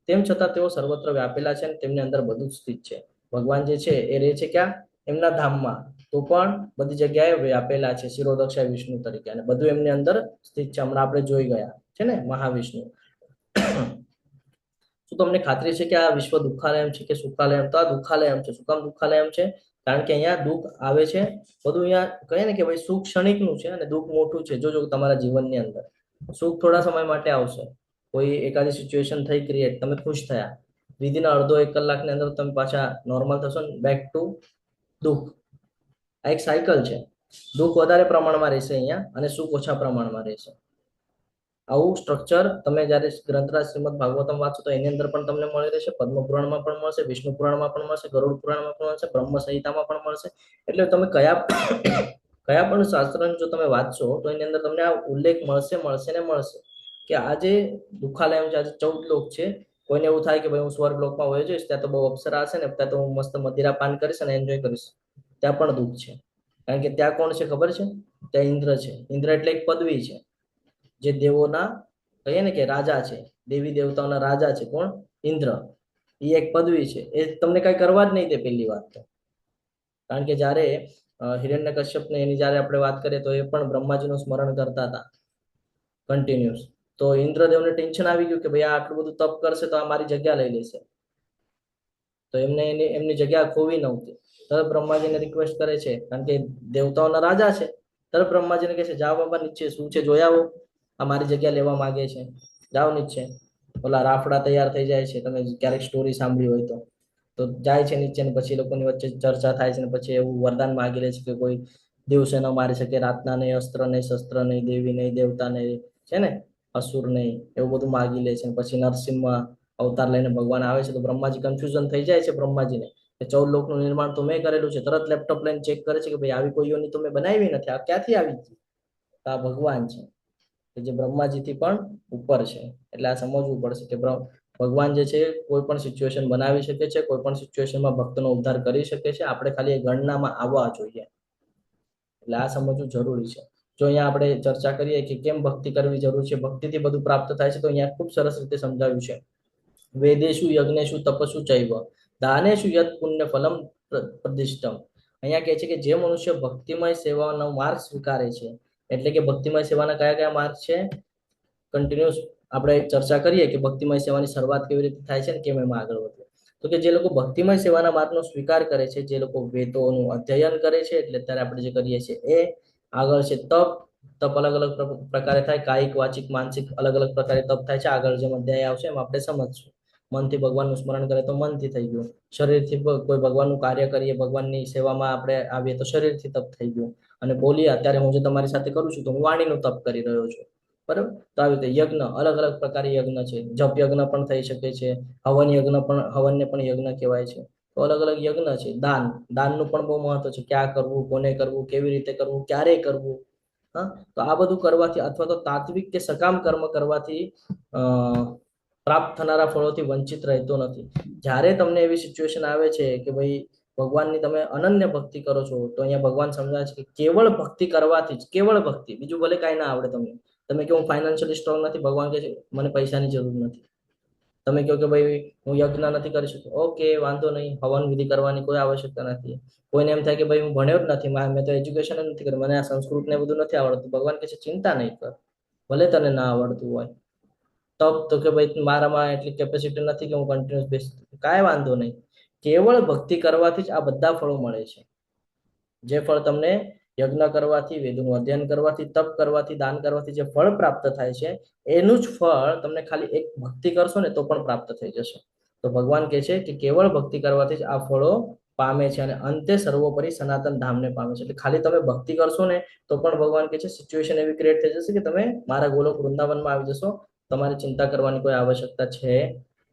તેમ છતાં તેઓ સર્વત્ર વ્યાપેલા છે અને તેમની અંદર બધું જ સ્થિત છે. ભગવાન જે છે એ રહે છે ક્યાં? એમના ધામમાં, તો પણ બધી જગ્યાએ વ્યાપેલા છે શિરોદક્ષાય વિષ્ણુ તરીકે, અને બધું એમની અંદર સ્થિત છે. હમણાં આપણે જોઈ ગયા છે ને મહાવિષ્ણુ. શું તમને ખાતરી છે કે આ વિશ્વ દુઃખાલયમ છે કે સુખાલયમ? તો આ દુઃખાલયમ છે. શું કામ દુઃખાલયમ છે? કારણ કે અહીંયા દુઃખ આવે છે, બધું અહીંયા કહે ને કે ભાઈ સુખ ક્ષણિકનું છે અને દુઃખ મોટું છે. જો તમારા જીવનની અંદર સુખ થોડા સમય માટે આવશે, કોઈ એકાદી સિચ્યુએશન થઈ ક્રિએટ, તમે ખુશ થયા, વિધિન અડધો 1 કલાકની અંદર તમે પાછા નોર્મલ થશો ને બેક ટુ દુઃખ. આ એક સાયકલ છે. દુઃખ વધારે પ્રમાણમાં રહેશે અહીંયા અને સુખ ઓછા પ્રમાણમાં રહેશે. આવું સ્ટ્રક્ચર તમે જ્યારે ગ્રંથરાજ શ્રીમદ ભાગવતમ વાંચો તો એની અંદર પણ તમને મળી રહેશે, પદ્મ પુરાણમાં પણ મળશે, વિષ્ણુ પુરાણમાં પણ મળશે, ગરુડ પુરાણમાં પણ મળશે, બ્રહ્મ સંહિતામાં પણ મળશે. એટલે તમે કયા પણ શાસ્ત્રને જો તમે વાંચશો તો એની અંદર તમને આ ઉલ્લેખ મળશે ને મળશે કે આ જે દુઃખાલય છે, આજે 14 લોક છે. કોઈને એવું થાય કે ભાઈ હું સ્વર્ગ લોકમાં વયો જઈશ, ત્યાં તો બહુ અપ્સરા હશે ને, ત્યાં તો હું મસ્ત મદિરા પાન કરીશ અને એન્જોય કરીશ. ત્યાં પણ દુઃખ છે, કારણ કે ત્યાં કોણ છે ખબર છે? ત્યાં ઇન્દ્ર છે. ઇન્દ્ર એટલે એક પદવી છે, જે દેવોના કહીએ ને કે રાજા છે, દેવી દેવતાઓના રાજા છે. કોણ? ઇન્દ્ર. એ એક પદવી છે. એ તમને કઈ કરવા જ નહીં દે પહેલી વાત તો. કારણ કે જ્યારે હિરણ્યકશ્યપ ને એની જ્યારે આપણે વાત કરીએ તો એ પણ બ્રહ્માજીનું સ્મરણ કરતા હતા કન્ટિન્યુઅસ. તો ઇન્દ્રદેવને ટેન્શન આવી ગયું કે ભાઈ આ આટલું બધું તપ કરશે તો આ મારી જગ્યા લઈ લેશે. તો એમને એમની જગ્યા ખોવી નહોતી. તરત બ્રહ્માજીને રિક્વેસ્ટ કરે છે, કારણ કે દેવતાઓના રાજા છે. તરત બ્રહ્માજીને કહે છે, જાઓ બાબા નીચે શું છે જોઈ આવો, આ મારી જગ્યા લેવા માંગે છે, જાઓ નીચે. ઓલા રાફડા તૈયાર થઈ જાય છે, તમે ક્યારેક સ્ટોરી સાંભળી હોય તો જાય છે નીચે ને પછી લોકોની વચ્ચે ચર્ચા થાય છે ને પછી એવું વરદાન માંગી લે છે કે કોઈ દિવસે ન મારી શકે, રાતના નહીં, અસ્ત્ર નહીં, શસ્ત્ર નહીં, દેવી નહીં, દેવતા નહીં, છે ને, અસુર નહીં, એવું બધું માગી લે છે. પછી નરસિંહમાં અવતાર લઈને ભગવાન આવે છે તો બ્રહ્માજી કન્ફ્યુઝન થઈ જાય છે બ્રહ્માજીને કે 14 લોકનું નિર્માણ તો મેં કરેલું છે. તરત લેપટોપ લઈને ચેક કરે છે કે ભાઈ આવી કોઈ યોની તો મેં બનાવી નથી, આ ક્યાંથી આવી ગઈ? તો આ ભગવાન છે કે જે બ્રહ્માજીથી પણ ઉપર છે. એટલે આ સમજવું પડશે કે ભગવાન જે છે કોઈ પણ સિચ્યુએશન બનાવી શકે છે, કોઈ પણ સિચ્યુએશનમાં ભક્તનો ઉદ્ધાર કરી શકે છે. આપણે ખાલી એ ગણનામાં આવવા જોઈએ. એટલે આ સમજવું જરૂરી છે. જો અહીંયા આપણે ચર્ચા કરીએ કે કેમ ભક્તિ કરવી જરૂરી છે, ભક્તિથી બધું પ્રાપ્ત થાય છે, તો અહીંયા ખૂબ સરસ રીતે સમજાવ્યું છે. વેદેશુ યજ્ઞેશુ તપસુ ચૈવ દાનેશુ યત પુણ્ય ફલમ પ્રદિષ્ટમ. અહીંયા કહે છે કે જે મનુષ્ય ભક્તિમય સેવાનો માર્ગ સ્વીકારે છે, એટલે કે ભક્તિમય સેવાના કયા કયા માર્ગ છે કન્ટિન્યુઅસ આપણે ચર્ચા કરીએ કે ભક્તિમય સેવાની શરૂઆત કેવી રીતે થાય છે ને કેમ એમાં આગળ વધે. તો કે જે લોકો ભક્તિમય સેવાના માર્ગનો સ્વીકાર કરે છે, જે લોકો વેદોનું અધ્યયન કરે છે, એટલે અત્યારે આપણે જે કરીએ છીએ એ આગળ છે તપ. તપ અલગ અલગ પ્રકારે થાય, કાયિક, વાચિક, માનસિક અલગ અલગ પ્રકારે તપ થાય છે. આગળ જેમ અધ્યાય આવશે એમ આપણે સમજશું. મનથી ભગવાનનું સ્મરણ કરે તો મનથી થઈ ગયું, શરીરથી કોઈ ભગવાનનું કાર્ય કરીએ, ભગવાનની સેવામાં આપણે આવીએ તો શરીરથી તપ થઈ ગયું, અને બોલીએ અત્યારે હું જે તમારી સાથે કરું છું તો હું વાણીનું તપ કરી રહ્યો છું. બરાબર? તો આવી રીતે યજ્ઞ અલગ અલગ પ્રકારે યજ્ઞ છે. જપ યજ્ઞ પણ થઈ શકે છે, હવન યજ્ઞ પણ, હવનને પણ યજ્ઞ કહેવાય છે. તો અલગ અલગ યજ્ઞ છે. દાનનું પણ બહુ મહત્વ છે. ક્યાં કરવું, કોને કરવું, કેવી રીતે કરવું, ક્યારે કરવું. હા, તો આ બધું કરવાથી અથવા તો તાત્વિક કે સકામ કર્મ કરવાથી પ્રાપ્ત થનારા ફળોથી વંચિત રહેતો નથી. જ્યારે તમને એવી સિચ્યુએશન આવે છે કે ભાઈ ભગવાનની તમે અનન્ય ભક્તિ કરો છો, તો અહીંયા ભગવાન સમજાવે છે કે કેવળ ભક્તિ કરવાથી જ, કેવળ ભક્તિ, બીજું ભલે કાંઈ ના આવડે તમને. તમે કહો હું ફાઇનાન્શિયલી સ્ટ્રોંગ નથી, ભગવાન કહે છે મને પૈસાની જરૂર નથી. તમે કહો કે ભાઈ હું યજ્ઞ નથી કરી શકતો, ઓકે વાંધો નહીં, હવન વિધિ કરવાની કોઈ આવશ્યકતા નથી. કોઈને એમ થાય કે ભાઈ હું ભણ્યો જ નથી, મેં તો એજ્યુકેશન જ નથી કર્યું, મને આ સંસ્કૃત ને બધું નથી આવડતું. ભગવાન કહે છે ચિંતા નહીં કર, ભલે તને ના આવડતું હોય. તપ તો કે ભાઈ મારામાં એટલી કેપેસિટી નથી કે હું કન્ટિન્યુઅસ બેસ, કાંઈ વાંધો નહીં. કેવળ ભક્તિ કરવાથી જ આ બધા ફળો મળે છે. જે ફળ તમને યજ્ઞ કરવાથી, વેદોનું અધ્યયન કરવાથી, તપ કરવાથી, દાન કરવાથી જે ફળ પ્રાપ્ત થાય છે, એનું જ ફળ તમને ખાલી એક ભક્તિ કરશો ને તો પણ પ્રાપ્ત થઈ જશે. તો ભગવાન કહે છે કે કેવળ ભક્તિ કરવાથી જ આ ફળો પામે છે, અને અંતે સર્વોપરી સનાતન ધામને પામે છે. એટલે ખાલી તમે ભક્તિ કરશો ને તો પણ ભગવાન કહે છે સિચ્યુએશન એવી ક્રિએટ થઈ જશે કે તમે મારા ગોલોક વૃંદાવનમાં આવી જશો, તમારે ચિંતા કરવાની કોઈ આવશ્યકતા છે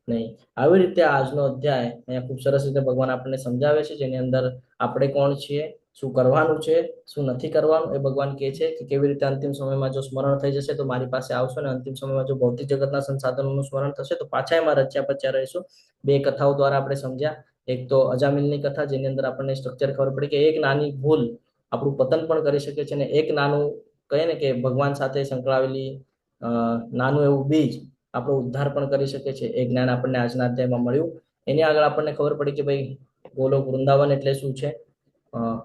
નહીં. આવી રીતે આજનો અધ્યાય અહીંયા ખૂબ સરસ રીતે ભગવાન આપણને સમજાવે છે, જેની અંદર આપણે કોણ છીએ, શું કરવાનું છે, શું નથી કરવાનું, એ ભગવાન કહે છે કે કેવી રીતે અંતિમ સમયમાં જો સ્મરણ થઈ જશે તો મારી પાસે આવશો, ને અંતિમ સમયમાં જો ભૌતિક જગતના સંસાધનોનું સ્મરણ થશે તો પાછા એમાં રચ્યા પચ્યા રહીશું. 2 કથાઓ દ્વારા આપણે સમજ્યા. એક તો અજામિલની કથા, જેની અંદર આપણને સ્ટ્રક્ચર ખબર પડી કે એક નાની ભૂલ આપણું પતન પણ કરી શકે છે, અને એક નાનું કહીએ ને કે ભગવાન સાથે સંકળાવેલી નાનું એવું બીજ આપણો ઉદ્ધાર પણ કરી શકે છે. એ જ્ઞાન આપણને આજના અધ્યાયમાં મળ્યું. એની આગળ આપણને ખબર પડી કે ભાઈ ગોલોક વૃંદાવન એટલે શું છે,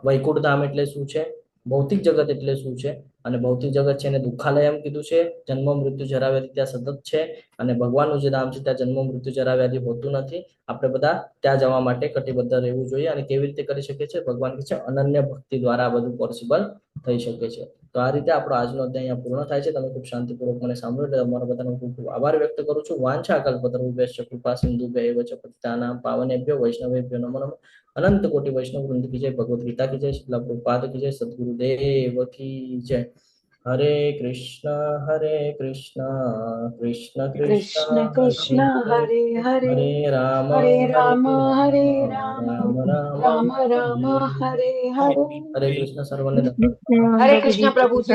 વૈકુંઠ ધામ એટલે શું છે, ભૌતિક જગત એટલે શું છે, અને ભૌતિક જગત છે એને દુઃખાલય એમ કીધું છે. જન્મ મૃત્યુ જરા વ્યાધિ ત્યાં સતત છે, અને ભગવાનનું જે નામ છે ત્યાં જન્મ મૃત્યુ જરા વ્યાધિ હોતું નથી. આપણે બધા ત્યાં જવા માટે કટિબદ્ધ રહેવું જોઈએ. અને કેવી રીતે કરી શકીએ છીએ? ભગવાન કહે છે અનન્ય ભક્તિ દ્વારા આ બધું પોસિબલ થઈ શકે છે. તો આ રીતે આપણો આજનો અધ્યાય અહીંયા પૂર્ણ થાય છે. તમે ખૂબ શાંતિપૂર્વક મને સાંભળ્યું એટલે તમારા બધાનો ખૂબ ખૂબ આભાર વ્યક્ત કરું છું. વાંછા કલ્પતરુભ્યશ્ચ કૃપા સિંધુભ્યઃ એવ ચ પતિતાનાં પાવનેભ્યો વૈષ્ણવેભ્યો નમો નમઃ. અનંત કોટિ વૈષ્ણવ વૃંદ की जय, भगवत गीता की जय, श्रील प्रभुपाद की जय, सद्गुरुदेव की जय. हरे कृष्ण कृष्ण कृष्ण कृष्ण कृष्ण हरे हरे हरे राम हरे राम हरे राम राम राम राम राम हरे हरे हरे कृष्ण सर्वने हरे कृष्ण प्रभु।